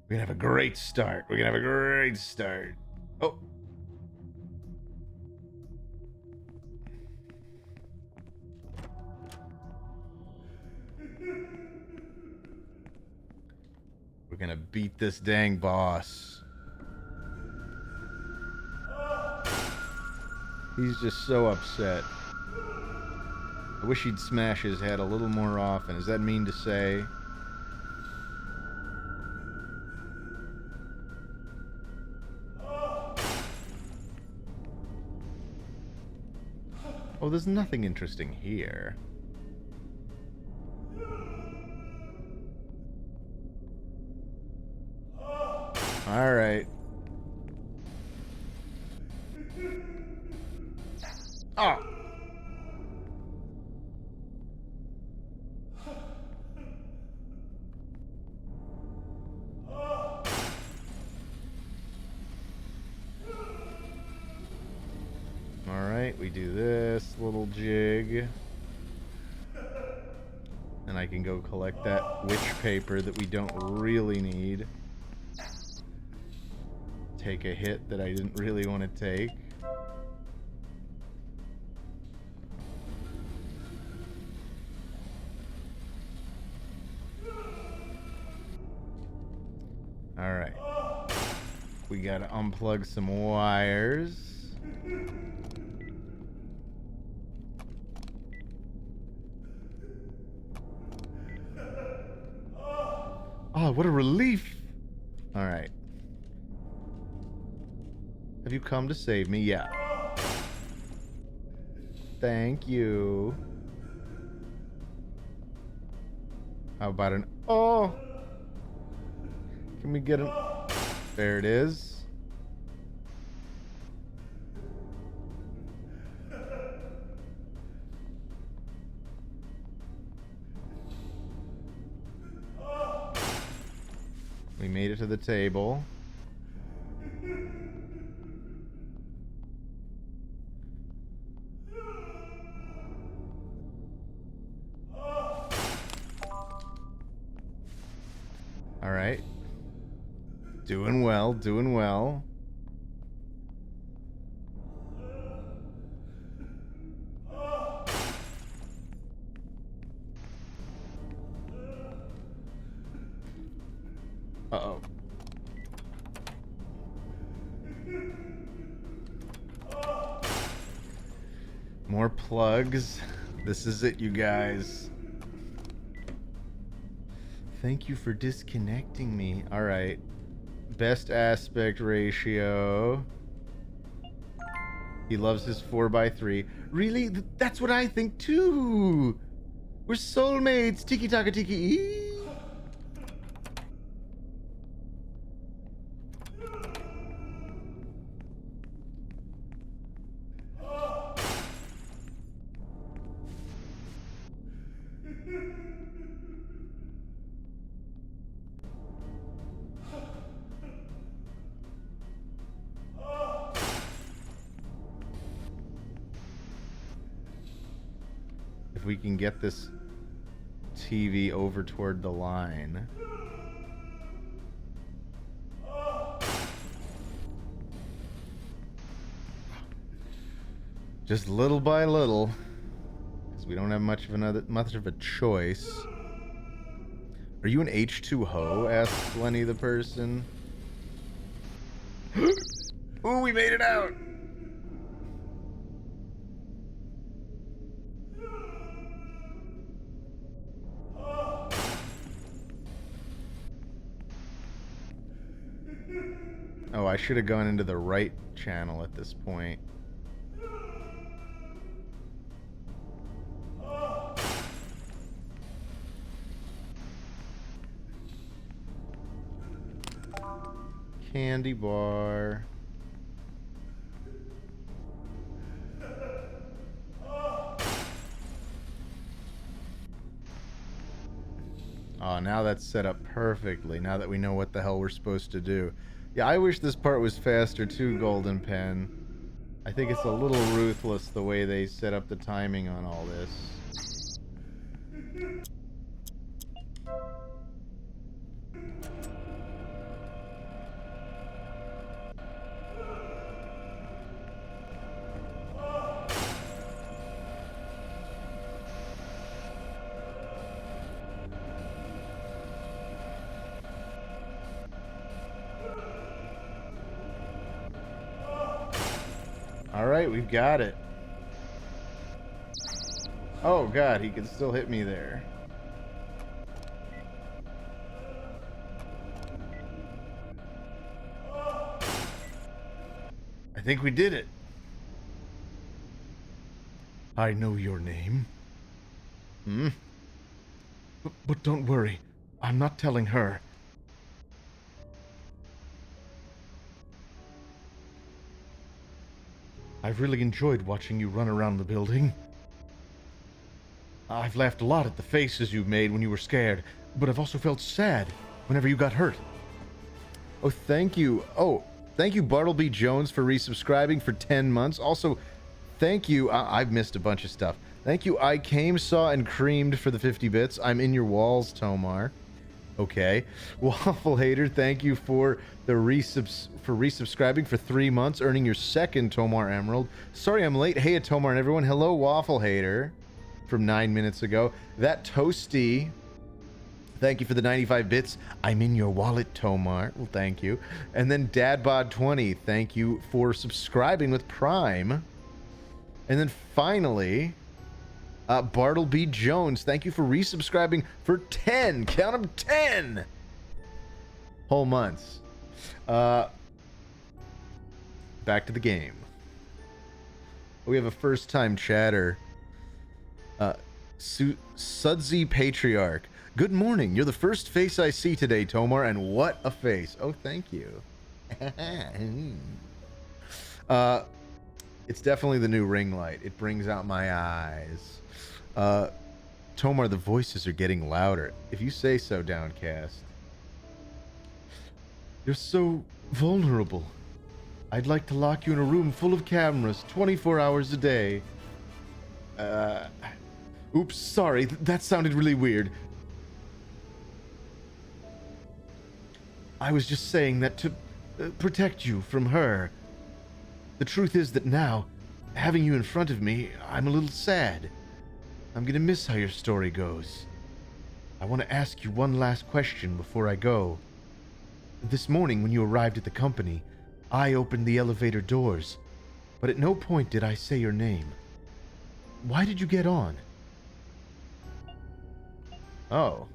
We're gonna have a great start. We're gonna have a great start. Oh. We're gonna beat this dang boss. He's just so upset. I wish he'd smash his head a little more often. Is that mean to say? Oh, there's nothing interesting here. Alright. Oh! Alright, we do this little jig. And I can go collect that witch paper that we don't really need. Take a hit that I didn't really want to take. Alright. We gotta unplug some wires. Oh, what a relief! Alright. Have you come to save me? Yeah. Thank you. How about an... Oh! Can we get him? There it is. We made it to the table. Doing well, doing well. Uh-oh. More plugs. This is it, you guys. Thank you for disconnecting me. All right. Best aspect ratio. He loves his 4x3. Really? That's what I think too. We're soulmates. Tiki taka tiki. If we can get this TV over toward the line. Just little by little, because we don't have much of a choice. Are you an H2Ho? Asks Lenny the person. Ooh, we made it out! Oh, I should have gone into the right channel at this point. Candy bar. Oh, now that's set up perfectly, now that we know what the hell we're supposed to do. Yeah, I wish this part was faster too, Golden Pen. I think it's a little ruthless the way they set up the timing on all this. Alright, we've got it. Oh god, he can still hit me there. I think we did it. I know your name. Hmm? But don't worry. I'm not telling her. I've really enjoyed watching you run around the building. I've laughed a lot at the faces you made when you were scared, but I've also felt sad whenever you got hurt. Oh, thank you. Oh, thank you, Bartleby Jones, for resubscribing for 10 months. Also, thank you. I've missed a bunch of stuff. Thank you, I Came, Saw, and Creamed for the 50 bits. I'm in your walls, Tomar. Okay. Waffle Hater, thank you for the resubscribing for 3 months, earning your second Tomar Emerald. Sorry I'm late. Hey, Tomar and everyone. Hello, Waffle Hater, from 9 minutes ago. That Toasty, thank you for the 95 bits. I'm in your wallet, Tomar. Well, thank you. And then Dadbod20, thank you for subscribing with Prime. And then finally, Bartleby Jones, thank you for resubscribing for 10, count them, 10 whole months. Back to the game. We have a first-time chatter. Sudsy Patriarch. Good morning. You're the first face I see today, Tomar, and what a face. Oh, thank you. It's definitely the new ring light. It brings out my eyes. Tomar, the voices are getting louder. If you say so, Downcast. You're so vulnerable. I'd like to lock you in a room full of cameras 24 hours a day. Oops, sorry. That sounded really weird. I was just saying that to protect you from her. The truth is that now, having you in front of me, I'm a little sad. I'm gonna miss how your story goes. I want to ask you one last question before I go. This morning when you arrived at the company, I opened the elevator doors, but at no point did I say your name. Why did you get on? Oh.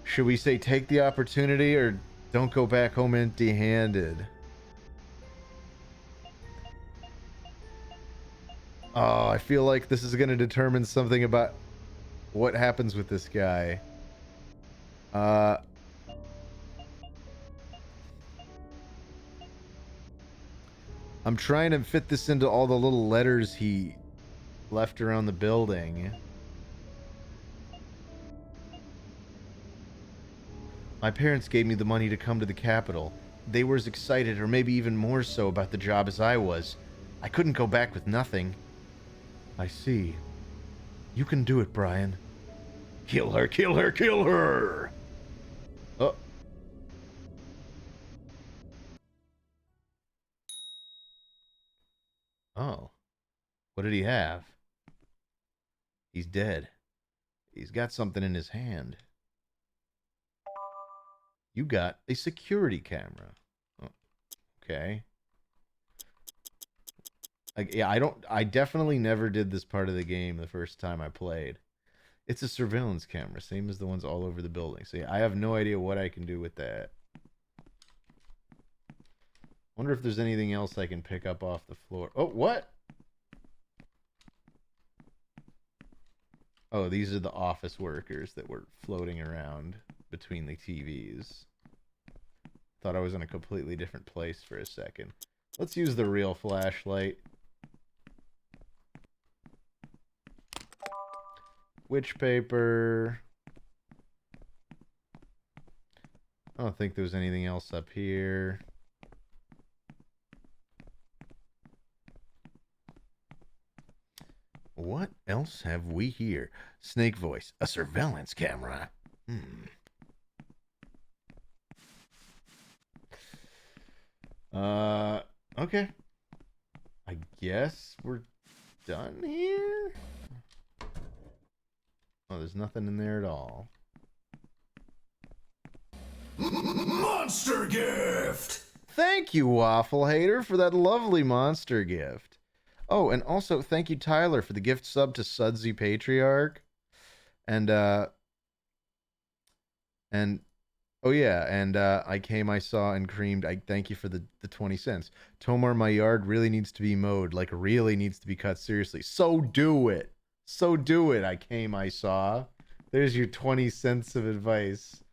Should we say take the opportunity or don't go back home empty-handed? Oh, I feel like this is going to determine something about what happens with this guy. I'm trying to fit this into all the little letters he left around the building. My parents gave me the money to come to the capital. They were as excited, or maybe even more so, about the job as I was. I couldn't go back with nothing. I see. You can do it, Brian. Kill her, kill her, kill her! Oh. Oh. What did he have? He's dead. He's got something in his hand. You got a security camera. Oh, okay. I definitely never did this part of the game the first time I played. It's a surveillance camera, same as the ones all over the building. So yeah, I have no idea what I can do with that. Wonder if there's anything else I can pick up off the floor. Oh, what? Oh, these are the office workers that were floating around between the TVs. Thought I was in a completely different place for a second. Let's use the real flashlight. Witch paper. I don't think there's anything else up here. What else have we here? Snake voice. A surveillance camera. Okay. I guess we're done here? Oh, there's nothing in there at all. Monster gift! Thank you, Waffle Hater, for that lovely monster gift. Oh, and also thank you, Tyler, for the gift sub to Sudsy Patriarch. And oh yeah, and I came, I saw, and creamed. I thank you for the 20 cents. Tomar, my yard really needs to be mowed, like really needs to be cut seriously. So do it. So do it. I came, I saw. There's your 20 cents of advice.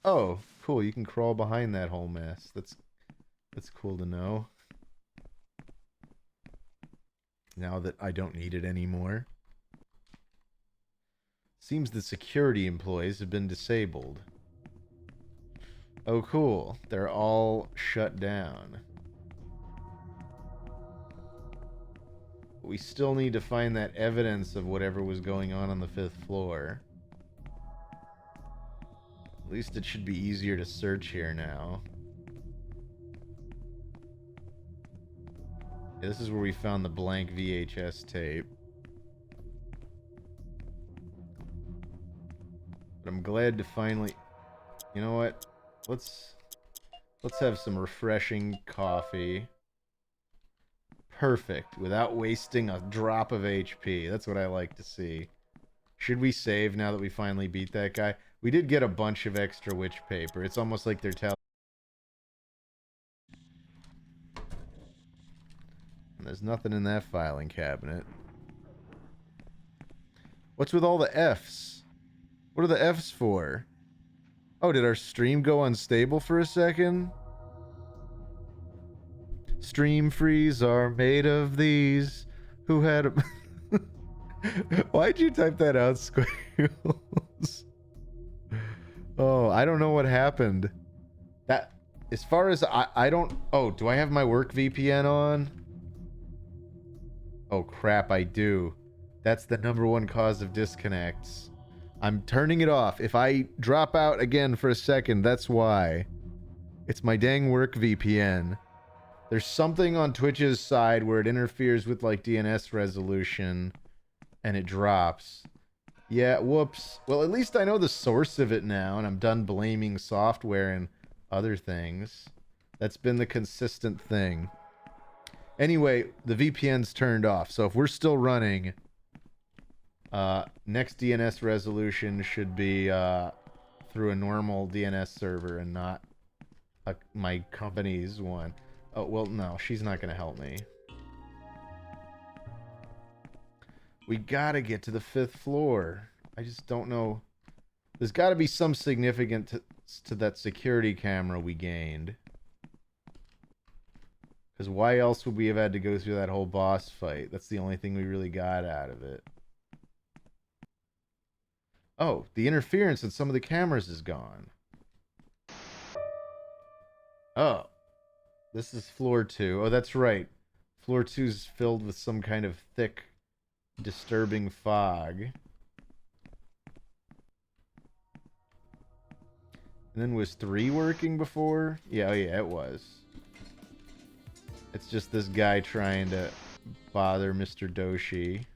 Oh, cool. You can crawl behind that whole mess. That's cool to know. Now that I don't need it anymore. Seems the security employees have been disabled. Oh, cool. They're all shut down. We still need to find that evidence of whatever was going on the 5th floor. At least it should be easier to search here now. Yeah, this is where we found the blank VHS tape. But I'm glad to finally... You know what? Let's have some refreshing coffee. Perfect. Without wasting a drop of HP. That's what I like to see. Should we save now that we finally beat that guy? We did get a bunch of extra witch paper. It's almost like they're telling... There's nothing in that filing cabinet. What's with all the Fs? What are the Fs for? Oh, did our stream go unstable for a second? Stream freeze are made of these. Who had a... Why'd you type that out, Squirrels? Oh, I don't know what happened. That, as far as I don't... Oh, do I have my work VPN on? Oh crap, I do. That's the #1 cause of disconnects. I'm turning it off. If I drop out again for a second, that's why. It's my dang work VPN. There's something on Twitch's side where it interferes with like DNS resolution and it drops. Yeah, whoops. Well, at least I know the source of it now and I'm done blaming software and other things. That's been the consistent thing. Anyway, the VPN's turned off. So if we're still running, next DNS resolution should be through a normal DNS server and not my company's one. Oh, well, no, she's not going to help me. We got to get to the 5th floor. I just don't know. There's got to be some significance to that security camera we gained. Because why else would we have had to go through that whole boss fight? That's the only thing we really got out of it. Oh, the interference in some of the cameras is gone. Oh. This is floor 2. Oh, that's right. Floor 2 is filled with some kind of thick, disturbing fog. And then was 3 working before? Yeah, oh yeah, it was. It's just this guy trying to bother Mr. Doshi.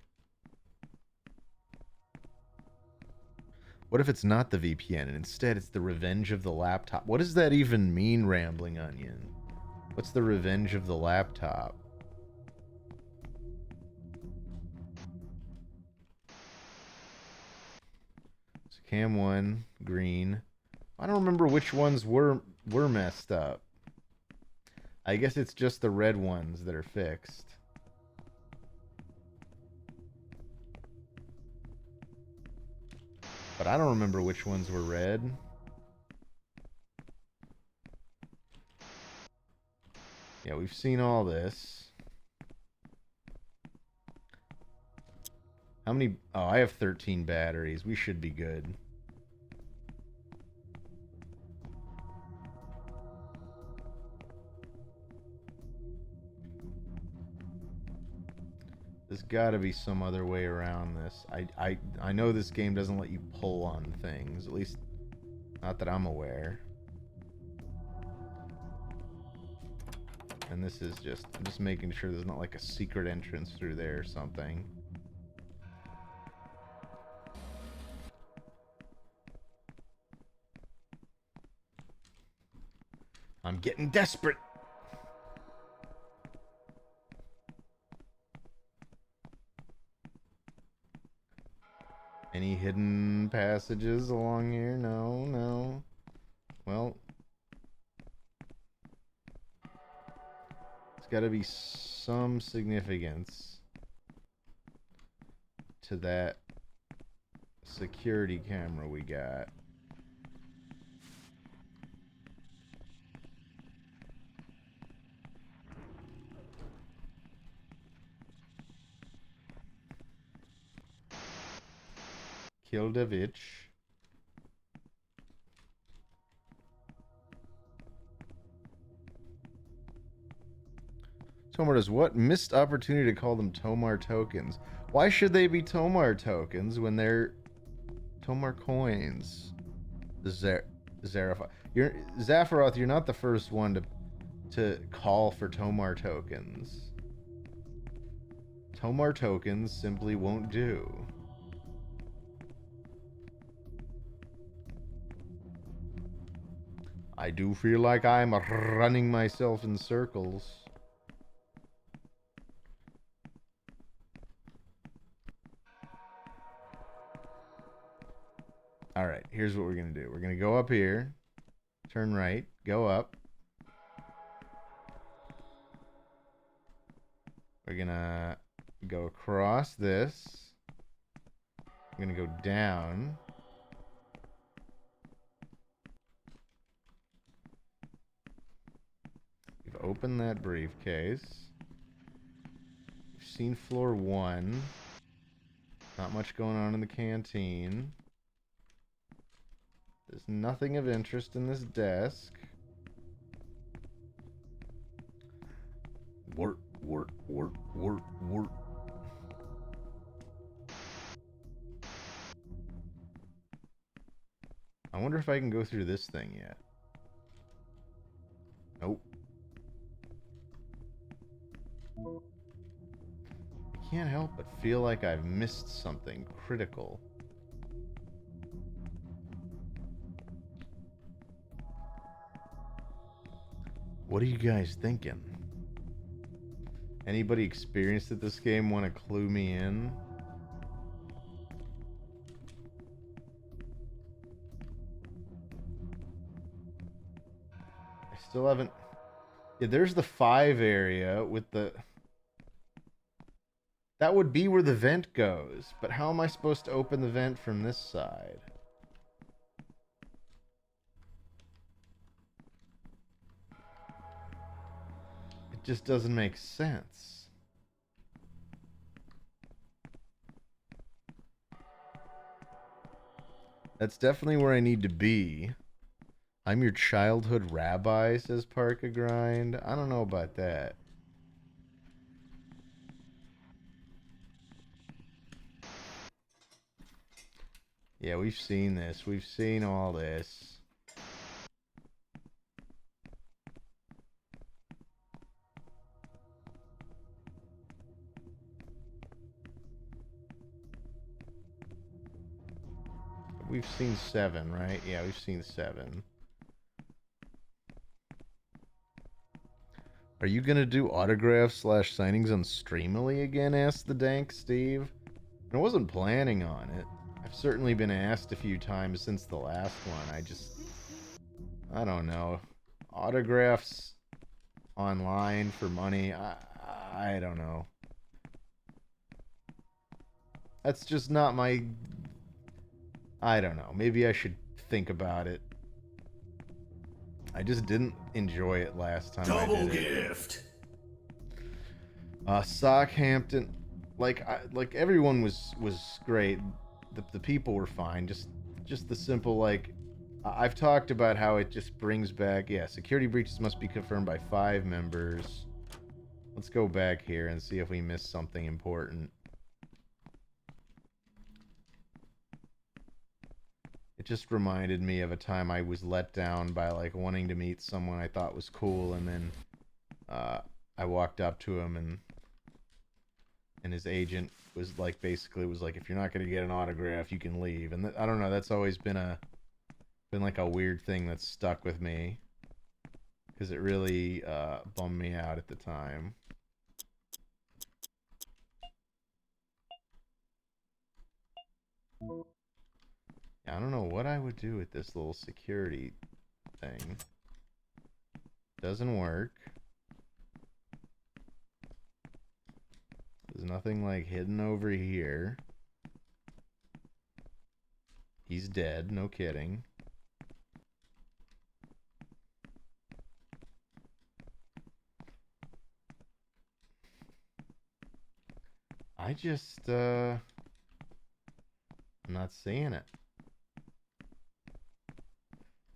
What if it's not the VPN and instead it's the revenge of the laptop? What does that even mean, Rambling Onion? What's the revenge of the laptop? So cam 1, green. I don't remember which ones were messed up. I guess it's just the red ones that are fixed. But I don't remember which ones were red. Yeah, we've seen all this. How many? Oh, I have 13 batteries. We should be good. There's got to be some other way around this. I know this game doesn't let you pull on things. At least, not that I'm aware. And this is just... I'm just making sure there's not like a secret entrance through there or something. I'm getting desperate! Any hidden passages along here? No, no. Well... There's got to be some significance to that security camera we got. Kildavich. Tomart does what? Missed opportunity to call them Tomar tokens. Why should they be Tomar tokens when they're Tomar coins? Zarafa. Zafaroth, you're not the first one to call for Tomar tokens. Tomar tokens simply won't do. I do feel like I'm running myself in circles. Alright, here's what we're going to do. We're going to go up here, turn right, go up. We're going to go across this. We're going to go down. We've opened that briefcase. We've seen floor 1. Not much going on in the canteen. There's nothing of interest in this desk. Work. wonder if I can go through this thing yet. Nope. I can't help but feel like I've missed something critical. What are you guys thinking? Anybody experienced at this game want to clue me in? I still haven't... Yeah, there's the 5 area with the... That would be where the vent goes, but how am I supposed to open the vent from this side? It just doesn't make sense. That's definitely where I need to be. I'm your childhood rabbi, says Parka Grind. I don't know about that. Yeah, we've seen this. We've seen all this. We've seen 7, right? Yeah, we've seen 7. Are you gonna do autographs / signings on Streamily again? Asked the Dank Steve. I wasn't planning on it. I've certainly been asked a few times since the last one. I don't know. Autographs online for money. I don't know. That's just not my... I don't know. Maybe I should think about it. I just didn't enjoy it last time I Double did it. gift. Sockhampton, like everyone was great. The people were fine. Just the simple, like, I've talked about how it just brings back. Yeah, security breaches must be confirmed by 5 members. Let's go back here and see if we missed something important. It just reminded me of a time I was let down by, like, wanting to meet someone I thought was cool, and then I walked up to him, and his agent was like, basically was like, if you're not going to get an autograph, you can leave. And I don't know, that's always been like a weird thing that's stuck with me, because it really bummed me out at the time. I don't know what I would do with this little security thing. Doesn't work. There's nothing, like, hidden over here. He's dead, no kidding. I just, I'm not seeing it.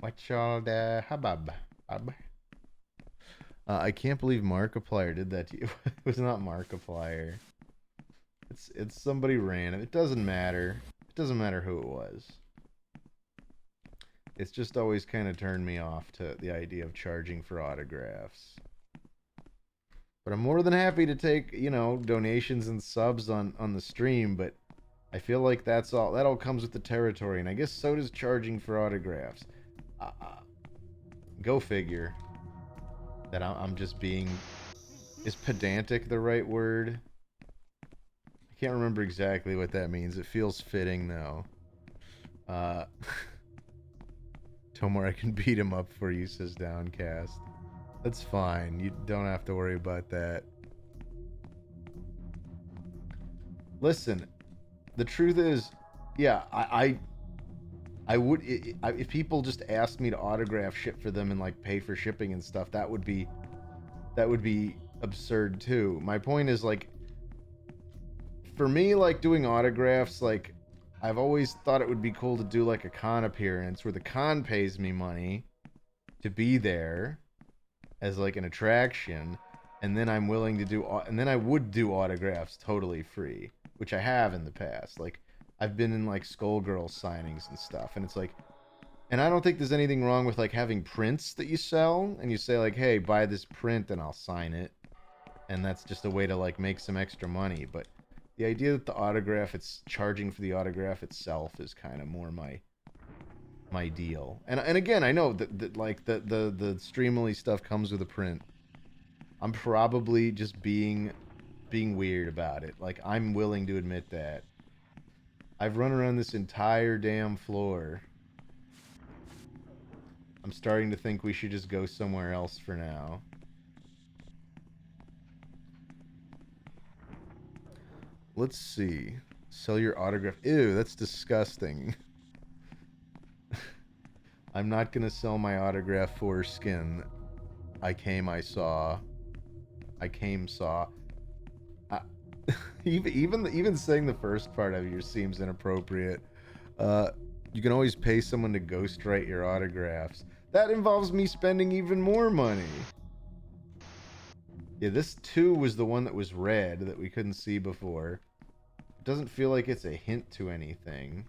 What y'all hubbub? I can't believe Markiplier did that to you. It was not Markiplier. It's somebody random. It doesn't matter. It doesn't matter who it was. It's just always kind of turned me off to the idea of charging for autographs. But I'm more than happy to take, you know, donations and subs on the stream, but I feel like that all comes with the territory, and I guess so does charging for autographs. Go figure. That I'm just being... Is pedantic the right word? I can't remember exactly what that means. It feels fitting, though. Tomar, I can beat him up for you, says Downcast. That's fine. You don't have to worry about that. Listen, the truth is, yeah, I would, if people just asked me to autograph shit for them and, like, pay for shipping and stuff, that would be absurd too. My point is, like, for me, like, doing autographs, like, I've always thought it would be cool to do, like, a con appearance where the con pays me money to be there as, like, an attraction, and then I'm willing to do, and then I would do autographs totally free, which I have in the past. Like, I've been in, like, Skullgirl signings and stuff, and it's like, And I don't think there's anything wrong with like having prints that you sell and you say like, hey, buy this print and I'll sign it. And that's just a way to like make some extra money. But the idea that the autograph, it's charging for the autograph itself is kind of more my deal. And again, I know that like the Streamily stuff comes with a print. I'm probably just being weird about it. Like, I'm willing to admit that. I've run around this entire damn floor. I'm starting to think we should just go somewhere else for now. Let's see. Sell your autograph. Ew, that's disgusting. I'm not gonna sell my autograph for skin. I came, saw. Even saying the first part of yours seems inappropriate. You can always pay someone to ghostwrite your autographs. That involves me spending even more money. Yeah, this 2 was the one that was red that we couldn't see before. It doesn't feel like it's a hint to anything.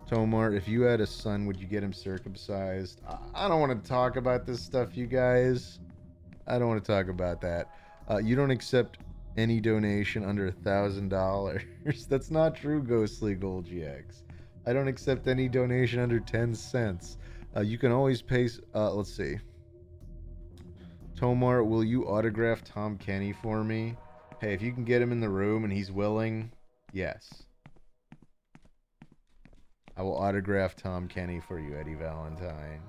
Tomart, if you had a son, would you get him circumcised? I don't want to talk about this stuff, you guys. I don't want to talk about that. You don't accept any donation under $1,000. That's not true, Ghostly Gold GX. I don't accept any donation under 10 cents. You can always pay... let's see. Tomar, will you autograph Tom Kenny for me? Hey, if you can get him in the room and he's willing, yes. I will autograph Tom Kenny for you, Eddie Valentine.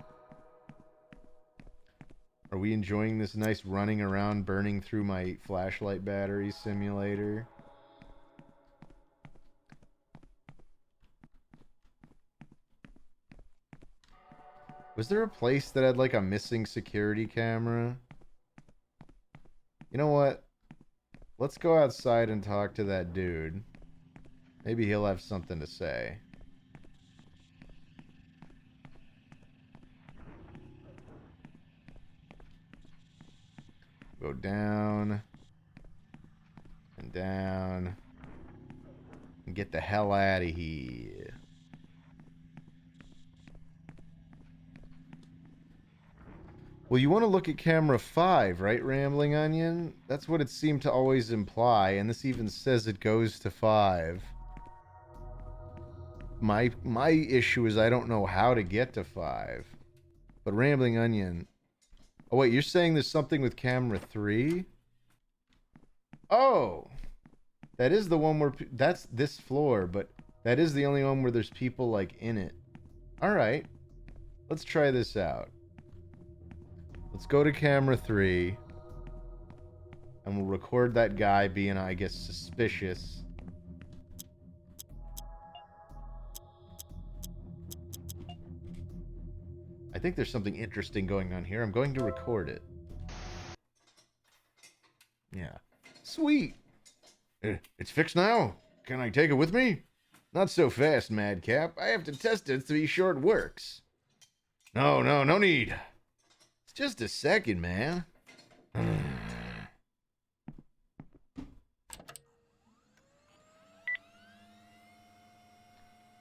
Are we enjoying this nice running around, burning through my flashlight battery simulator? Was there a place that had like a missing security camera? You know what? Let's go outside and talk to that dude. Maybe he'll have something to say. Go down. And down. And get the hell out of here. Well, you want to look at camera 5, right, Rambling Onion? That's what it seemed to always imply, and this even says it goes to 5. My issue is I don't know how to get to 5. But Rambling Onion... Oh, wait, you're saying there's something with camera 3? Oh! That is the one where... That's this floor, but that is the only one where there's people, like, in it. Alright. Let's try this out. Let's go to camera 3. And we'll record that guy being, I guess, suspicious. I think there's something interesting going on here. I'm going to record it. Yeah. Sweet. It's fixed now? Can I take it with me? Not so fast, Madcap. I have to test it to be sure it works. No need. It's just a second, man.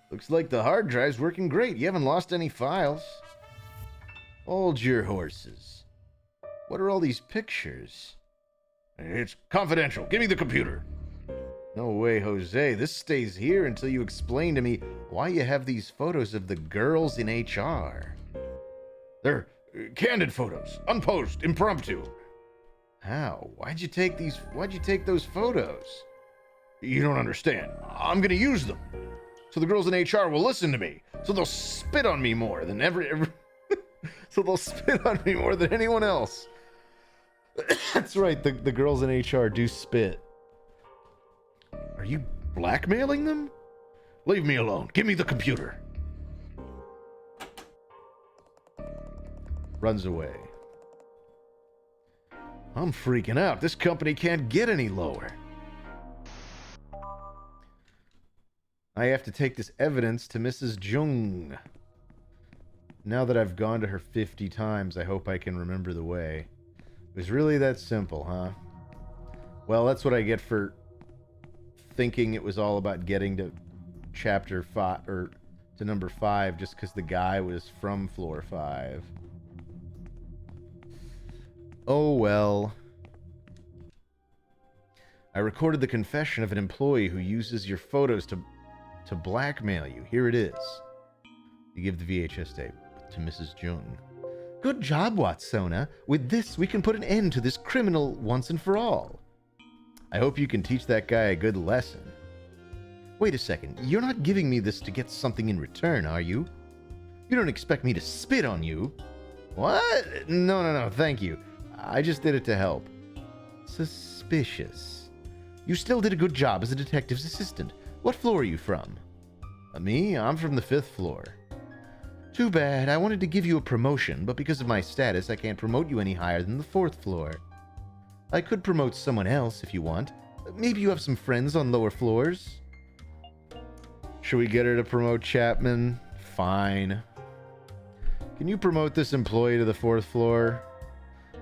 Looks like the hard drive's working great. You haven't lost any files. Hold your horses. What are all these pictures? It's confidential. Give me the computer. No way, Jose. This stays here until you explain to me why you have these photos of the girls in HR. They're candid photos. Unposed. Impromptu. How? Why'd you take those photos? You don't understand. I'm gonna use them. So the girls in HR will listen to me. So they'll spit on me more than So they'll spit on me more than anyone else. That's right, the girls in HR do spit. Are you blackmailing them? Leave me alone. Give me the computer. Runs away. I'm freaking out. This company can't get any lower. I have to take this evidence to Mrs. Jung. Now that I've gone to her 50 times, I hope I can remember the way. It was really that simple, huh? Well, that's what I get for thinking it was all about getting to chapter 5 or to number 5 just because the guy was from floor 5. Oh well. I recorded the confession of an employee who uses your photos to blackmail you. Here it is. You give the VHS tape to Mrs. Jung. Good job, Watsona. With this, we can put an end to this criminal once and for all. I hope you can teach that guy a good lesson. Wait a second. You're not giving me this to get something in return, are you? You don't expect me to spit on you? What? No, thank you. I just did it to help. Suspicious. You still did a good job as a detective's assistant. What floor are you from? Me? I'm from the 5th floor. Too bad. I wanted to give you a promotion, but because of my status, I can't promote you any higher than the 4th floor. I could promote someone else if you want. Maybe you have some friends on lower floors? Should we get her to promote Chapman? Fine. Can you promote this employee to the 4th floor?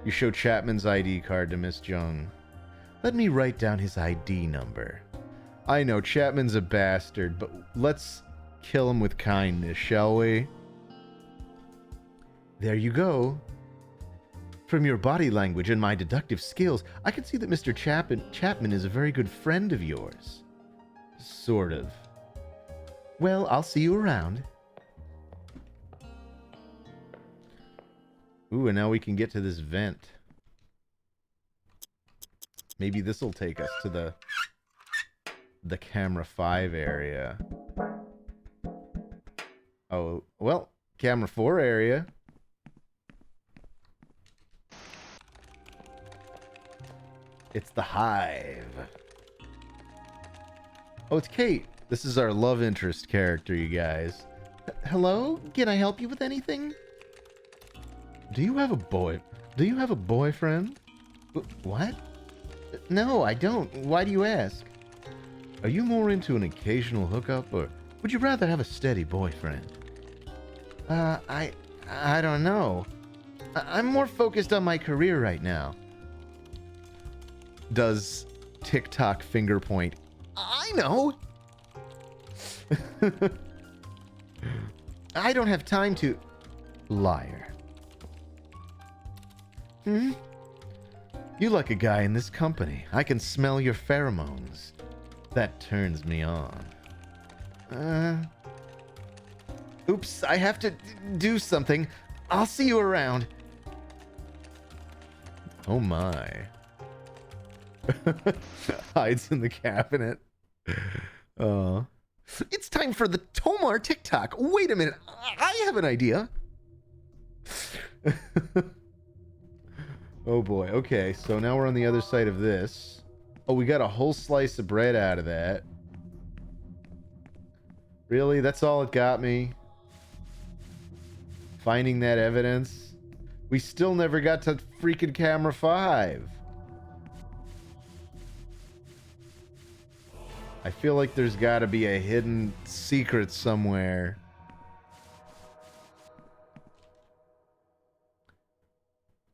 You show Chapman's ID card to Miss Jung. Let me write down his ID number. I know Chapman's a bastard, but let's kill him with kindness, shall we? There you go. From your body language and my deductive skills, I can see that Mr. Chapman is a very good friend of yours. Sort of. Well, I'll see you around. Ooh, and now we can get to this vent. Maybe this will take us to the camera 5 area. Oh, well, camera 4 area. It's the Hive. Oh, it's Kate. This is our love interest character, you guys. Hello? Can I help you with anything? Do you have a boyfriend? What? No, I don't. Why do you ask? Are you more into an occasional hookup, or would you rather have a steady boyfriend? I don't know. I'm more focused on my career right now. Does TikTok finger point? I know! I don't have time to... Liar. You like a guy in this company. I can smell your pheromones. That turns me on. Oops, I have to do something. I'll see you around. Oh my. Hides in the cabinet. It's time for the Tomart TikTok. Wait a minute. I have an idea. Oh boy. Okay, so now we're on the other side of this. Oh, we got a whole slice of bread out of that. Really? That's all it got me? Finding that evidence? We still never got to freaking camera 5. I feel like there's got to be a hidden secret somewhere.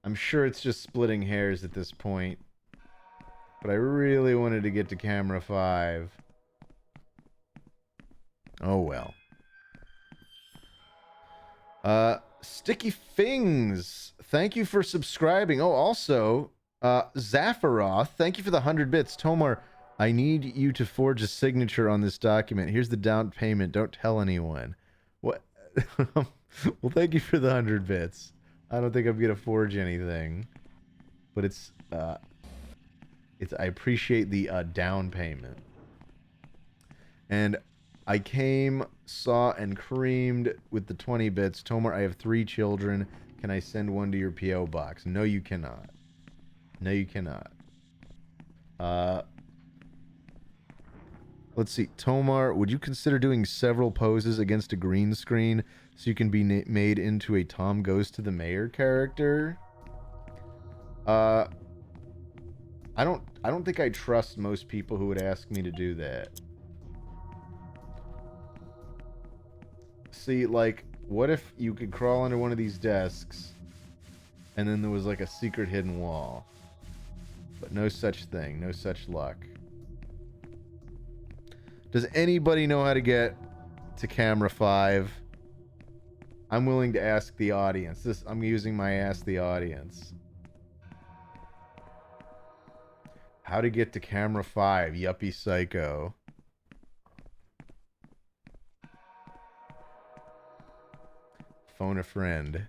I'm sure it's just splitting hairs at this point. But I really wanted to get to camera 5. Oh well. Sticky Fings, thank you for subscribing. Oh, also, Zapharoth, thank you for the 100 bits. Tomar, I need you to forge a signature on this document. Here's the down payment. Don't tell anyone. What? Well, thank you for the 100 bits. I don't think I'm gonna forge anything, but it's I appreciate the down payment. And I came, saw, and creamed with the 20 bits. Tomar, I have 3 children. Can I send one to your P.O. box? No, you cannot. No, you cannot. Let's see. Tomar, would you consider doing several poses against a green screen so you can be made into a Tom Goes to the Mayor character? I don't think I trust most people who would ask me to do that. See, like, what if you could crawl under one of these desks and then there was like a secret hidden wall? But no such thing, no such luck. Does anybody know how to get to camera 5? I'm willing to ask the audience. I'm using my ask the audience. How to get to camera 5, Yuppie Psycho. Phone a friend.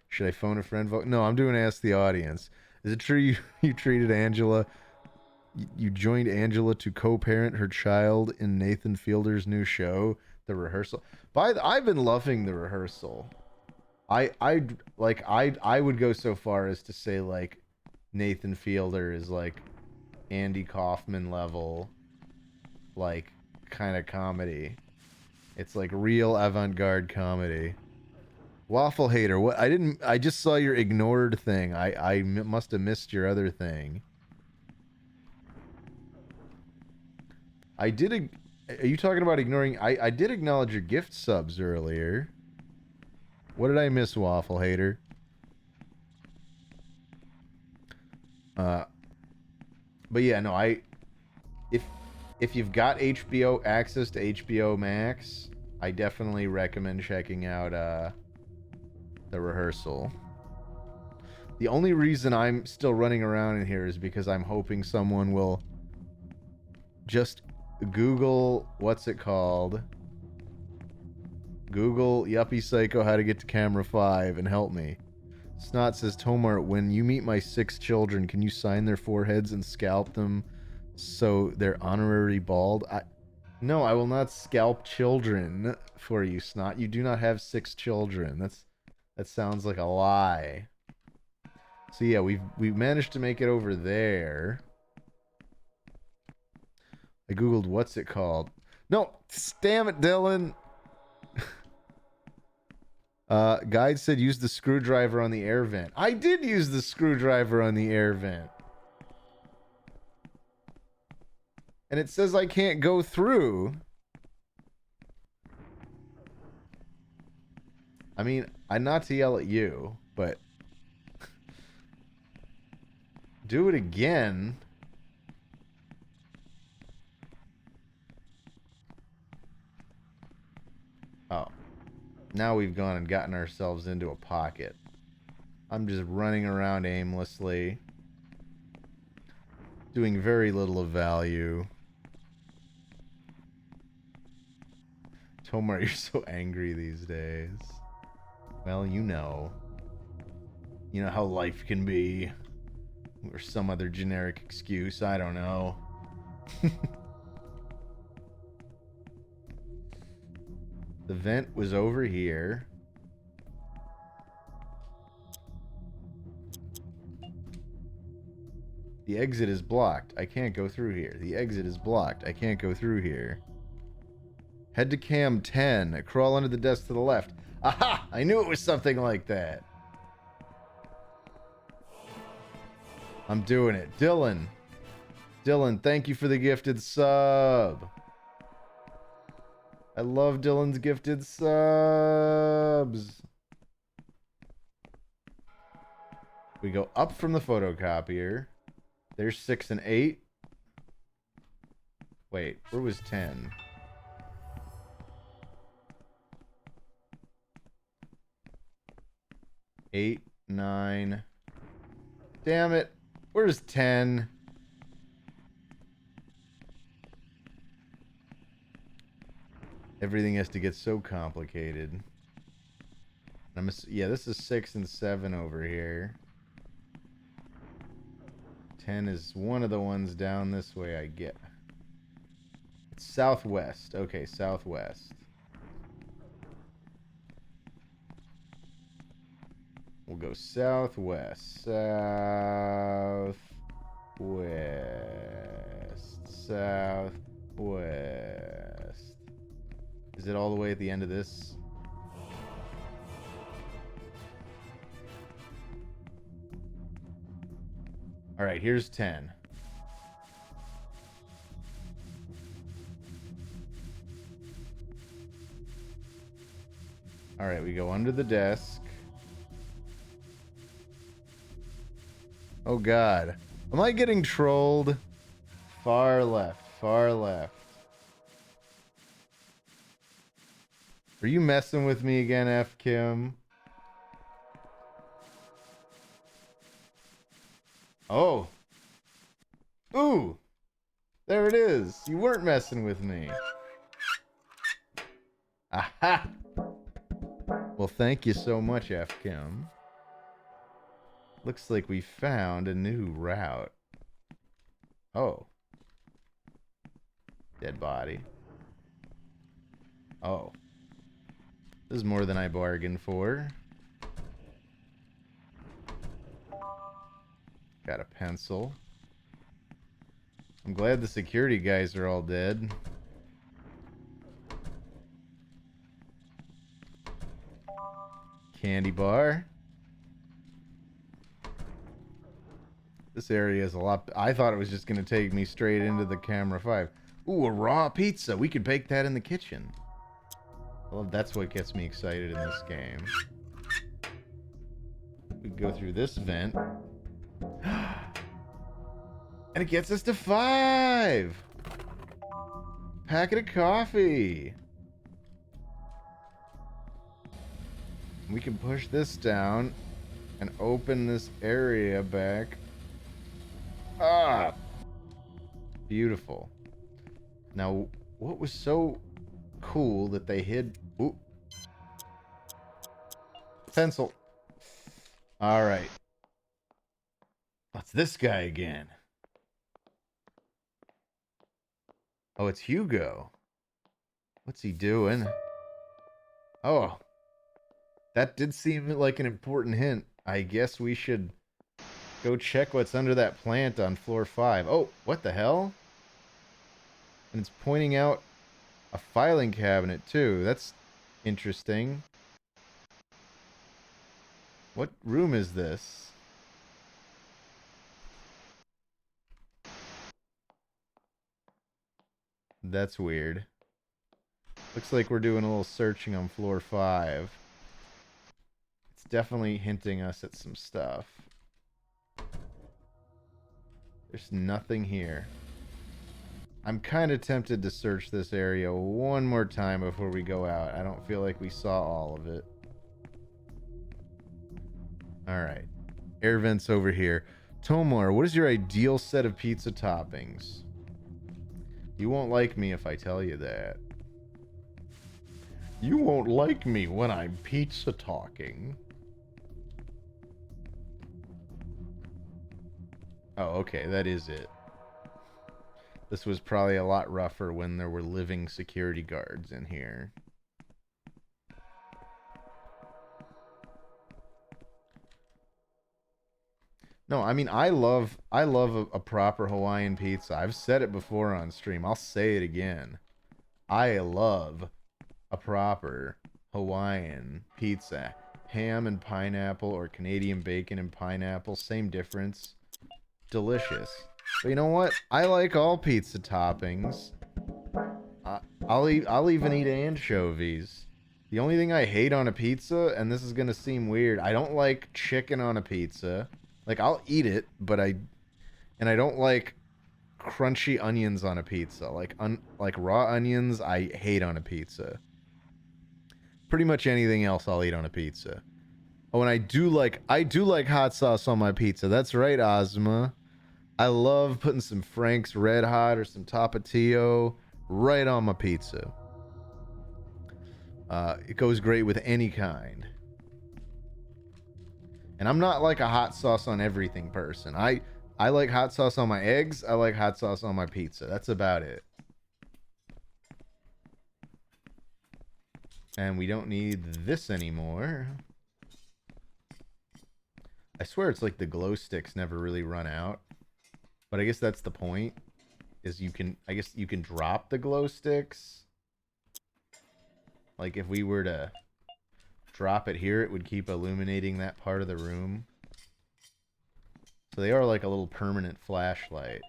Should I phone a friend vote? No, I'm doing ask the audience. Is it true you treated Angela? You joined Angela to co-parent her child in Nathan Fielder's new show, The Rehearsal. I've been loving The Rehearsal. I would go so far as to say like Nathan Fielder is like Andy Kaufman level, like kind of comedy. It's like real avant-garde comedy. Waffle hater, what? I just saw your ignored thing. I must have missed your other thing. Are you talking about ignoring? I did acknowledge your gift subs earlier. What did I miss, Waffle Hater? But yeah, no, if you've got HBO access to HBO Max, I definitely recommend checking out The Rehearsal. The only reason I'm still running around in here is because I'm hoping someone will just Google, what's it called? Google Yuppie Psycho how to get to camera 5 and help me. Snot says, Tomart, when you meet my 6 children, can you sign their foreheads and scalp them so they're honorary bald? No, I will not scalp children for you, Snot. You do not have 6 children. That sounds like a lie. So yeah, we've managed to make it over there. I googled what's it called. No, damn it, Dylan. Guide said use the screwdriver on the air vent. I did use the screwdriver on the air vent. And it says I can't go through. I mean, not to yell at you, but do it again. Oh. Now we've gone and gotten ourselves into a pocket. I'm just running around aimlessly, doing very little of value. Tomar, you're so angry these days. Well, you know. You know how life can be. Or some other generic excuse, I don't know. The vent was over here. The exit is blocked. I can't go through here. The exit is blocked. I can't go through here. Head to cam 10. Crawl under the desk to the left. Aha! I knew it was something like that. I'm doing it. Dylan. Dylan, thank you for the gifted sub. I love Dylan's gifted subs. We go up from the photocopier. There's 6 and 8. Wait, where was 10? Eight, 9. Damn it. Where's 10? Everything has to get so complicated. Yeah, this is 6 and 7 over here. 10 is one of the ones down this way I get. It's southwest. Okay, southwest. We'll go southwest. Southwest. Southwest. Is it all the way at the end of this? All right, here's 10. All right, we go under the desk. Oh God, am I getting trolled? Far left, far left. Are you messing with me again, F. Kim? Oh. Ooh. There it is. You weren't messing with me. Aha. Well, thank you so much, F. Kim. Looks like we found a new route. Oh. Dead body. Oh. This is more than I bargained for. Got a pencil. I'm glad the security guys are all dead. Candy bar. This area is a lot... I thought it was just going to take me straight into the camera 5. Ooh, a raw pizza. We could bake that in the kitchen. Well, that's what gets me excited in this game. We go through this vent. And it gets us to 5! Packet of coffee! We can push this down and open this area back. Ah! Beautiful. Now, what was so cool that they hid... Ooh. Pencil. Alright. What's this guy again? Oh, it's Hugo. What's he doing? Oh. That did seem like an important hint. I guess we should go check what's under that plant on floor 5. Oh, what the hell? And it's pointing out a filing cabinet, too. That's interesting. What room is this? That's weird. Looks like we're doing a little searching on floor 5. It's definitely hinting us at some stuff. There's nothing here. I'm kind of tempted to search this area one more time before we go out. I don't feel like we saw all of it. Alright. Air vents over here. Tomar, what is your ideal set of pizza toppings? You won't like me if I tell you that. You won't like me when I'm pizza talking. Oh, okay, that is it. This was probably a lot rougher when there were living security guards in here. No, I mean, I love a proper Hawaiian pizza. I've said it before on stream. I'll say it again. I love a proper Hawaiian pizza. Ham and pineapple or Canadian bacon and pineapple, same difference. Delicious. But you know what? I like all pizza toppings. I'll even eat anchovies. The only thing I hate on a pizza, and this is gonna seem weird, I don't like chicken on a pizza. Like, I'll eat it, but I don't like crunchy onions on a pizza. Like raw onions, I hate on a pizza. Pretty much anything else I'll eat on a pizza. Oh, and I do like hot sauce on my pizza. That's right, Ozma. I love putting some Frank's Red Hot or some Tapatio right on my pizza. It goes great with any kind. And I'm not like a hot sauce on everything person. I like hot sauce on my eggs. I like hot sauce on my pizza. That's about it. And we don't need this anymore. I swear it's like the glow sticks never really run out. But I guess that's the point. Is I guess you can drop the glow sticks. Like if we were to drop it here, it would keep illuminating that part of the room. So they are like a little permanent flashlight.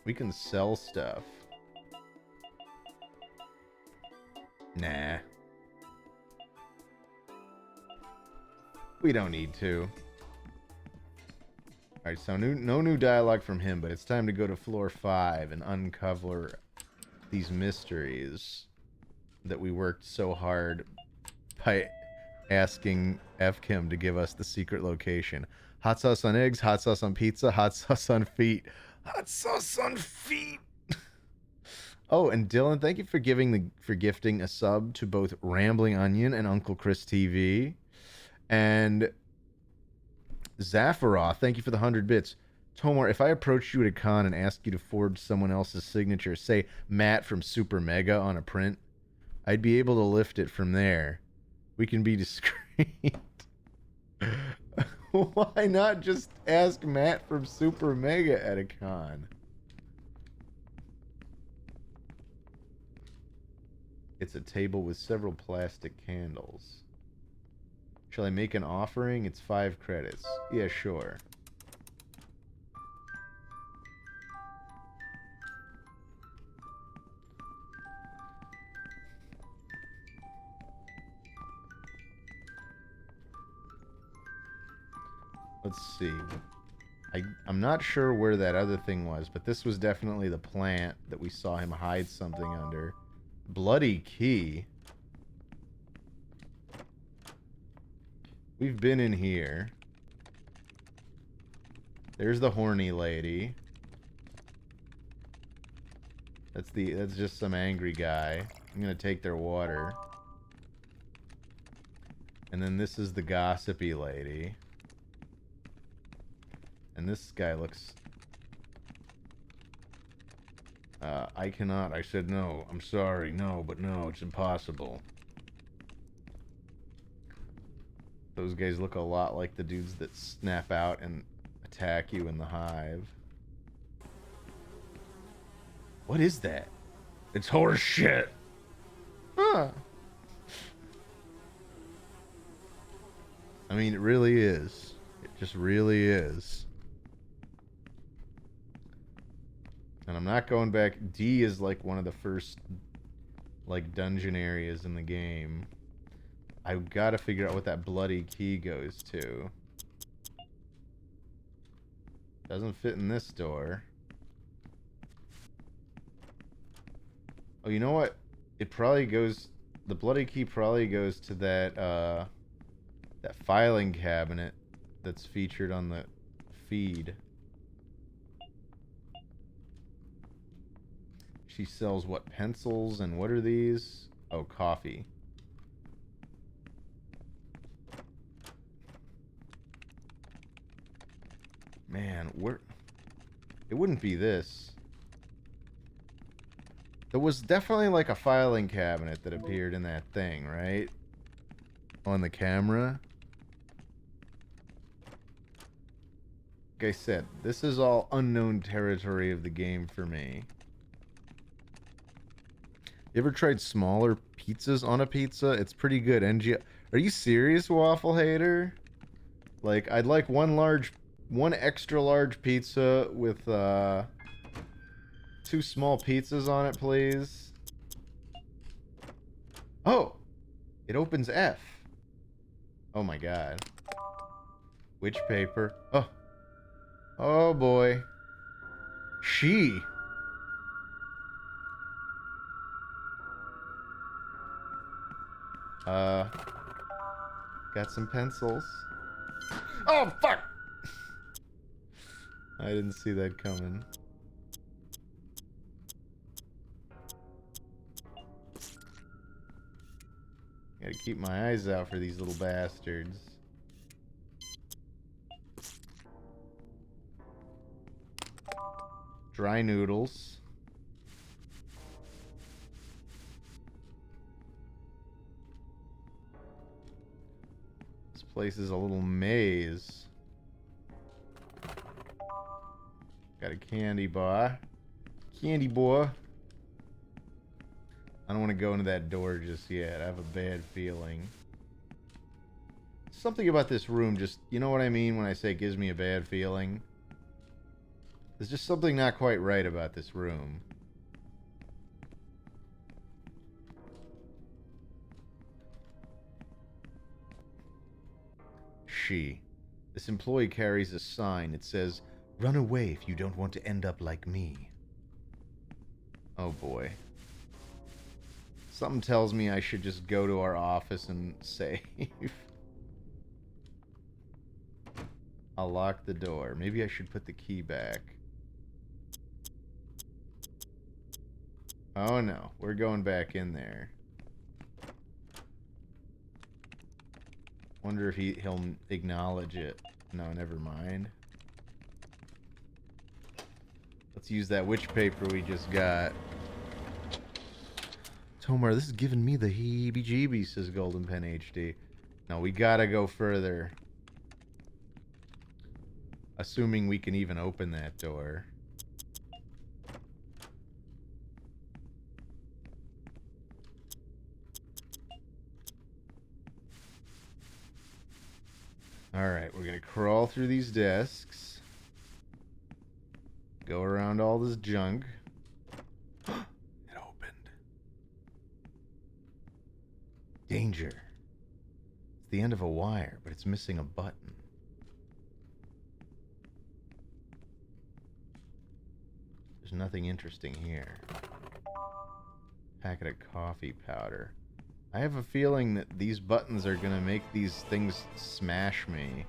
We can sell stuff. Nah. We don't need to. Alright, so no new dialogue from him, but it's time to go to floor 5 and uncover these mysteries that we worked so hard by asking FChem to give us the secret location. Hot sauce on eggs, hot sauce on pizza, hot sauce on feet. Hot sauce on feet. Oh, and Dylan, thank you for gifting a sub to both Rambling Onion and Uncle Chris TV. And Zaffaroth, thank you for the 100 bits. Tomar, if I approached you at a con and asked you to forge someone else's signature, say Matt from Super Mega on a print, I'd be able to lift it from there. We can be discreet. Why not just ask Matt from Super Mega at a con? It's a table with several plastic candles. Shall I make an offering? It's 5 credits. Yeah, sure. Let's see. I'm not sure where that other thing was, but this was definitely the plant that we saw him hide something under. Bloody key. We've been in here. There's the horny lady. That's just some angry guy. I'm gonna take their water. And then this is the gossipy lady. And this guy looks... I cannot. I said no. I'm sorry. No, but no, it's impossible. Those guys look a lot like the dudes that snap out and attack you in the hive. What is that? It's horse shit. Huh. I mean, it really is. It just really is. And I'm not going back. D is like one of the first like dungeon areas in the game. I've got to figure out what that bloody key goes to. Doesn't fit in this door. Oh, you know what? It probably goes... The bloody key probably goes to that, that filing cabinet that's featured on the feed. She sells what? Pencils and what are these? Oh, coffee. Man, where... It wouldn't be this. There was definitely like a filing cabinet that appeared in that thing, right? On the camera. Like I said, this is all unknown territory of the game for me. You ever tried smaller pizzas on a pizza? It's pretty good. Are you serious, waffle hater? Like, I'd like one extra large pizza with 2 small pizzas on it, please. Oh, it opens F. Oh my god. Which paper? Oh. Oh boy. She. Got some pencils. Oh, fuck! I didn't see that coming. Gotta keep my eyes out for these little bastards. Dry noodles. This place is a little maze. Got a candy bar. Candy boy. I don't want to go into that door just yet. I have a bad feeling. Something about this room just... You know what I mean when I say it gives me a bad feeling? There's just something not quite right about this room. She. This employee carries a sign. It says, "Run away if you don't want to end up like me." Oh boy. Something tells me I should just go to our office and save. I'll lock the door. Maybe I should put the key back. Oh no, we're going back in there. Wonder if he'll acknowledge it. No, never mind. Let's use that witch paper we just got. Tomar, this is giving me the heebie-jeebies, says Golden Pen HD. No, we gotta go further. Assuming we can even open that door. Alright, we're gonna crawl through these desks. Go around all this junk. It opened. Danger. It's the end of a wire, but it's missing a button. There's nothing interesting here. Packet of coffee powder. I have a feeling that these buttons are gonna make these things smash me.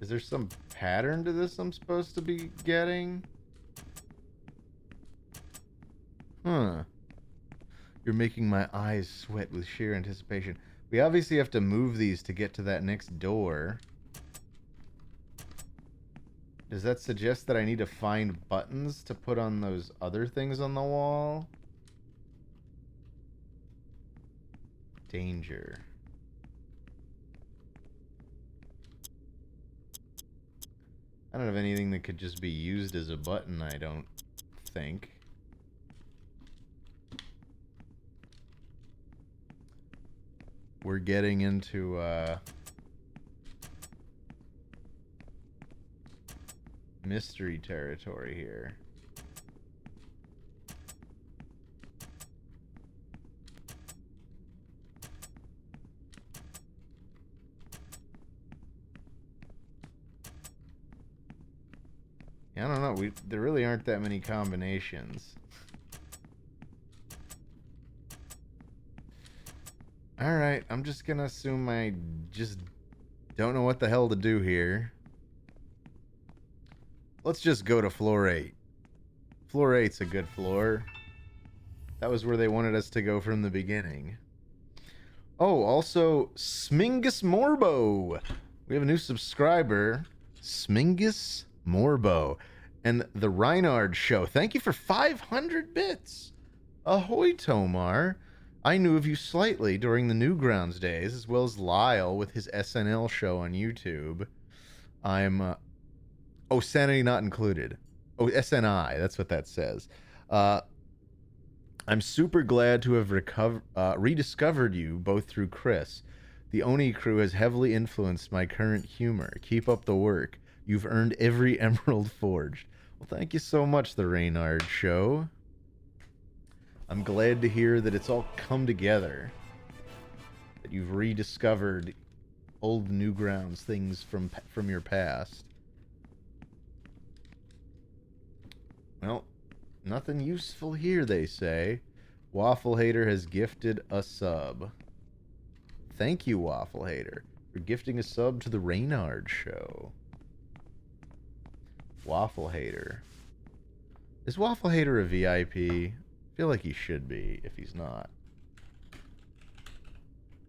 Is there some pattern to this I'm supposed to be getting? Huh. You're making my eyes sweat with sheer anticipation. We obviously have to move these to get to that next door. Does that suggest that I need to find buttons to put on those other things on the wall? Danger. I don't have anything that could just be used as a button, I don't think. We're getting into, mystery territory here. I don't know. There really aren't that many combinations. Alright, I'm just gonna assume I just don't know what the hell to do here. Let's just go to floor 8. Floor 8's a good floor. That was where they wanted us to go from the beginning. Oh, also, Smingus Morbo. We have a new subscriber. Smingus Morbo. And the Reinhard Show. Thank you for 500 bits. Ahoy, Tomar. I knew of you slightly during the Newgrounds days, as well as Lyle with his SNL show on YouTube. I'm... oh, Sanity Not Included. Oh, SNI. That's what that says. I'm super glad to have rediscovered you both through Chris. The Oni crew has heavily influenced my current humor. Keep up the work. You've earned every emerald forged. Well, thank you so much, the Reynard Show. I'm glad to hear that it's all come together. That you've rediscovered old Newgrounds things from your past. Well, nothing useful here, they say. Waffle Hater has gifted a sub. Thank you, Waffle Hater, for gifting a sub to the Reynard Show. Waffle Hater. Is Waffle Hater a VIP? I feel like he should be, if he's not.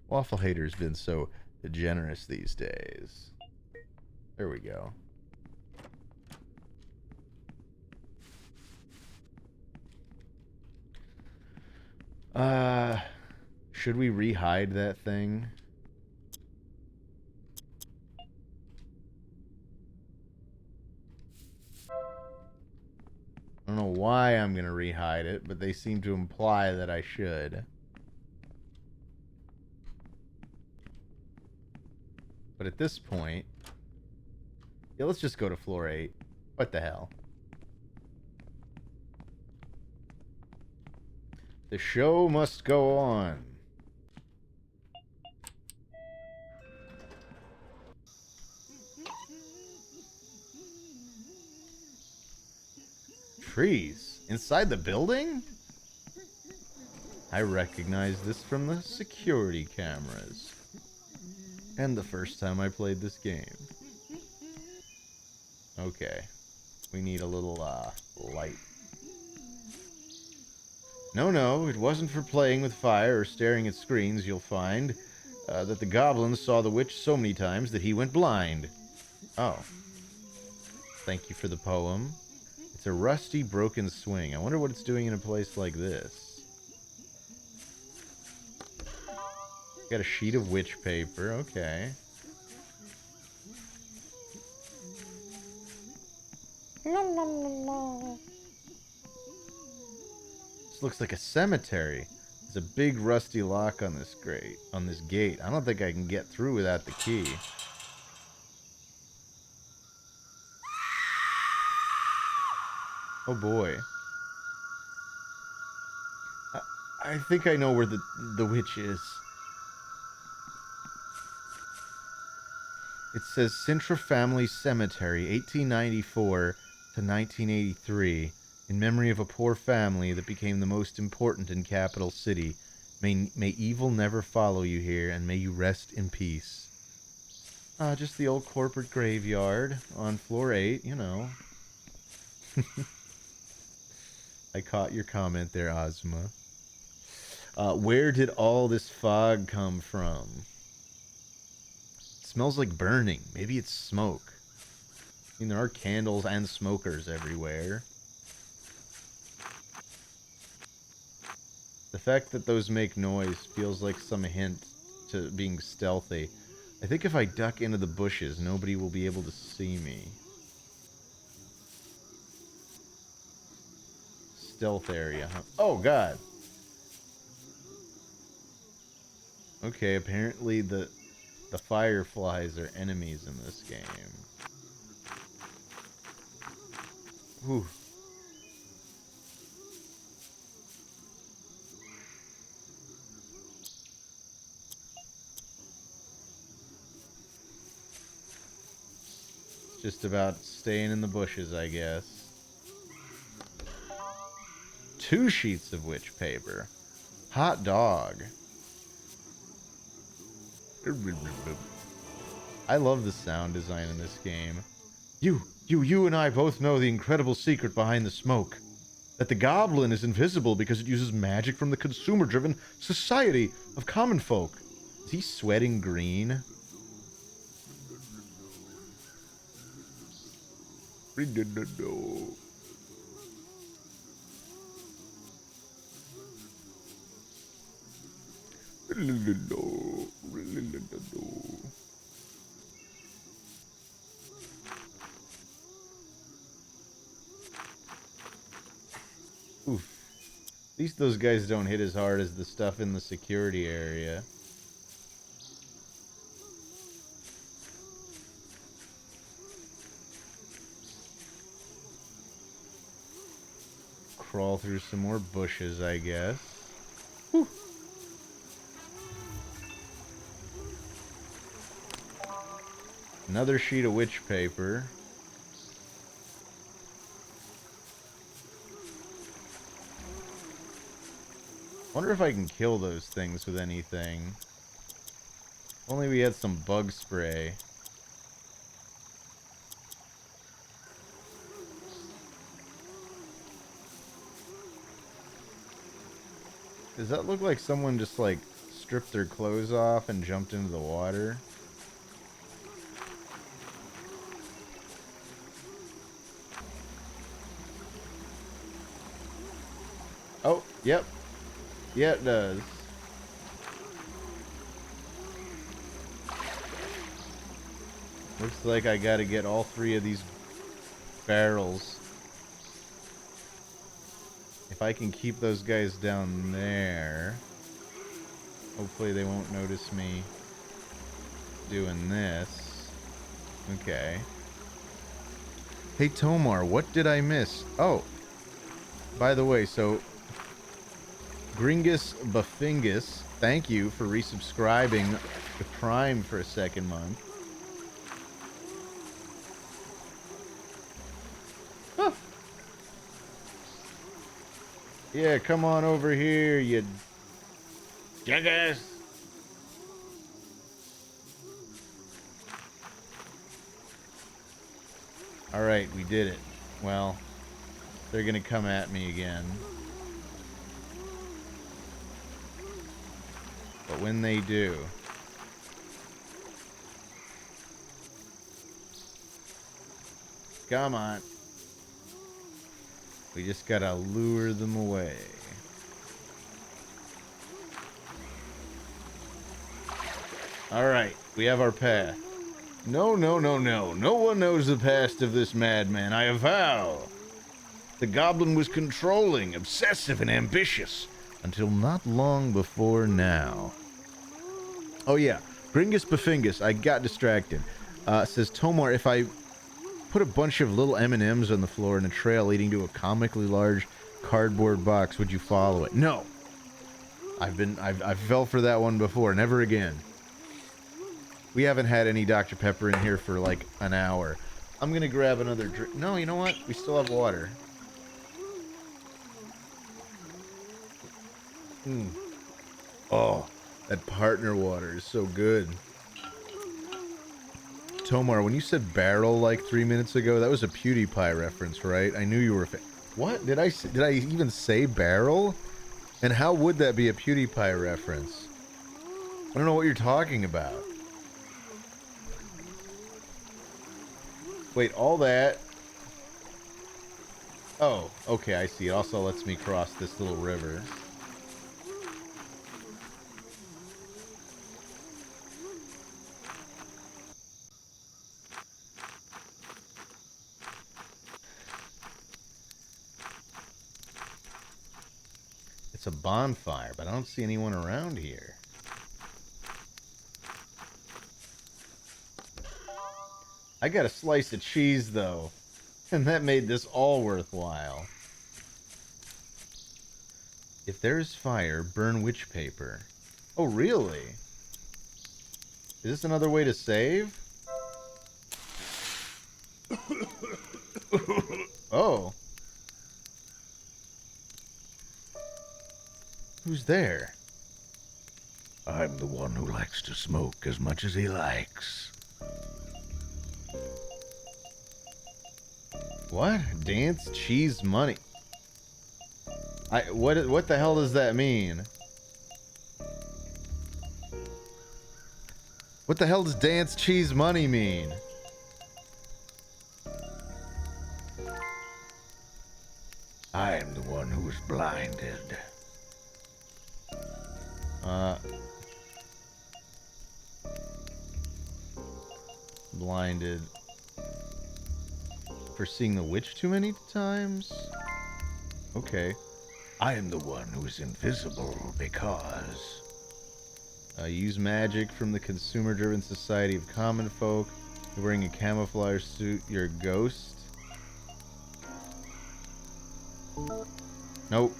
Waffle Hater's been so generous these days. There we go. Should we re-hide that thing? I don't know why I'm gonna re-hide it, but they seem to imply that I should. But at this point... Yeah, let's just go to floor 8. What the hell? The show must go on. Trees? Inside the building? I recognize this from the security cameras. And the first time I played this game. Okay. We need a little, light. No, it wasn't for playing with fire or staring at screens. You'll find that the goblin saw the witch so many times that he went blind. Oh. Thank you for the poem. It's a rusty, broken swing. I wonder what it's doing in a place like this. Got a sheet of witch paper. Okay. This looks like a cemetery. There's a big rusty lock on this gate. I don't think I can get through without the key. Oh boy. I think I know where the witch is. It says Sintra Family Cemetery, 1894 to 1983, in memory of a poor family that became the most important in Capital City. May evil never follow you here, and may you rest in peace. Just the old corporate graveyard on floor 8, you know. I caught your comment there, Ozma. Where did all this fog come from? It smells like burning. Maybe it's smoke. I mean, there are candles and smokers everywhere. The fact that those make noise feels like some hint to being stealthy. I think if I duck into the bushes, nobody will be able to see me. Stealth area, huh? Oh, God. Okay, apparently the fireflies are enemies in this game. Whew. It's just about staying in the bushes, I guess. 2 sheets of witch paper. Hot dog. I love the sound design in this game. You and I both know the incredible secret behind the smoke. That the goblin is invisible because it uses magic from the consumer-driven society of common folk. Is he sweating green? Oof. At least those guys don't hit as hard as the stuff in the security area. Crawl through some more bushes, I guess. Whew. Another sheet of witch paper. Wonder if I can kill those things with anything. Only we had some bug spray. Does that look like someone just like stripped their clothes off and jumped into the water? Oh, yep. Yeah, it does. Looks like I gotta get all 3 of these barrels. If I can keep those guys down there, hopefully they won't notice me. doing this. Okay. Hey, Tomar, what did I miss? Oh, by the way, so Gringus Buffingus, thank you for resubscribing to Prime for a second month. Huh. Yeah, come on over here, you jackass. Alright, we did it. Well, they're gonna come at me again. But when they do... Come on. We just gotta lure them away. Alright, we have our path. No, no, no, no. No one knows the past of this madman, I avow. The goblin was controlling, obsessive, and ambitious. Until not long before now. Oh yeah, Gringus Buffingus, I got distracted. Says, Tomar, if I put a bunch of little M&Ms on the floor in a trail leading to a comically large cardboard box, would you follow it? No. I fell for that one before. Never again. We haven't had any Dr. Pepper in here for like an hour. I'm gonna grab another drink. No, you know what? We still have water. Oh, that partner water is so good. Tomar, when you said barrel like 3 minutes ago, that was a PewDiePie reference, right? I knew you were what? Did I even say barrel? And how would that be a PewDiePie reference? I don't know what you're talking about. Wait, all that? Oh, okay, I see. It also lets me cross this little river. It's a bonfire, but I don't see anyone around here. I got a slice of cheese, though, and that made this all worthwhile. If there's fire, burn witch paper. Oh, really? Is this another way to save? Oh. Who's there? I'm the one who likes to smoke as much as he likes. What? Dance, cheese, money. What the hell does that mean? What the hell does dance, cheese, money mean? I am the one who was blinded. Blinded for seeing the witch too many times? Okay. I am the one who is invisible because... Use magic from the consumer-driven society of common folk. You're wearing a camouflage suit. You're a ghost. Nope.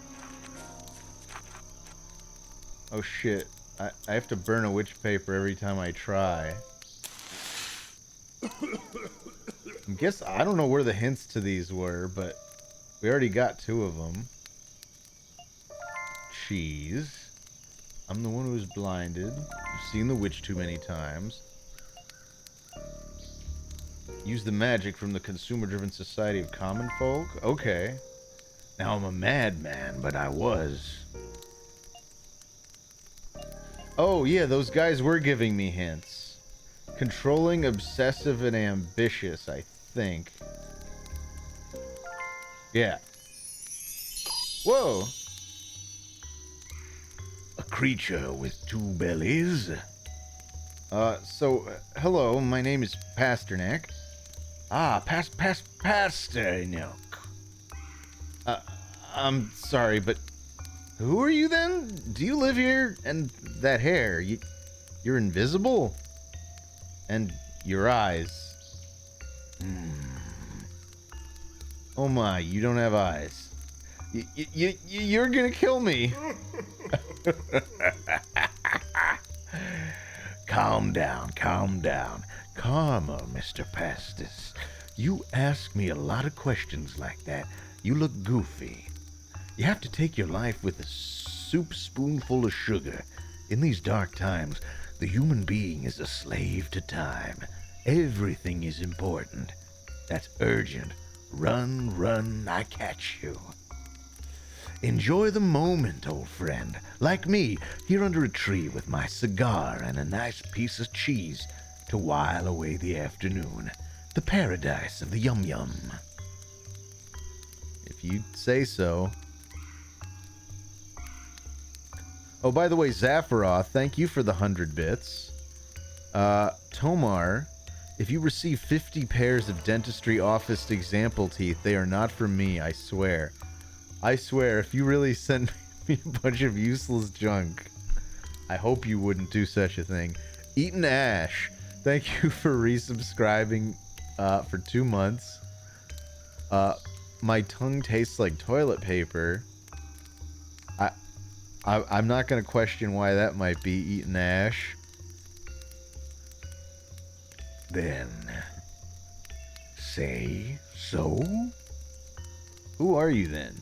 Oh shit. I have to burn a witch paper every time I try. I don't know where the hints to these were, but we already got 2 of them. Cheese. I'm the one who was blinded. You've seen the witch too many times. Use the magic from the consumer-driven society of common folk? Okay. now I'm a madman, but I was. Oh, yeah, those guys were giving me hints. Controlling, obsessive, and ambitious, I think. Yeah. Whoa. A creature with 2 bellies? Hello, my name is Pasternak. Ah, Pasternak. I'm sorry, but who are you then? Do you live here? And that hair, you're invisible? And your eyes. Oh my, you don't have eyes. You're gonna kill me. Calm down, calm down. Calmer, Mr. Pastis. You ask me a lot of questions like that. You look goofy. You have to take your life with a soup spoonful of sugar. In these dark times, the human being is a slave to time. Everything is important. That's urgent. Run, run, I catch you. Enjoy the moment, old friend. Like me, here under a tree with my cigar and a nice piece of cheese to while away the afternoon. The paradise of the yum-yum. If you say so. Oh, by the way, Zapharoth, thank you for the 100 bits. Tomar, if you receive 50 pairs of dentistry office example teeth, they are not from me, I swear. I swear, if you really sent me a bunch of useless junk, I hope you wouldn't do such a thing. Eaton Ash, thank you for resubscribing for 2 months. My tongue tastes like toilet paper. I'm not going to question why that might be, Eaton Ash. Then, say so? Who are you then?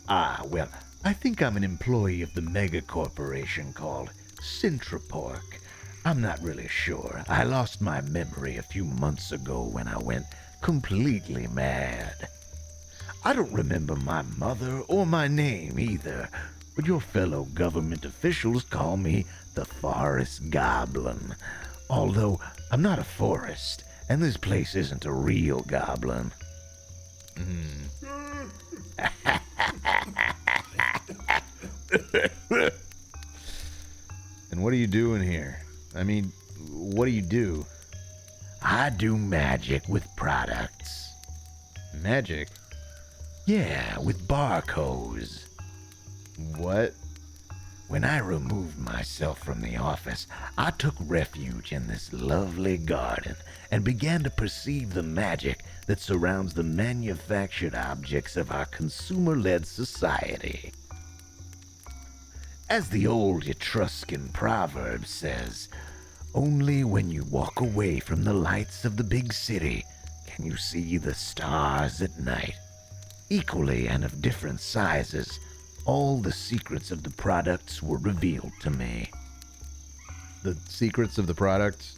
Well, I think I'm an employee of the mega corporation called Centropork. I'm not really sure. I lost my memory a few months ago when I went completely mad. I don't remember my mother or my name either, but your fellow government officials call me the Forest Goblin. Although I'm not a forest, and this place isn't a real goblin. And what are you doing here? I mean, what do you do? I do magic with products. Magic? Yeah, with barcodes. What? When I removed myself from the office, I took refuge in this lovely garden and began to perceive the magic that surrounds the manufactured objects of our consumer-led society. As the old Etruscan proverb says, only when you walk away from the lights of the big city can you see the stars at night. Equally and of different sizes, all the secrets of the products were revealed to me. The secrets of the products?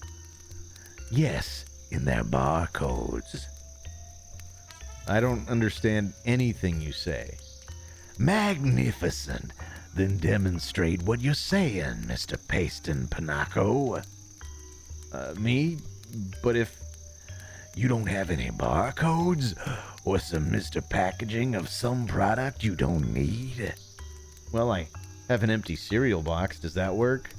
Yes, in their barcodes. I don't understand anything you say. Magnificent. Then demonstrate what you're saying, Mr. Paston Panaco. Me? But if... You don't have any barcodes? Or some Mr. Packaging of some product you don't need? Well, I have an empty cereal box. Does that work?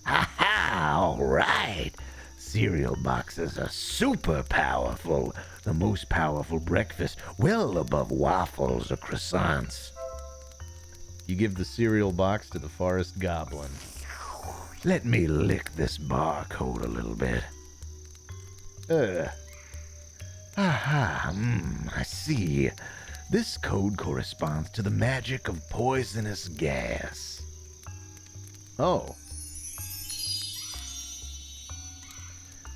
Ha ha! All right. Cereal boxes are super powerful. The most powerful breakfast, well above waffles or croissants. You give the cereal box to the Forest Goblin. Let me lick this barcode a little bit. I see. This code corresponds to the magic of poisonous gas. Oh.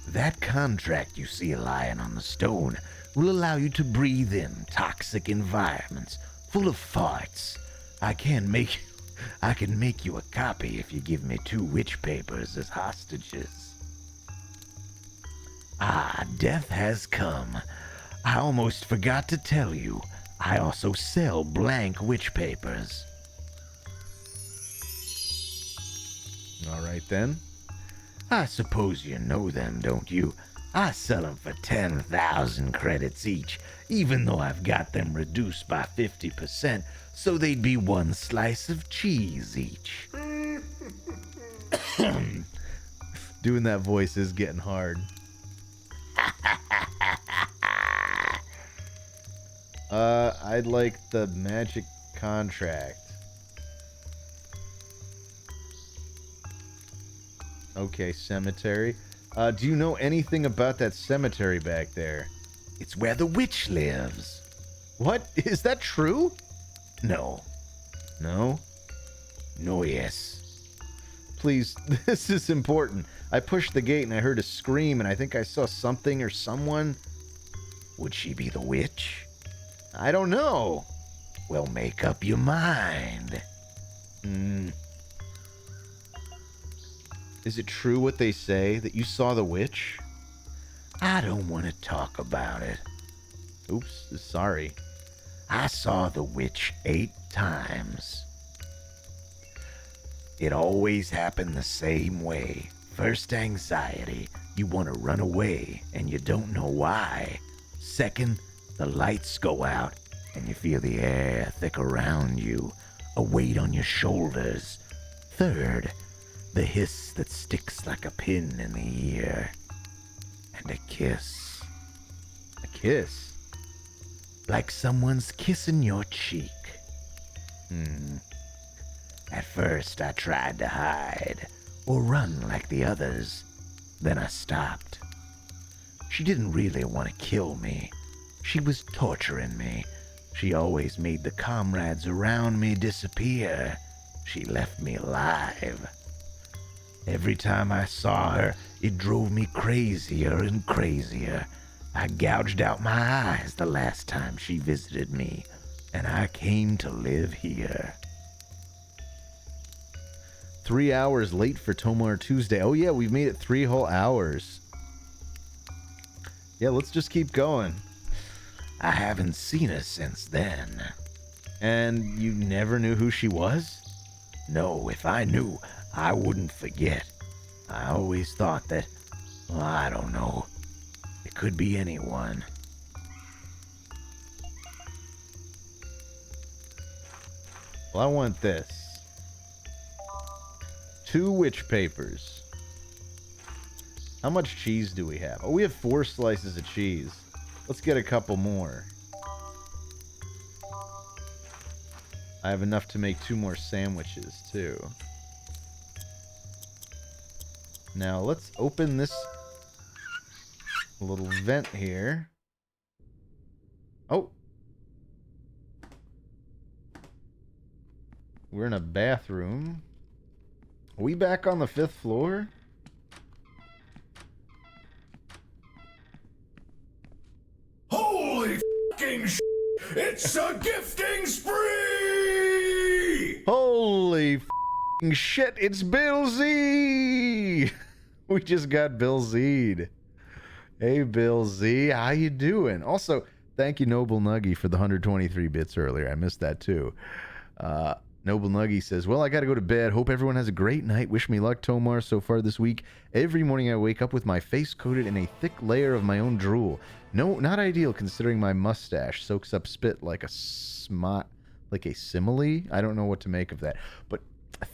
That contract you see lying on the stone will allow you to breathe in toxic environments full of farts. I can make you a copy if you give me 2 witch papers as hostages. Death has come. I almost forgot to tell you. I also sell blank witch papers. All right, then. I suppose you know them, don't you? I sell them for 10,000 credits each, even though I've got them reduced by 50%, so they'd be 1 slice of cheese each. Doing that voice is getting hard. I'd like the magic contract. Okay, cemetery. Do you know anything about that cemetery back there? It's where the witch lives. What? Is that true? No. No? No, yes. Please, this is important. I pushed the gate and I heard a scream and I think I saw something or someone. Would she be the witch? I don't know. Well, make up your mind. Is it true what they say, that you saw the witch? I don't want to talk about it. Oops, sorry. I saw the witch 8 times. It always happened the same way. First, anxiety. You want to run away, and you don't know why. Second, the lights go out, and you feel the air thick around you, a weight on your shoulders. Third, the hiss that sticks like a pin in the ear. And a kiss. A kiss? Like someone's kissing your cheek. At first, I tried to hide or run like the others. Then I stopped. She didn't really want to kill me. She was torturing me. She always made the comrades around me disappear. She left me alive. Every time I saw her, it drove me crazier and crazier. I gouged out my eyes the last time she visited me, and I came to live here. 3 hours late for Tomart Tuesday. Oh yeah, we've made it 3 whole hours. Yeah, let's just keep going. I haven't seen her since then. And you never knew who she was? No, if I knew, I wouldn't forget. I always thought that, well, I don't know, it could be anyone. Well, I want this. 2 witch papers. How much cheese do we have? Oh, we have 4 slices of cheese. Let's get a couple more. I have enough to make 2 more sandwiches, too. Now, let's open this little vent here. Oh! We're in a bathroom. Are we back on the 5th floor? Holy fucking shit! It's a gifting spree! Holy f***ing shit, it's Bill Z! We just got Bill Z'd. Hey, Bill Z, how you doing? Also, thank you, Noble Nuggy, for the 123 bits earlier. I missed that, too. Noble Nuggy says, well, I gotta go to bed. Hope everyone has a great night. Wish me luck, Tomar, so far this week. Every morning I wake up with my face coated in a thick layer of my own drool. No, not ideal considering my mustache soaks up spit like a simile. I don't know what to make of that. But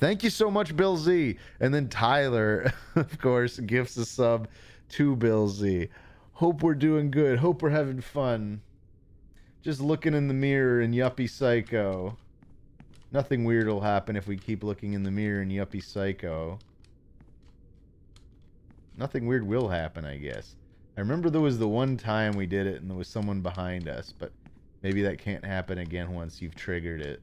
thank you so much, Bill Z. And then Tyler, of course, gifts a sub to Bill Z. Hope we're doing good. Hope we're having fun. Just looking in the mirror in Yuppie Psycho. Nothing weird will happen if we keep looking in the mirror in Yuppie Psycho. Nothing weird will happen, I guess. I remember there was the one time we did it and there was someone behind us, but maybe that can't happen again once you've triggered it.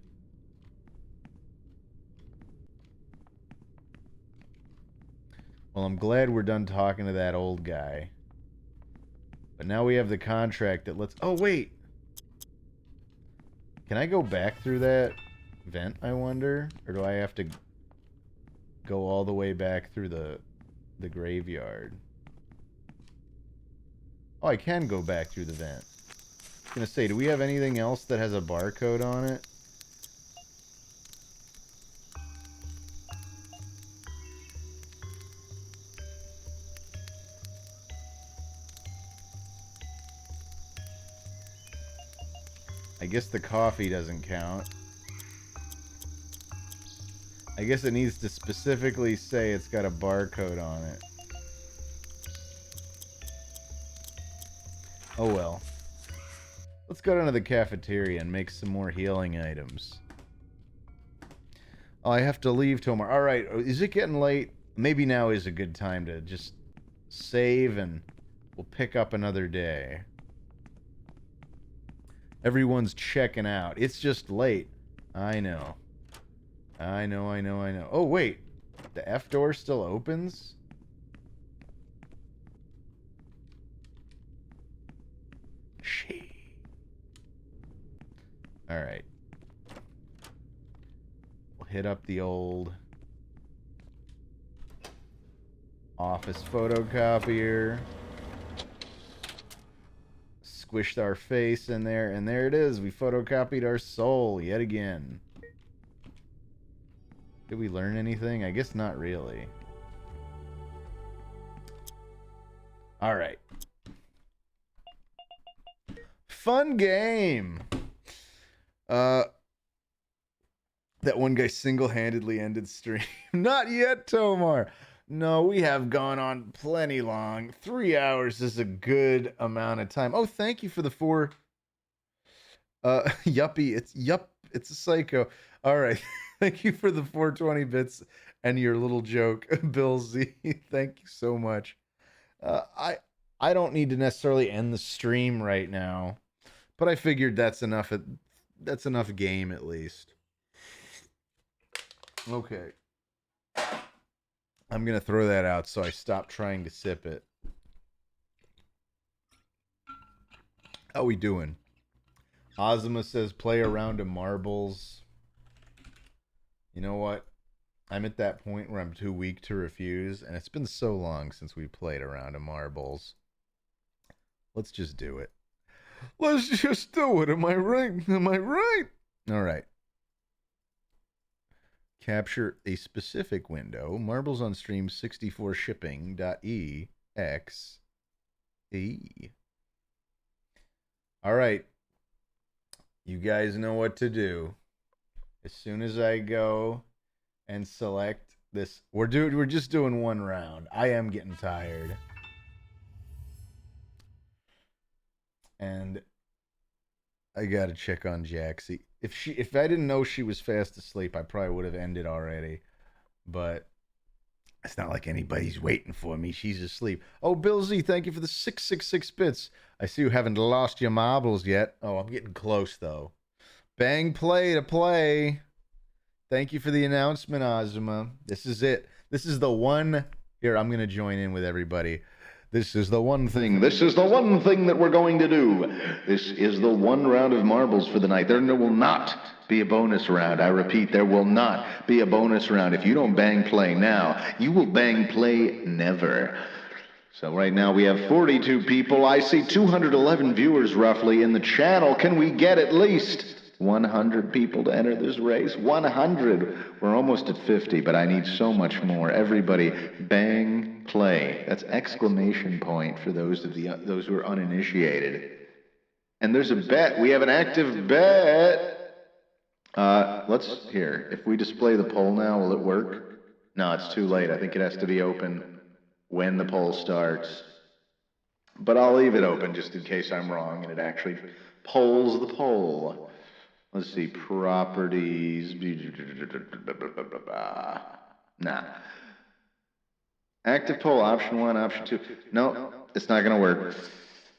Well, I'm glad we're done talking to that old guy. But now we have the contract that lets... Oh, wait! Can I go back through that vent, I wonder? Or do I have to go all the way back through the graveyard? Oh, I can go back through the vent. I was gonna say, do we have anything else that has a barcode on it? I guess the coffee doesn't count. I guess it needs to specifically say it's got a barcode on it. Oh well. Let's go down to the cafeteria and make some more healing items. Oh, I have to leave, Tomar. Alright, is it getting late? Maybe now is a good time to just save, and we'll pick up another day. Everyone's checking out. It's just late. I know. I know. Oh, wait. The F door still opens? Alright. We'll hit up the old office photocopier. Squished our face in there, and there it is. We photocopied our soul yet again. Did we learn anything? I guess not really. Alright. Fun game! That one guy single-handedly ended stream. Not yet, Tomar! No, we have gone on plenty long. 3 hours is a good amount of time. Oh, thank you for the 4... Yuppie, it's a psycho. Alright, thank you for the 420 bits and your little joke, Bill Z. Thank you so much. I don't need to necessarily end the stream right now, but I figured that's enough game at least. Okay. I'm gonna throw that out so I stop trying to sip it. How we doing? Ozma says play a round of marbles. You know what? I'm at that point where I'm too weak to refuse, and it's been so long since we played a round of marbles. Let's just do it. Let's just do it. Am I right? Am I right? All right. Capture a specific window. Marbles on stream 64 shipping.exe. All right. You guys know what to do. As soon as I go and select this, we're just doing one round. I am getting tired. And I gotta check on Jaxie. If I didn't know she was fast asleep, I probably would have ended already. But it's not like anybody's waiting for me. She's asleep. Oh, Bill Z, thank you for the 666 bits. I see you haven't lost your marbles yet. Oh, I'm getting close though. Bang play to play. Thank you for the announcement, Ozma. This is it. This is the one. Here, I'm gonna join in with everybody. This is the one thing. This is the one thing that we're going to do. This is the one round of marbles for the night. There will not be a bonus round. I repeat, there will not be a bonus round. If you don't bang play now, you will bang play never. So right now we have 42 people. I see 211 viewers roughly in the channel. Can we get at least 100 people to enter this race? 100. We're almost at 50, but I need so much more. Everybody, bang play. That's exclamation point for those who are uninitiated. And there's a bet. We have an active bet. If we display the poll now, will it work? No, it's too late. I think it has to be open when the poll starts. But I'll leave it open just in case I'm wrong and it actually polls the poll. Let's see, properties. Nah. Active poll, option 1, option 2. No, it's not going to work.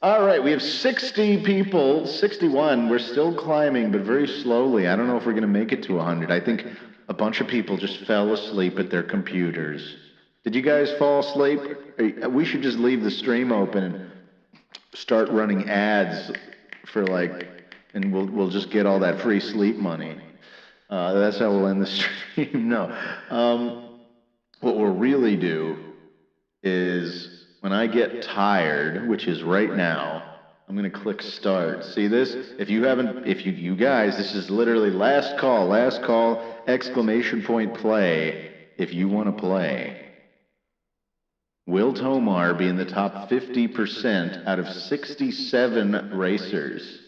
All right, we have 60 people, 61. We're still climbing, but very slowly. I don't know if we're going to make it to 100. I think a bunch of people just fell asleep at their computers. Did you guys fall asleep? We should just leave the stream open and start running ads for and we'll just get all that free sleep money. That's how we'll end the stream. No. What we'll really do is when I get tired, which is right now, I'm going to click start. See this? You guys, this is literally last call, exclamation point play, if you want to play. Will Tomar be in the top 50% out of 67 racers?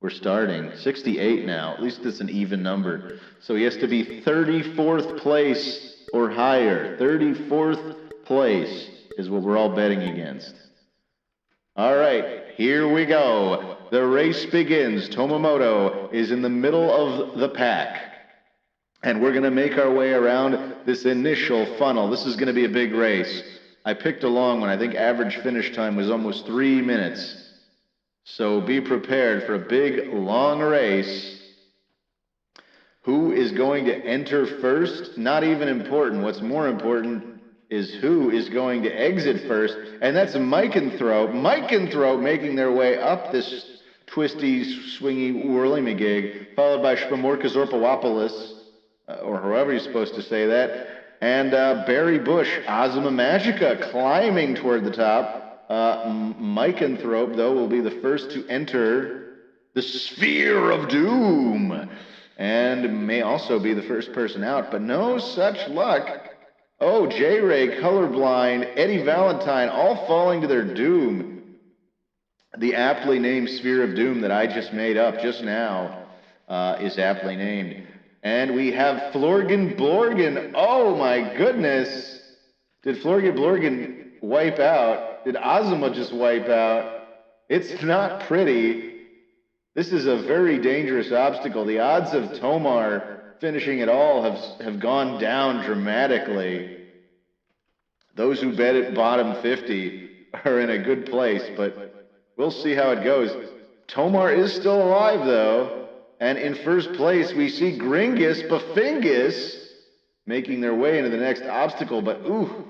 We're starting. 68 now. At least it's an even number. So he has to be 34th place or higher. 34th place is what we're all betting against. All right, here we go. The race begins. Tomamoto is in the middle of the pack. And we're going to make our way around this initial funnel. This is going to be a big race. I picked a long one. I think average finish time was almost 3 minutes. So be prepared for a big, long race. Who is going to enter first? Not even important. What's more important is who is going to exit first, and that's Micanthrope. Micanthrope making their way up this twisty, swingy, whirly-me-gig, followed by Shpamorkazorpawopoulos, or however you're supposed to say that, and Barry Bush, Ozma Magica, climbing toward the top. Micanthrope, though, will be the first to enter the Sphere of Doom, and may also be the first person out, but no such luck. Oh, J-Ray, Colorblind, Eddie Valentine, all falling to their doom. The aptly named Sphere of Doom that I just made up just now is aptly named. And we have Florgan Blorgan. Oh my goodness. Did Florgan Blorgan wipe out? Did Ozma just wipe out? It's not pretty. This is a very dangerous obstacle. The odds of Tomar finishing it all have gone down dramatically. Those who bet at bottom 50 are in a good place, but we'll see how it goes. Tomar is still alive, though, and in first place we see Gringus Bafingus making their way into the next obstacle, but ooh,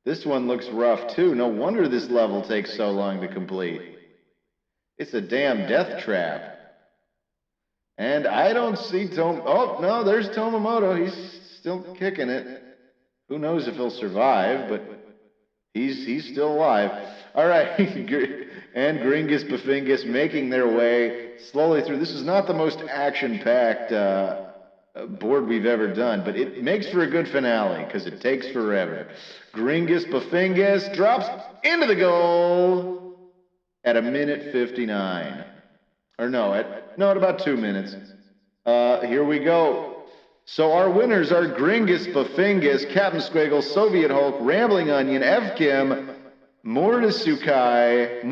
this one looks rough too. No wonder this level takes so long to complete. It's a damn death trap. And I don't see oh, no, there's Tomamoto. He's still kicking it. Who knows if he'll survive, but he's still alive. All right, and Gringus Bafingus making their way slowly through. This is not the most action-packed board we've ever done, but it makes for a good finale because it takes forever. Gringus Bafingus drops into the goal at 1:59. Or no, at about 2 minutes. Here we go. So our winners are Gringus Bafingus, Captain Squiggle, Soviet Hulk, Rambling Onion, Evkim, Mordesukai,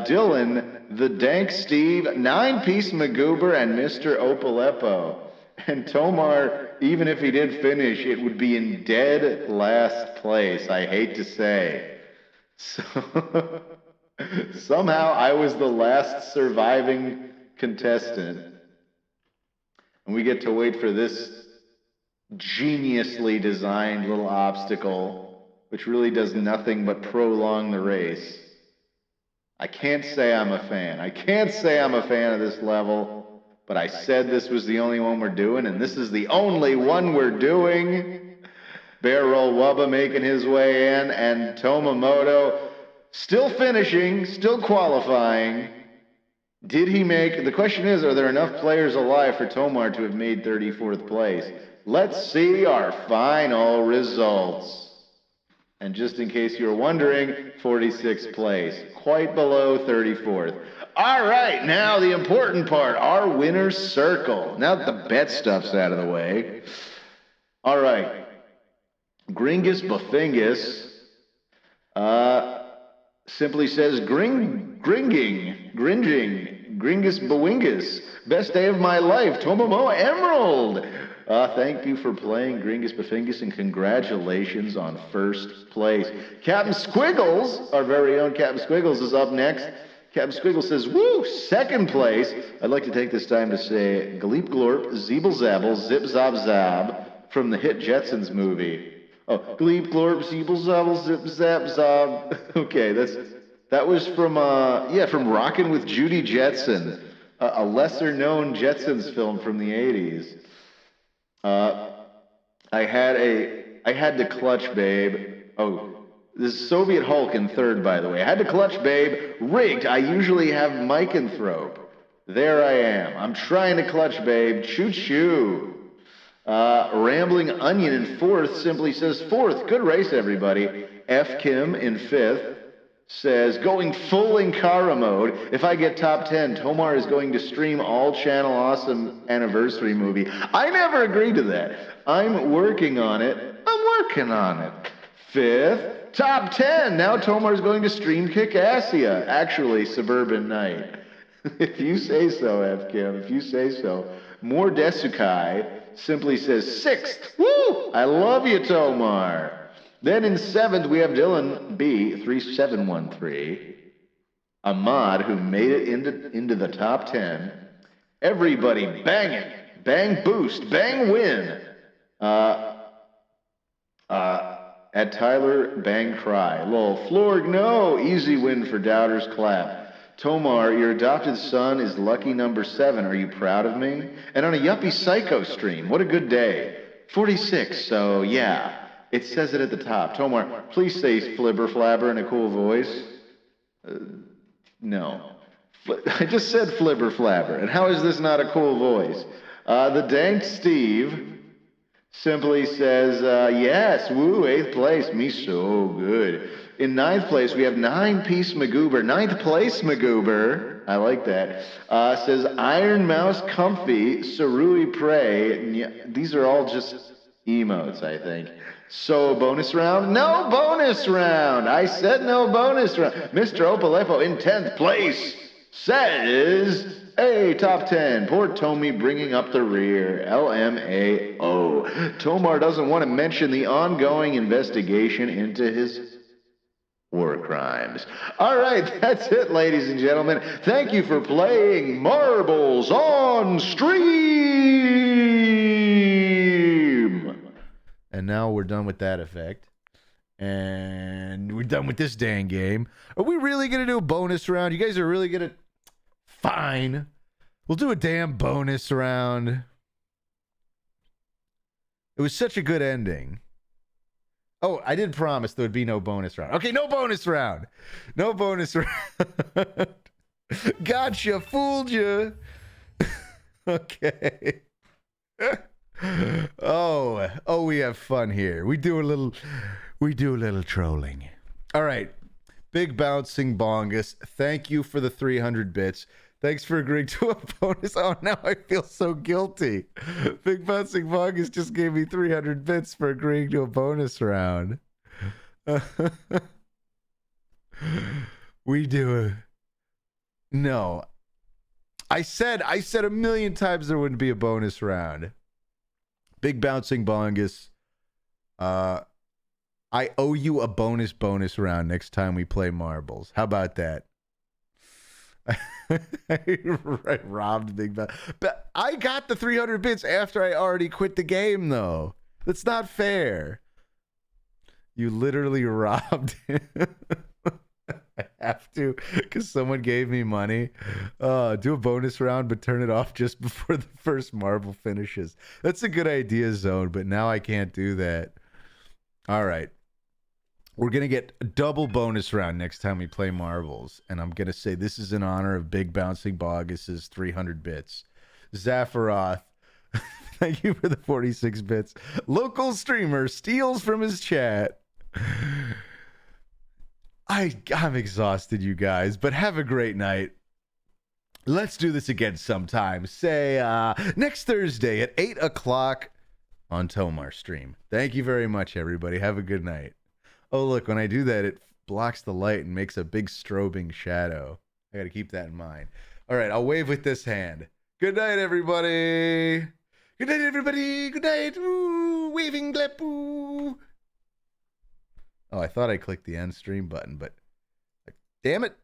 Dylan, The Dank Steve, 9-Piece Magoober, and Mr. Opalepo. And Tomar, even if he did finish, it would be in dead last place, I hate to say. So somehow I was the last surviving contestant. And we get to wait for this geniusly designed little obstacle, which really does nothing but prolong the race. I can't say I'm a fan. I can't say I'm a fan of this level, but I said this was the only one we're doing, and this is the only one we're doing. Bear Roll Wubba making his way in, and Tomamoto still finishing, still qualifying. Did he make... The question is, are there enough players alive for Tomar to have made 34th place? Let's see our final results. And just in case you were wondering, 46th place, quite below 34th. All right, now the important part, our winner's circle. Now that the bet stuff's out of the way. All right. Gringus Bafingus simply says gringing, Gringus Bawingus, best day of my life, Tomomo Emerald. Thank you for playing, Gringus Bafingus, and congratulations on first place. Captain Squiggles, our very own Captain Squiggles, is up next. Captain Squiggles says, woo, second place. I'd like to take this time to say Gleep Glorp, Zeeble Zabble, Zip Zob Zob from the hit Jetsons movie. Oh, Gleep Glorp, Zeeble Zabble, Zip Zap Zob. Okay, that was from Rockin' with Judy Jetson, a lesser-known Jetsons film from the 80s. I had to clutch, babe. Oh, this is Soviet Hulk in third, by the way. I had to clutch, babe. Rigged. I usually have Micanthrope. There I am. I'm trying to clutch, babe. Choo-choo. Rambling Onion in fourth simply says fourth. Good race, everybody. F. Kim in fifth says, going full Inkara mode. If I get top 10, Tomar is going to stream all Channel Awesome anniversary movie. I never agreed to that. I'm working on it. Fifth, top 10. Now Tomar is going to stream Kickassia. Actually, Suburban Night. If you say so, F. Kim, if you say so. More Desukai simply says sixth. Woo! I love you, Tomar. Then in 7th, we have Dylan B3713. Ahmad, who made it into the top 10. Everybody banging. Bang boost. Bang win. At Tyler, bang cry. Lol. Florg, no. Easy win for Doubters clap. Tomar, your adopted son is lucky number 7. Are you proud of me? And on a Yuppie Psycho stream. What a good day. 46, so yeah. It says it at the top. Tomar, please say flibber flabber in a cool voice. No. I just said flibber flabber. And how is this not a cool voice? The Dank Steve simply says, yes, woo, 8th place, me so good. In 9th place, we have 9-piece Magoober. 9th place Magoober, I like that, says Iron Mouse Comfy, Sarui Prey. These are all just emotes, I think. So, bonus round? No bonus round! I said no bonus round. Mr. Opalepo in 10th place says... Hey, top 10. Poor Tommy bringing up the rear. LMAO. Tomar doesn't want to mention the ongoing investigation into his war crimes. All right, that's it, ladies and gentlemen. Thank you for playing Marbles on Stream. And now we're done with that effect. And we're done with this dang game. Are we really going to do a bonus round? You guys are really going to... Fine. We'll do a damn bonus round. It was such a good ending. Oh, I did promise there would be no bonus round. Okay, no bonus round. No bonus round. Gotcha, fooled you. Okay. Oh, we have fun here. We do a little trolling. All right. Big Bouncing Bongus, thank you for the 300 bits. Thanks for agreeing to a bonus. Oh, now I feel so guilty. Big Bouncing Bongus just gave me 300 bits for agreeing to a bonus round. We do a... No. I said a million times there wouldn't be a bonus round. Big Bouncing Bongus, I owe you a bonus round next time we play marbles. How about that? I robbed Big Bouncing. But I got the 300 bits after I already quit the game, though. That's not fair. You literally robbed him. I have to, because someone gave me money. Do a bonus round, but turn it off just before the first marble finishes. That's a good idea, Zone, but now I can't do that. All right. We're going to get a double bonus round next time we play marbles. And I'm going to say this is in honor of Big Bouncing Bogus's 300 bits. Zaffaroth, thank you for the 46 bits. Local streamer steals from his chat. I'm exhausted, you guys, but have a great night. Let's do this again sometime. Say next Thursday at 8 o'clock on Tomar stream. Thank you very much, everybody. Have a good night. Oh, look, when I do that, it blocks the light and makes a big strobing shadow. I got to keep that in mind. All right, I'll wave with this hand. Good night, everybody. Good night, everybody. Good night. Ooh, waving clap. Ooh. Oh, I thought I clicked the end stream button, but damn it.